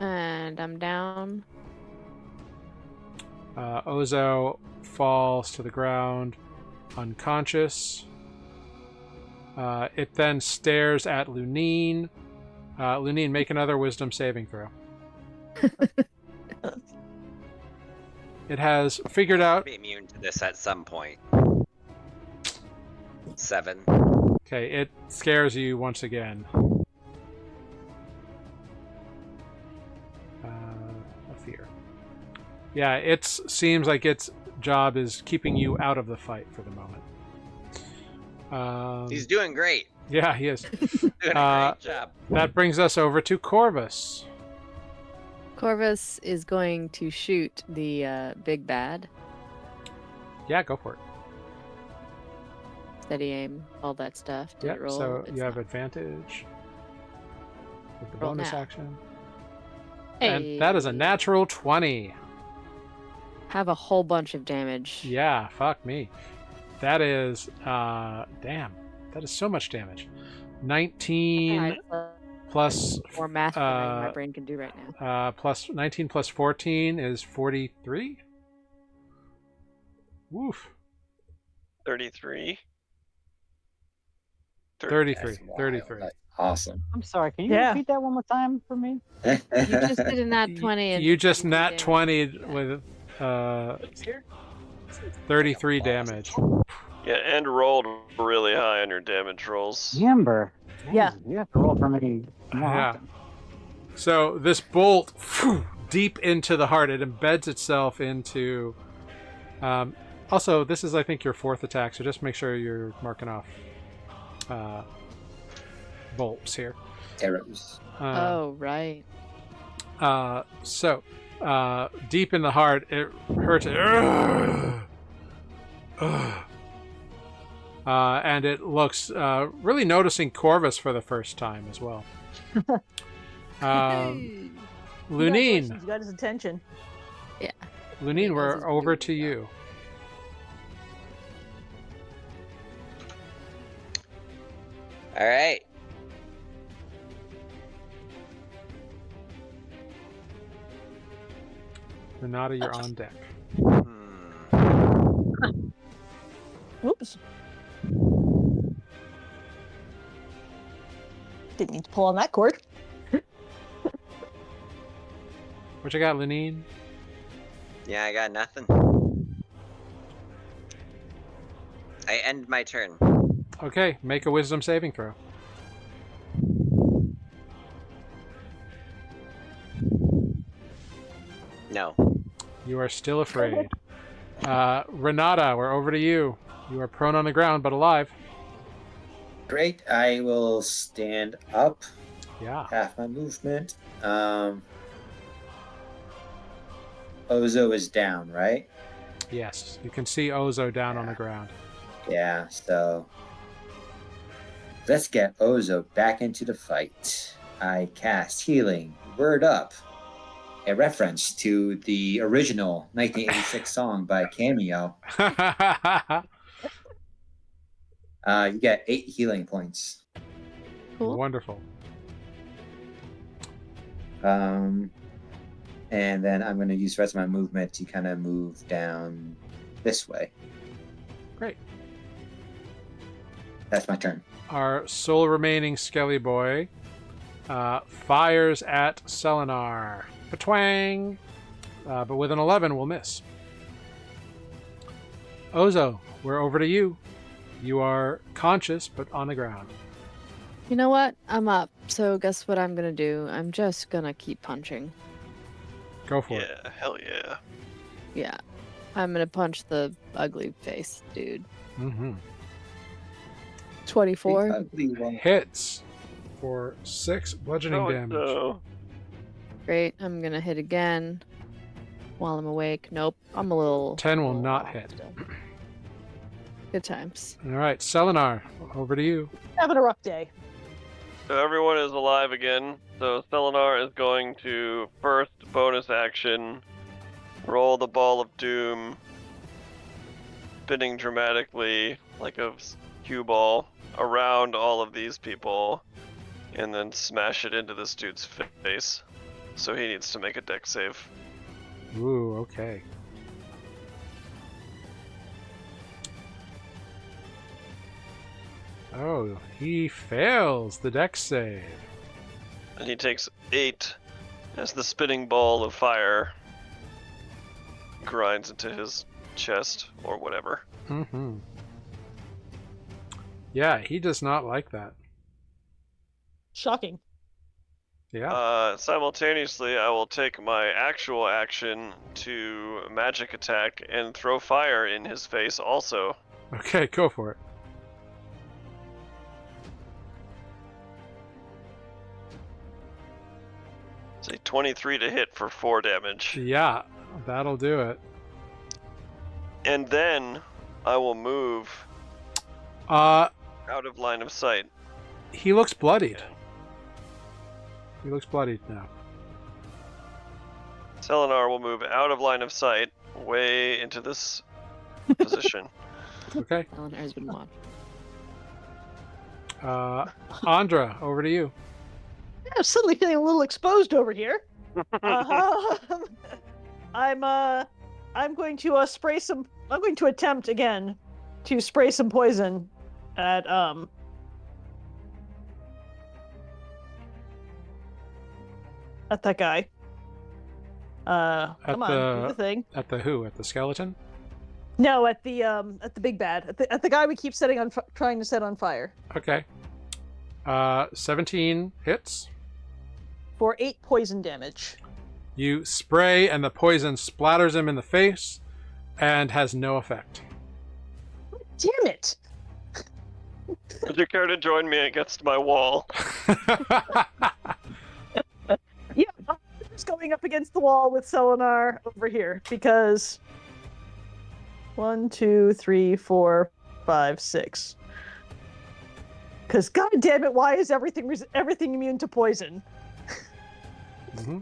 And I'm down. Ozo falls to the ground unconscious. It then stares at Lunine. Lunine, make another wisdom saving throw. It has figured out... Be immune to this at some point. 7. Okay, it scares you once again. A fear. Yeah, it seems like its job is keeping you out of the fight for the moment. He's doing great. Yeah, he is. Doing a great job. That brings us over to Corvus. Corvus is going to shoot the big bad. Yeah, go for it. Steady aim, all that stuff. Did Yeah, it roll? so It's you have not. advantage with the Roll bonus now. action. Hey. And that is a natural 20. Have a whole bunch of damage. Yeah, fuck me. That is, damn. That is so much damage. 19 Alright, plus, more math than my brain can do right now. plus 19 plus 14 is 43. Woof. 33. 33. That's wild. 33. Awesome. I'm sorry. Can you Yeah. repeat that one more time for me? You just did a nat 20. And You just 33 nat damage. 20 with 33 damage. Yeah, and rolled really high on your damage rolls. Amber. Yeah. You have to roll for me more Yeah. often. So this bolt, deep into the heart, it embeds itself into. Also, this is, I think, your 4th attack, so just make sure you're marking off bolts here. Arrows. Oh, right. So, deep in the heart, it hurts. And it looks really noticing Corvus for the first time as well. Lunine, Congratulations, you got his attention. Yeah. Lunine, He knows we're his over duty to now. you. All right. Renata, you're on deck. Oops. Didn't mean to pull on that cord. What you got, Lunine? Yeah, I got nothing. I end my turn. Okay, make a wisdom saving throw. No. You are still afraid. Renata, we're over to you. You are prone on the ground, but alive. Great. I will stand up. Yeah. Half my movement. Ozo is down, right? Yes. You can see Ozo down on the ground. Yeah, so let's get Ozo back into the fight. I cast Healing, Word Up, a reference to the original 1986 song by Cameo. You get 8 healing points. Cool. Wonderful. And then I'm going to use the rest of my movement to kind of move down this way. Great. That's my turn. Our sole remaining Skelly Boy fires at Selenar. Patwang! But with an 11, we'll miss. Ozo, we're over to you. You are conscious, but on the ground. You know what? I'm up. So guess what I'm gonna do? I'm just gonna keep punching. Go for it. Yeah, hell yeah. Yeah. I'm gonna punch the ugly face dude. Mm-hmm. 24. The ugly one. Hits for 6 bludgeoning Oh, damage. no. Great. I'm gonna hit again while I'm awake. Nope. I'm a little. 10 will little not off hit. still. Good times. All right, Selenar, over to you. Having a rough day. So everyone is alive again. So Selenar is going to first bonus action, roll the ball of doom, spinning dramatically like a cue ball around all of these people, and then smash it into this dude's face. So he needs to make a dex save. Ooh, okay. Oh, he fails the dex save. And he takes 8 as the spinning ball of fire grinds into his chest or whatever. Mm-hmm. Yeah, he does not like that. Shocking. Yeah. Simultaneously, I will take my actual action to magic attack and throw fire in his face also. Okay, go for it. It's a 23 to hit for 4 damage. Yeah, that'll do it. And then I will move Uh, out of line of sight. he looks bloodied. He looks bloodied now. Selenar will move out of line of sight, way into this position. Okay. Eleanor's been watching. Andra, over to you. I'm suddenly feeling a little exposed over here. I'm going to spray some. I'm going to attempt again to spray some poison at at that guy. Come on, do the thing. At the who? At the skeleton? No, at the big bad. At the guy we keep trying to set on fire. Okay. 17 hits. For 8 poison damage. You spray and the poison splatters him in the face and has no effect. Damn it! Would you care to join me against my wall? Yeah, I'm just going up against the wall with Selenar over here because 1, 2, 3, 4, 5, 6. Because god damn it, why is everything immune to poison? Mm-hmm.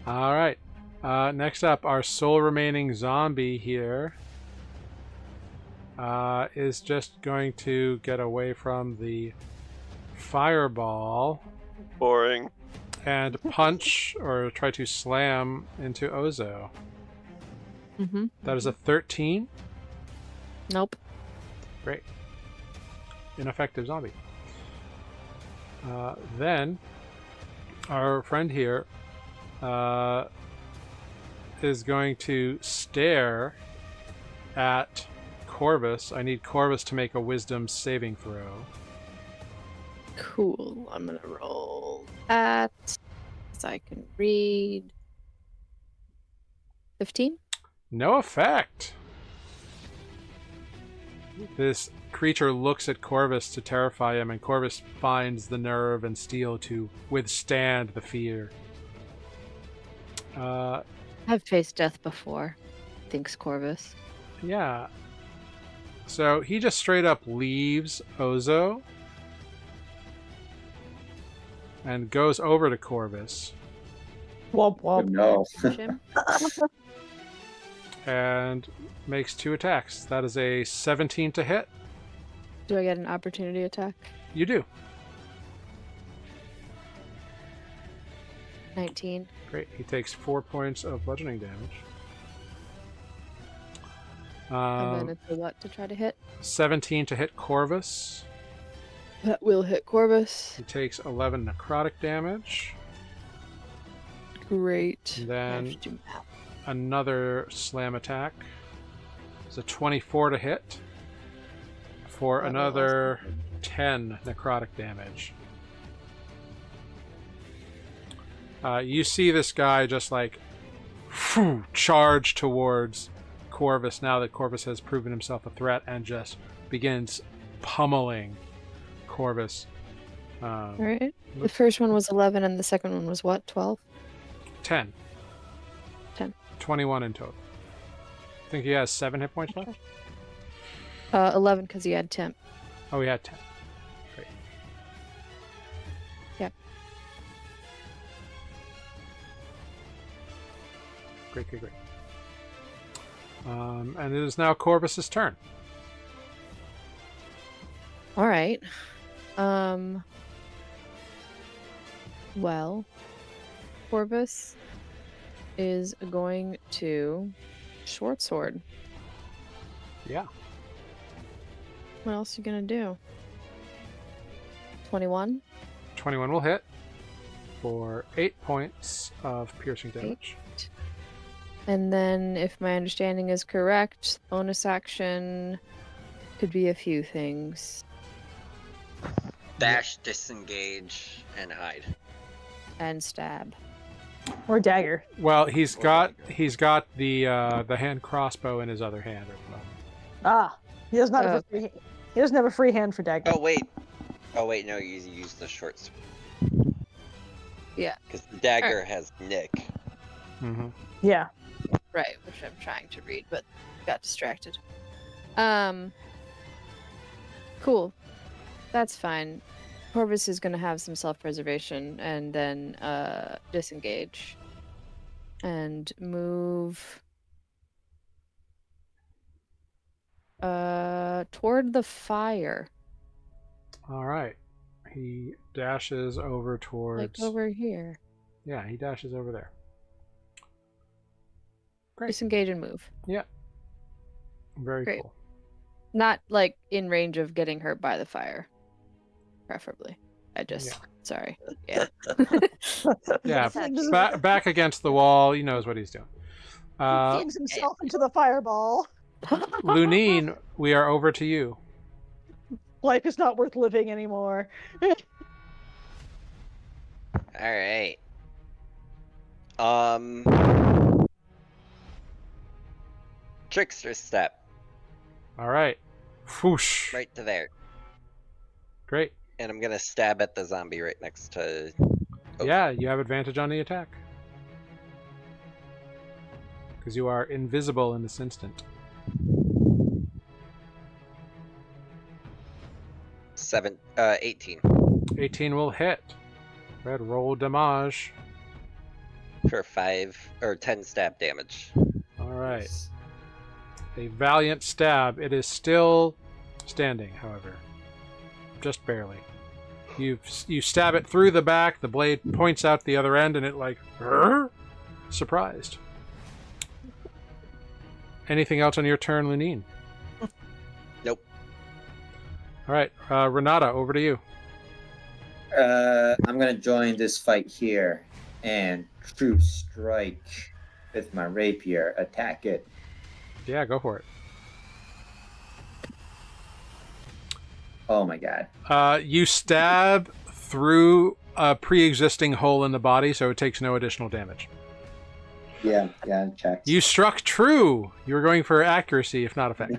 All right. Next up, our sole remaining zombie here is just going to get away from the fireball. Boring. And punch or try to slam into Ozo. Mm-hmm. That is a 13. Nope. Great. Ineffective zombie. Then our friend here is going to stare at Corvus. I need Corvus to make a wisdom saving throw. Cool. I'm gonna roll that so I can read. 15? No effect. This creature looks at Corvus to terrify him, and Corvus finds the nerve and steel to withstand the fear. I've faced death before, thinks Corvus. Yeah. So he just straight up leaves Ozo and goes over to Corvus. Womp womp. No. Jim? And makes 2 attacks. That is a 17 to hit. Do I get an opportunity attack? You do. 19. Great. He takes 4 points of bludgeoning damage. And then it's a what to try to hit? 17 to hit Corvus. That will hit Corvus. He takes 11 necrotic damage. Great. And then I have to do math. another slam attack. It's a 24 to hit for That will another also hit. 10 necrotic damage. You see this guy just like charge towards Corvus now that Corvus has proven himself a threat and just begins pummeling Corvus. All right. The first one was 11 and the second one was what? 12? 10. 10. 21 in total. I think he has 7 hit points left. 11 because he had temp. Oh, he had 10. Great. Yep. Great. And it is now Corvus's turn. All right. Well, Corvus is going to short sword. Yeah. What else are you gonna do? 21? 21 will hit for 8 points of piercing damage. And then, if my understanding is correct, bonus action could be a few things. Dash, disengage, and hide. And stab. Or dagger. Well, he's got the hand crossbow in his other hand at the moment. Ah, he doesn't have a free hand. He doesn't have a free hand for dagger. Oh wait, no, you use the short sword. Yeah. Because the dagger has Nick. Mm-hmm. Yeah. Right, which I'm trying to read, but got distracted. Cool. That's fine. Corvus is going to have some self-preservation and then disengage. And move toward the fire. All right. He dashes over towards... Like over here. Yeah, he dashes over there. Great. Disengage and move. Yeah. Very Great. cool. Not like in range of getting hurt by the fire. Preferably. I just sorry. Yeah. Yeah, back against the wall. He knows what he's doing. He digs himself into the fireball. Lunine, we are over to you. Life is not worth living anymore. All right. Trickster step. All right. Whoosh. Right to there. Great. And I'm gonna stab at the zombie right next to. Yeah, you have advantage on the attack. Because you are invisible in this instant. 18. 18 will hit. Red, roll damage. For 10 stab damage. Alright. A valiant stab. It is still standing, however. Just barely. You stab it through the back, the blade points out the other end, and it like... surprised. Anything else on your turn, Lunine? Nope. Alright, Renata, over to you. I'm gonna join this fight here and true strike with my rapier. Attack it. Yeah, go for it. Oh my god. You stab through a pre-existing hole in the body, so it takes no additional damage. Yeah, check. You struck true. You were going for accuracy, if not effect.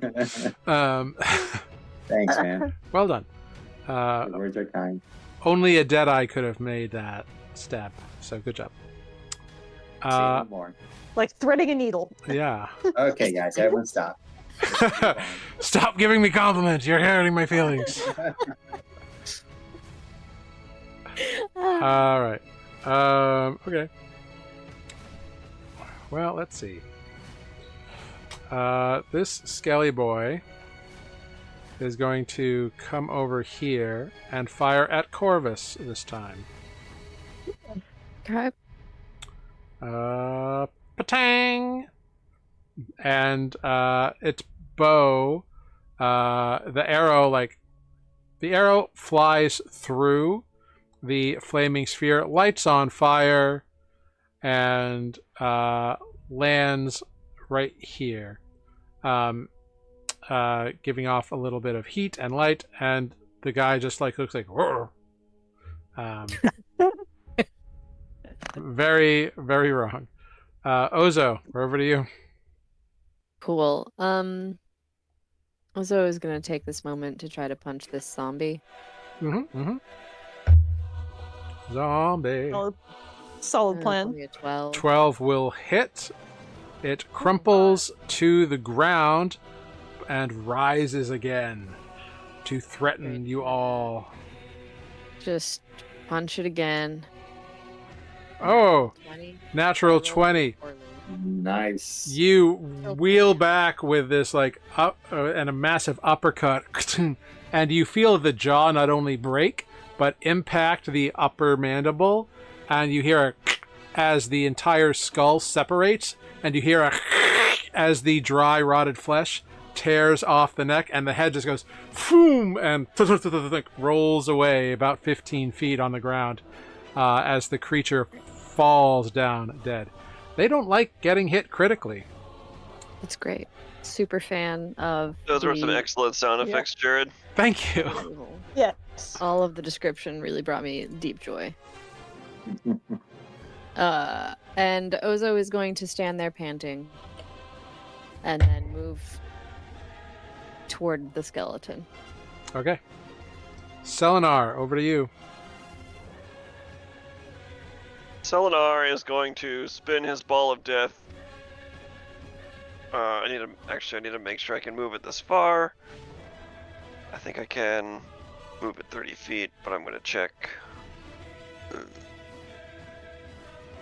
Thanks, man. Well done. The words are kind. Only a Deadeye could have made that stab, so good job. Say no more. Like threading a needle. Yeah. Okay, guys, everyone stop. Stop giving me compliments. You're hurting my feelings. All right. Okay. Well, let's see. This Skelly boy is going to come over here and fire at Corvus this time. Okay. Patang! And its bow, the arrow flies through the flaming sphere, lights on fire, and lands right here, giving off a little bit of heat and light, and the guy just like looks like very, very wrong. Ozo, we're over to you. Cool. Ozo is gonna take this moment to try to punch this zombie. Zombie. Solid plan. Only a 12. 12 will hit. It crumples to the ground and rises again to threaten you all. Just punch it again. Oh, 20. natural 20. Nice. You wheel back with this like and a massive uppercut, and you feel the jaw not only break but impact the upper mandible, and you hear a as the entire skull separates, and you hear a as the dry rotted flesh tears off the neck, and the head just goes boom and rolls away about 15 feet on the ground as the creature falls down dead. They don't like getting hit critically. It's great. Super fan of Those were some excellent sound effects, Jared. Thank you. Yes. All of the description really brought me deep joy. And Ozo is going to stand there panting and then move toward the skeleton. Okay. Selenar, over to you. Selenar is going to spin his ball of death. I need to make sure I can move it this far. I think I can move it 30 feet, but I'm going to check.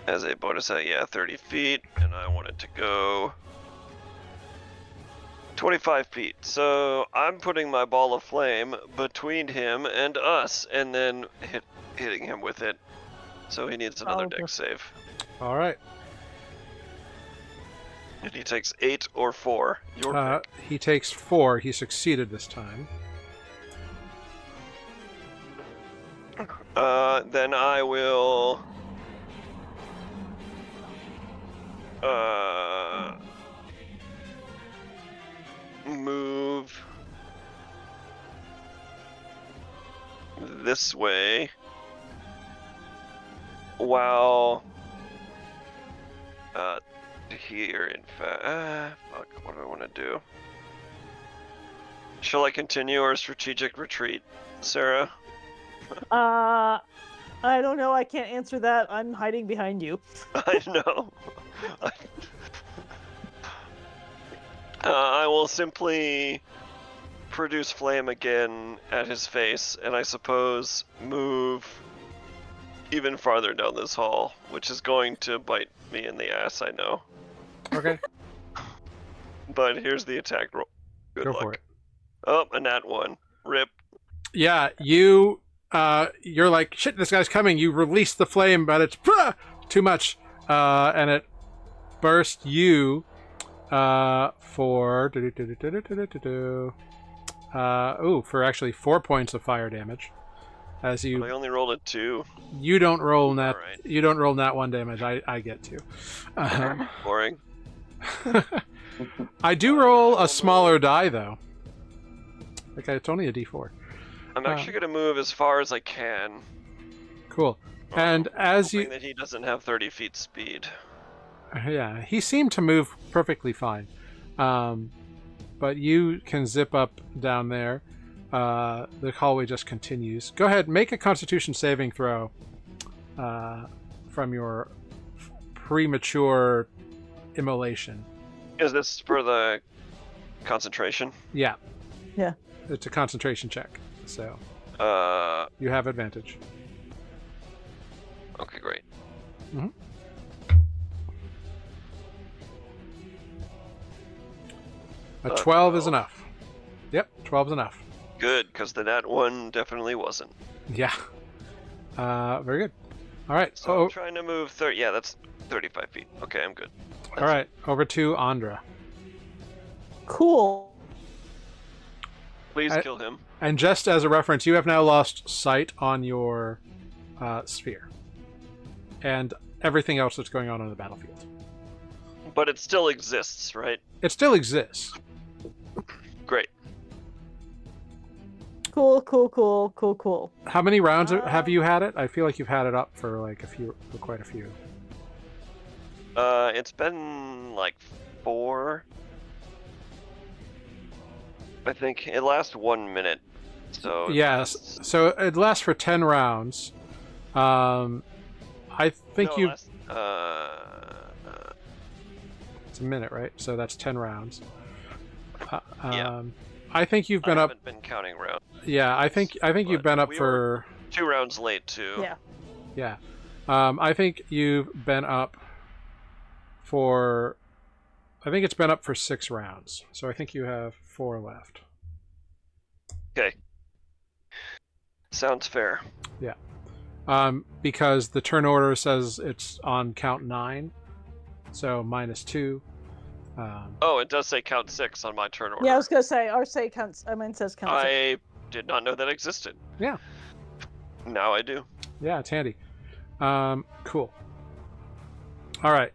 As a bonus, 30 feet, and I want it to go 25 feet. So I'm putting my ball of flame between him and us, and then hitting him with it. So he needs another dex save. All right. And he takes 8 or 4. Your pick. He takes 4. He succeeded this time. Then I will move this way while here, in fact. Fuck, what do I want to do? Shall I continue our strategic retreat, Sarah? I don't know. I can't answer that. I'm hiding behind you. I know. I will simply produce flame again at his face, and I suppose move even farther down this hall, which is going to bite me in the ass, I know. Okay. But here's the attack roll. Good Go luck. for it. Oh, a nat 1. Rip. Yeah, you're like, shit, this guy's coming. You release the flame, but it's too much. And it burst you for for actually 4 points of fire damage. As But I only rolled a 2. you don't roll nat Alright. you don't roll nat 1 damage. I get to. Boring. I do roll a smaller die though. Okay, it's only a d4. I'm actually going to move as far as I can. Cool. And as hoping that he doesn't have 30 feet speed. Yeah, he seemed to move perfectly fine. But you can zip up down there. The hallway just continues. Go ahead, make a Constitution saving throw from your premature immolation. Is this for the concentration? Yeah. Yeah. It's a concentration check, so Uh, you have advantage. okay, great. Mm-hmm. A 12 is enough. Yep, 12 is enough. Good, because the nat 1 definitely wasn't. Yeah. Very good. All right. So I'm trying to move 30. Yeah, that's 35 feet. Okay, I'm good. All right. Over to Andra. Cool. Please kill him. And just as a reference, you have now lost sight on your sphere and everything else that's going on the battlefield. But it still exists, right? It still exists. Great. Cool. How many rounds have you had it? I feel like you've had it up for like quite a few. It's been like 4. I think it lasts 1 minute. So yes, so it lasts for 10 rounds. I think no, you. it's a minute, right? So that's 10 rounds. Yeah. I think you've been I up. haven't been counting rounds. Yeah, I think you've been up we for 2 rounds late too. Yeah. Yeah. I think you've been up for. I think it's been up for 6 rounds. So I think you have 4 left. Okay. Sounds fair. Yeah. Because the turn order says it's on count 9, so -2. Oh, it does say count 6 on my turn order. Yeah, I was gonna say our say counts. I mean, it says counts. I did not know that existed. Yeah. Now I do. Yeah, it's handy. Cool. All right.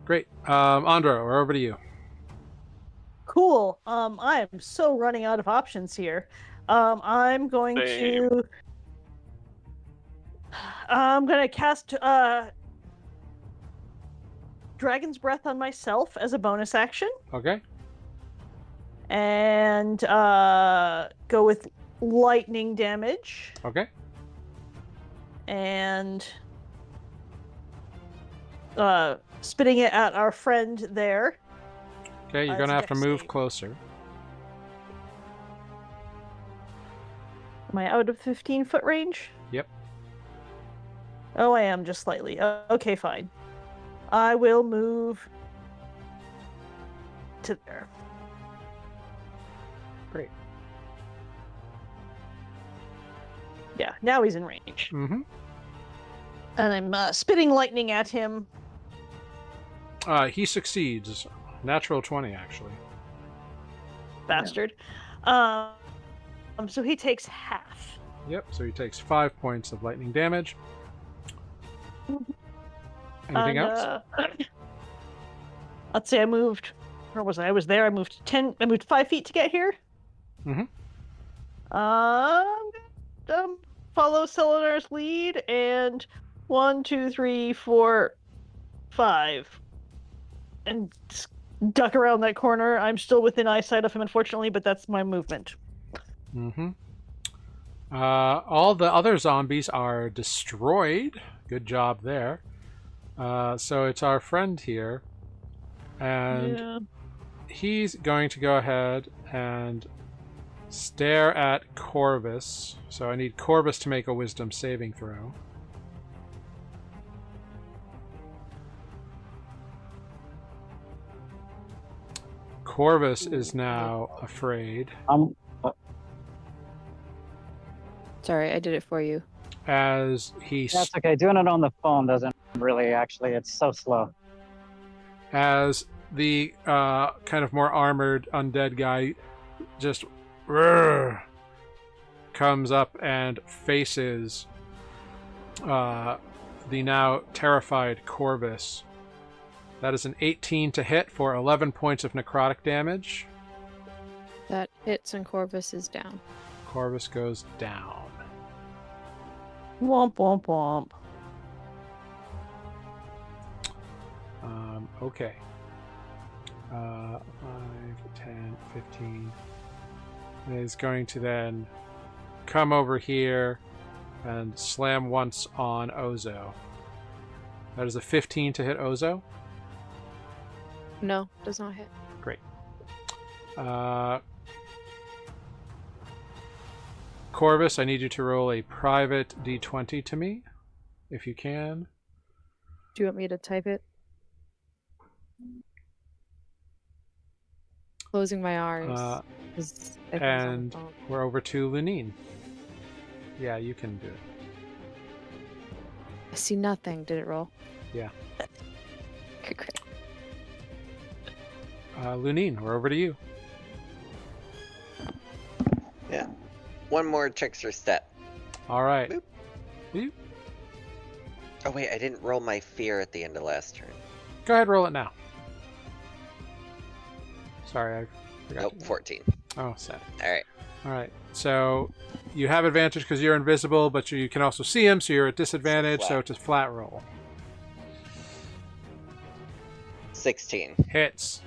Great. Andra, we're over to you. Cool. I am so running out of options here. I'm going to cast Dragon's Breath on myself as a bonus action. Okay. And go with lightning damage. Okay. And spitting it at our friend there. Okay, you're going to have to move closer. Am I out of 15-foot range? Yep. Oh, I am just slightly. Okay, fine. I will move to there. Great. Yeah, now he's in range. Mm-hmm. And I'm spitting lightning at him. He succeeds. Natural 20, actually. Bastard. So he takes half. Yep, so he takes 5 points of lightning damage. Anything else? Let's say I moved. Where was I? I was there. I moved 5 feet to get here. Mm-hmm. Follow Selenar's lead and 1, 2, 3, 4, 5, and duck around that corner. I'm still within eyesight of him, unfortunately, but that's my movement. Mm-hmm. All the other zombies are destroyed. Good job there. So it's our friend here, and he's going to go ahead and stare at Corvus. So I need Corvus to make a wisdom saving throw. Corvus is now afraid. Sorry, I did it for you. As he... That's okay. Doing it on the phone doesn't really actually. It's so slow. As the kind of more armored undead guy just comes up and faces the now terrified Corvus. That is an 18 to hit for 11 points of necrotic damage. That hits and Corvus is down. Corvus goes down. Womp, womp, womp. Okay. 5, 10, 15. Is going to then come over here and slam once on Ozo. That is a 15 to hit Ozo. No, does not hit. Great. Corvus, I need you to roll a private d20 to me, if you can. Do you want me to type it? Closing my R's. And we're over to Lunine. Yeah, you can do it. I see nothing. Did it roll? Yeah. Okay, great. Lunine, we're over to you. Yeah. One more trickster step. All right. Boop. Boop. Oh wait, I didn't roll my fear at the end of last turn. Go ahead, roll it now. Sorry, I forgot. Nope, 14. Oh, sad. Alright. Alright, so you have advantage because you're invisible, but you can also see him, so you're at disadvantage, so it's a flat roll. 16. Hits.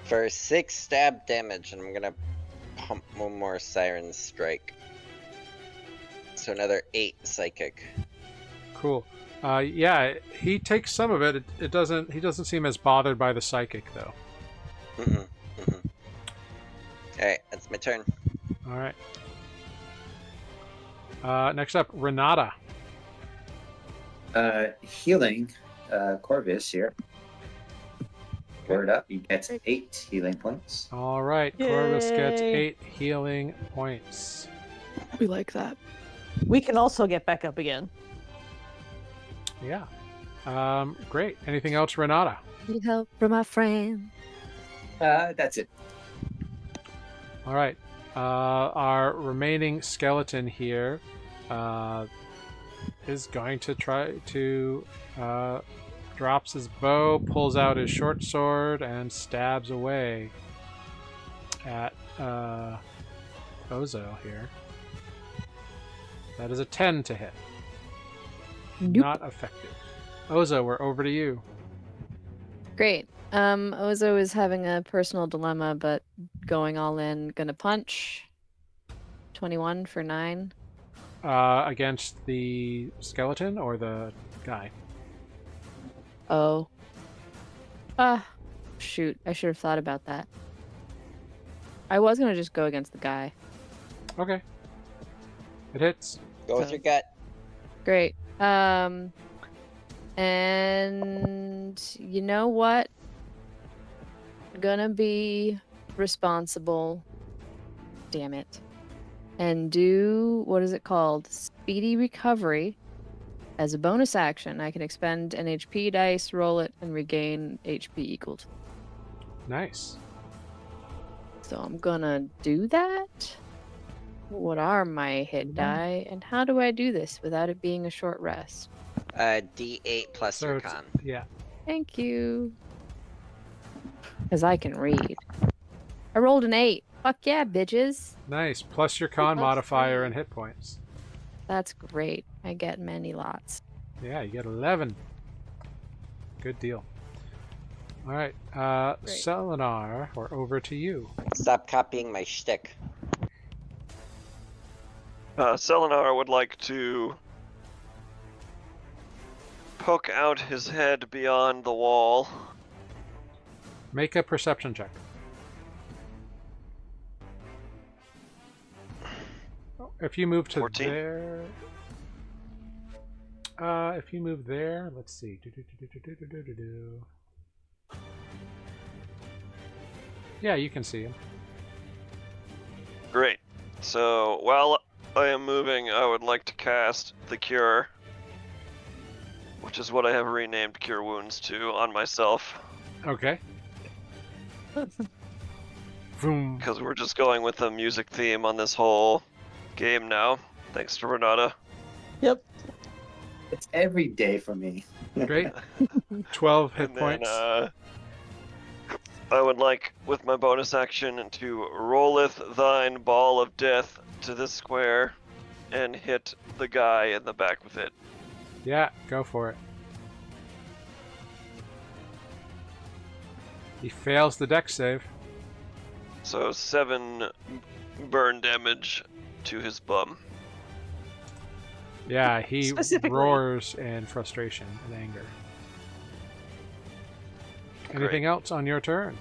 For 6 stab damage, and I'm gonna pump one more Siren Strike. So another 8 psychic. Cool. Yeah, he takes some of it. He doesn't seem as bothered by the psychic, though. Alright, that's my turn. Alright. Next up, Renata. Healing Corvus here. Word up, he gets 8 healing points. Alright, Corvus gets 8 healing points. We like that. We can also get back up again. Yeah. Great. Anything else, Renata? Need help from my friend. That's it. All right. Our remaining skeleton here is going to try to drops his bow, pulls out his short sword, and stabs away at Ozo here. That is a 10 to hit. Nope. Not effective. Ozo, we're over to you. Great. Ozo is having a personal dilemma, but going all in. Gonna punch. 21 for 9. Against the skeleton or the guy? Oh. Shoot. I should have thought about that. I was gonna just go against the guy. Okay. It hits. Go with your gut. Great. And you know what? Gonna be responsible. Damn it. And do, what is it called? Speedy recovery. As a bonus action, I can expend an HP dice, roll it, and regain HP equal to. Nice. So I'm gonna do that. What are my hit die, and how do I do this without it being a short rest? D8 plus So your it's- con. yeah. Thank you. Because I can read. I rolled an 8. Fuck yeah, bitches. Nice. Plus your con Plus modifier 3. and hit points. That's great. I get many lots. Yeah, you get 11. Good deal. All right. Great. Selenar, we're over to you. Stop copying my shtick. Selenar would like to poke out his head beyond the wall. Make a perception check. If you move to 14. there... if you move there, let's see. Yeah, you can see him. Great. So while I am moving, I would like to cast the Cure, which is what I have renamed Cure Wounds to, on myself. Okay. Vroom. Because we're just going with the music theme on this whole game now, thanks to Renata. Yep. It's every day for me. Great. 12 hit And then, points. I would like, with my bonus action, to rolleth thine ball of death to this square and hit the guy in the back with it. Yeah, go for it. He fails the dex save. So 7 burn damage to his bum. Yeah, he Specifically. roars in frustration and anger. Anything else on your turn?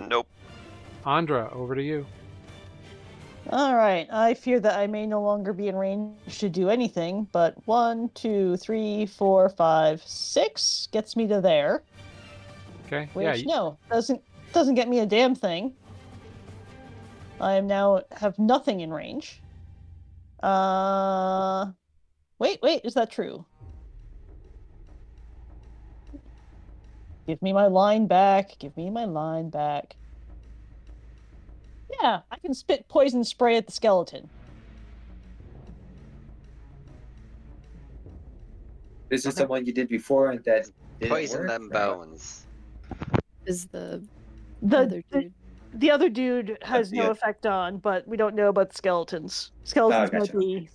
Nope. Andra, over to you. All right. I fear that I may no longer be in range to do anything, but 1, 2, 3, 4, 5, 6 gets me to there. Okay. Which Yeah. doesn't get me a damn thing. I am now have nothing in range. Wait, is that true? Give me my line back. Give me my line back. Yeah, I can spit poison spray at the skeleton. This is the one you did before and that didn't Poison work, them right? bones. Is the The other dude. the other dude has no Yeah. effect on, but we don't know about the skeletons. Skeletons Oh, gotcha. might be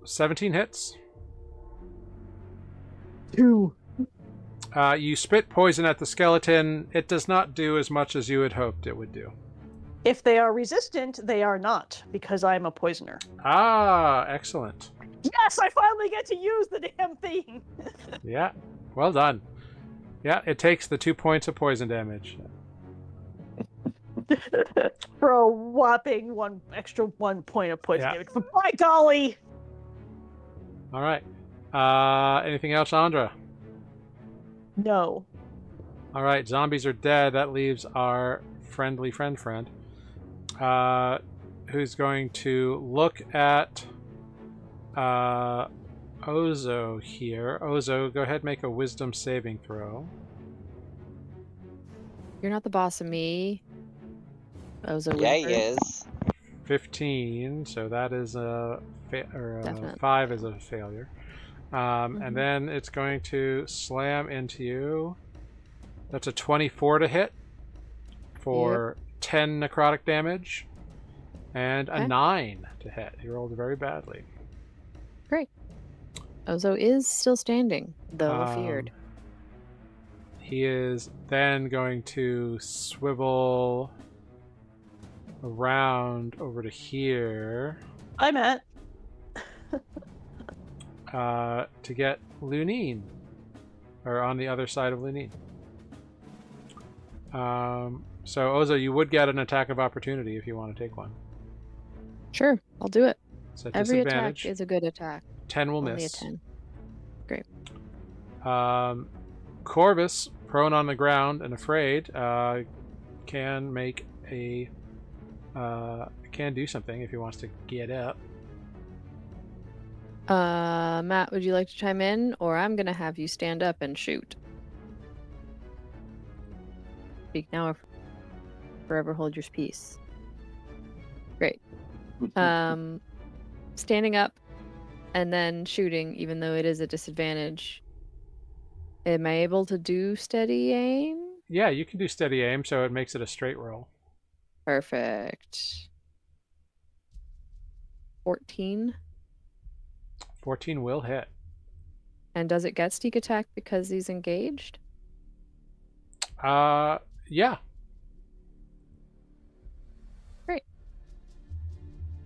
17 hits. 2. You spit poison at the skeleton. It does not do as much as you had hoped it would do. If they are resistant, they are not, because I'm a poisoner. Ah, excellent. Yes, I finally get to use the damn thing! Yeah, well done. Yeah, it takes the 2 points of poison damage. For a whopping extra 1 point of poison Yeah. damage. But by golly! All right. Anything else, Andra? No. All right, zombies are dead. That leaves our friendly friend, who's going to look at Ozo here. Ozo, go ahead and make a wisdom saving throw. You're not the boss of me. Ozo Yeah, he Wizard. is. 15, so that is a Definitely 5 is a failure. And then it's going to slam into you. That's a 24 to hit for 10 necrotic damage, and a 9 to hit. He rolled very badly. Great. Ozo is still standing, though feared. He is then going to swivel around over to here I'm at. to get Lunine, or on the other side of Lunine. So Ozo, you would get an attack of opportunity if you want to take one. Sure, I'll do it. It's at Every disadvantage. attack is a good attack. 10 will Only miss. a 10. Great. Corvus, prone on the ground and afraid, can make a can do something if he wants to get up. Matt, would you like to chime in, or I'm gonna have you stand up and shoot? Speak now or forever hold your peace. Great. Standing up and then shooting, even though it is a disadvantage. Am I able to do steady aim? Yeah, you can do steady aim, so it makes it a straight roll. Perfect. 14. 14 will hit. And does it get sneak attack because he's engaged? Yeah. Great.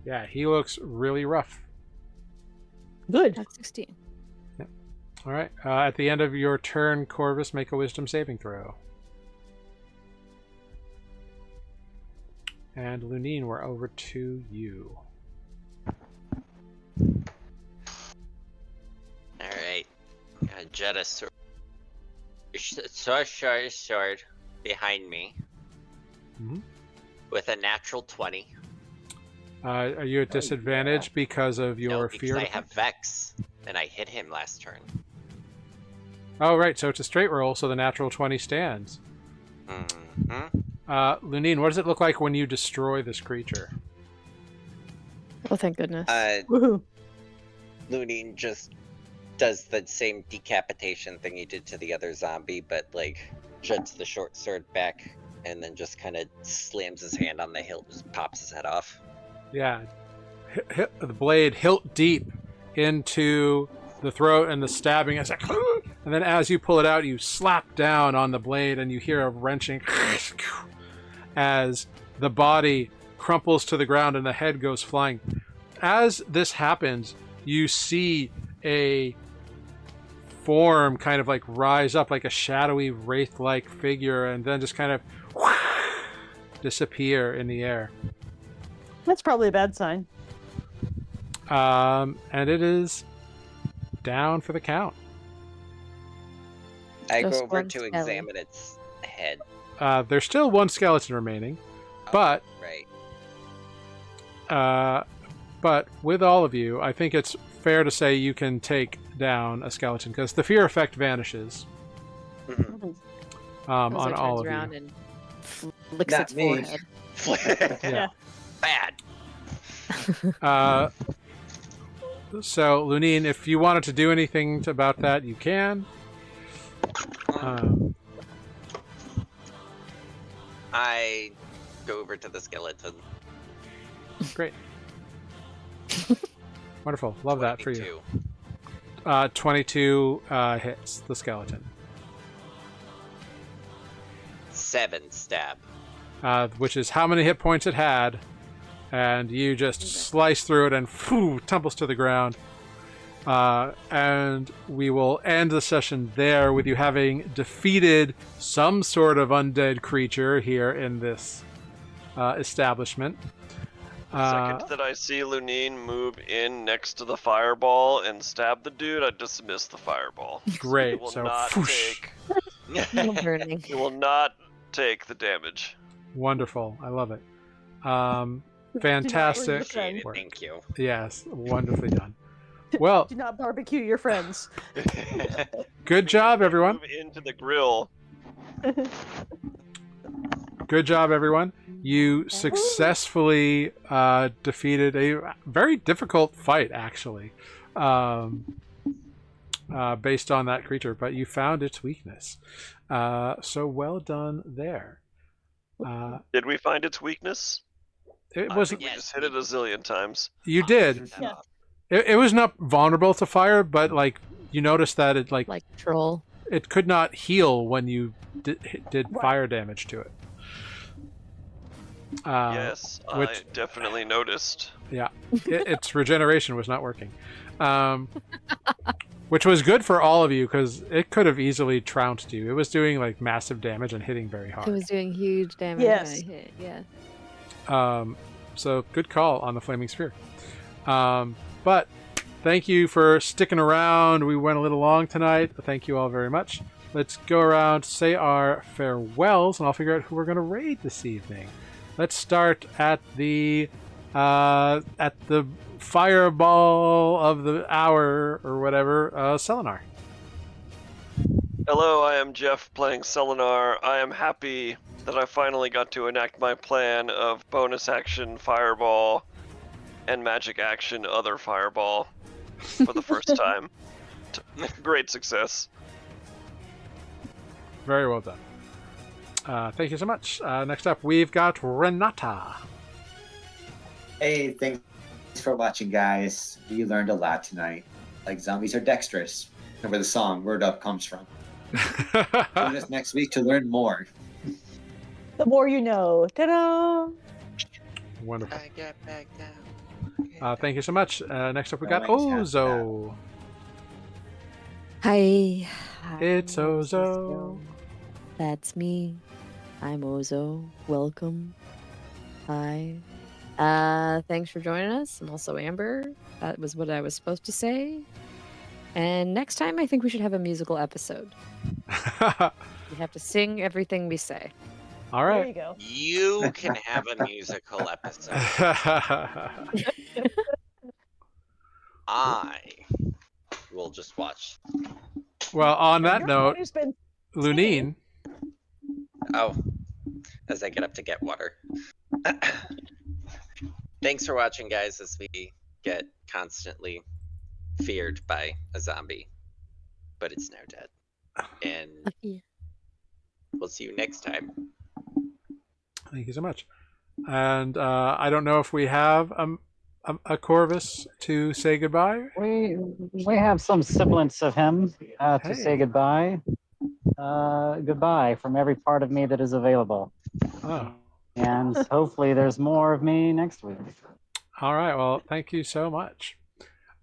Yeah, he looks really rough. Good. That's 16. Yep. All right. At the end of your turn, Corvus, make a wisdom saving throw. And Lunine, we're over to you. Alright. Jetta sword behind me. Mhm. With a natural 20. Are you at disadvantage because of your No, because fear? I have Vex, and I hit him last turn. Oh, right. So it's a straight roll, so the natural 20 stands. Mm-hmm. Lunine, what does it look like when you destroy this creature? Oh, thank goodness. Woohoo. Lunine just does the same decapitation thing he did to the other zombie, but like juts the short sword back and then just kind of slams his hand on the hilt, just pops his head off. Yeah. The blade hilt deep into the throat and the stabbing. It's like, and then as you pull it out, you slap down on the blade and you hear a wrenching as the body crumples to the ground and the head goes flying. As this happens, you see a form kind of like rise up like a shadowy wraith-like figure and then just kind of disappear in the air. That's probably a bad sign. And it is down for the count. I Just go over one to skelly. examine its head. There's still one skeleton remaining, but Right. but with all of you, I think it's fair to say you can take down a skeleton because the fear effect vanishes Mhm. on all of around you. and flicks Not its me. forehead. Yeah. Bad. So, Lunine, if you wanted to do anything about that, you can. I go over to the skeleton. Great. Wonderful. Love that for you. 22. 22 hits the skeleton. 7 stab. Which is how many hit points it had. And you just slice through it and tumbles to the ground. And we will end the session there with you having defeated some sort of undead creature here in this establishment. The second that I see Lunine move in next to the fireball and stab the dude, I dismiss the fireball. Great. It will So, not take. Burning. It will not take the damage. wonderful. I love it. Fantastic. friend. work. Thank you. Yes, wonderfully done. Well, Do not barbecue your friends. good job, everyone. Move into the grill. Good job, everyone. You successfully defeated a very difficult fight, actually, based on that creature, but you found its weakness. So well done there. Did we find its weakness? It I was think we just hit it a zillion times. you did. Yeah. It was not vulnerable to fire, but like you noticed that it Like troll. it could not heal when you did Right. fire damage to it. Yes, I which- definitely noticed. Yeah, its regeneration was not working, which was good for all of you because it could have easily trounced you. It was doing like massive damage and hitting very It hard. was doing huge damage Yes. when I hit. Yeah. So good call on the flaming sphere. But thank you for sticking around. We went a little long tonight. Thank you all very much. Let's go around, say our farewells, and I'll figure out who we're going to raid this evening. Let's start at the fireball of the hour or whatever, Selenar. Hello, I am Jeff playing Selenar. I am happy that I finally got to enact my plan of bonus action fireball and magic action other fireball for the first time. Great success. Very well done. Thank you so much. Next up, we've got Renata. Hey, thanks for watching, guys. We learned a lot tonight. Like, zombies are dexterous, and where the song Word Up comes from. Join us next week to learn more. The more you know. Ta-da! Wonderful. I get back down. Thank you so much. Next up, we got Throwing shots Ozo. Hi. It's I'm Ozo. That's me. I'm Ozo. Welcome. Hi. Thanks for joining us. I'm also Amber. That was what I was supposed to say. And next time, I think we should have a musical episode. We have to sing everything we say. All There right. you go. You can have a musical episode. I will just watch. Well, on And that you're the one note, who's been Lunine. Oh, as I get up to get water. Thanks for watching, guys, as we get constantly feared by a zombie. But it's now dead. And Lucky. we'll see you next time. Thank you so much. And I don't know if we have a Corvus to say goodbye. We have some semblance of him to say Hey. goodbye. Goodbye from every part of me that is available. Oh. And hopefully there's more of me next week. All right. Well, thank you so much.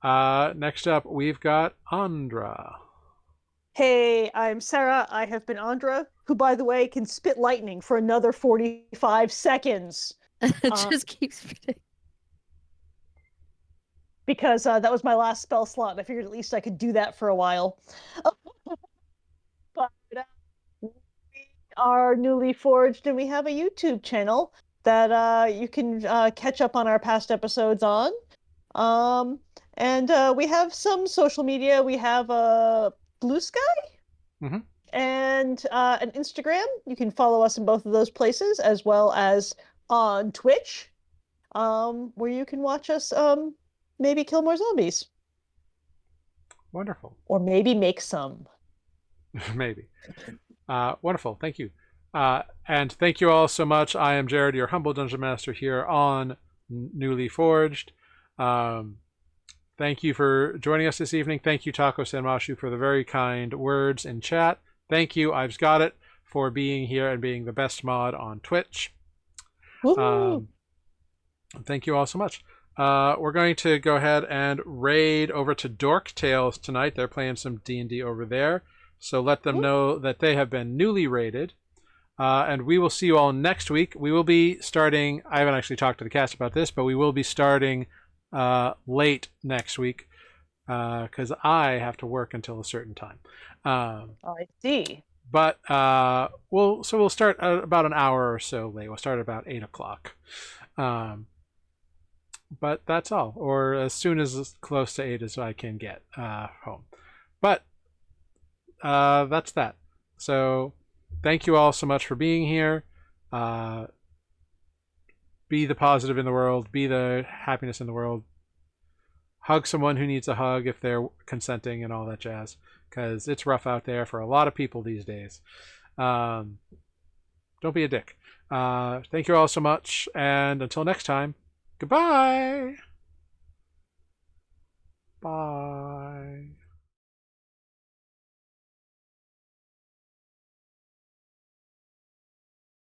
Next up, we've got Andra. Hey, I'm Sarah. I have been Andra, who, by the way, can spit lightning for another 45 seconds. It just keeps repeating. Because that was my last spell slot, and I figured at least I could do that for a while. But we are Newly Forged, and we have a YouTube channel that you can catch up on our past episodes on. And we have some social media. We have Blue Sky and an Instagram. You can follow us in both of those places, as well as on Twitch, where you can watch us maybe kill more zombies. Wonderful. Or maybe make some. Maybe. Wonderful. Thank you. And thank you all so much. I am Jared, your humble dungeon master here on Newly Forged. Thank you for joining us this evening. Thank you, Taco Sanmashu, for the very kind words in chat. Thank you, I've Got It, for being here and being the best mod on Twitch. Thank you all so much. We're going to go ahead and raid over to Dork Tales tonight. They're playing some D&D over there. So let them know that they have been newly raided. And we will see you all next week. We will be starting, I haven't actually talked to the cast about this, but we will be starting late next week because I have to work until a certain time. I see. But we'll start about an hour or so late. We'll start at about 8 o'clock. But that's all, or as soon as close to 8 as I can get home. But that's that. So thank you all so much for being here. Be the positive in the world. Be the happiness in the world. Hug someone who needs a hug if they're consenting and all that jazz, because it's rough out there for a lot of people these days. Don't be a dick. Thank you all so much, and until next time, goodbye. Bye.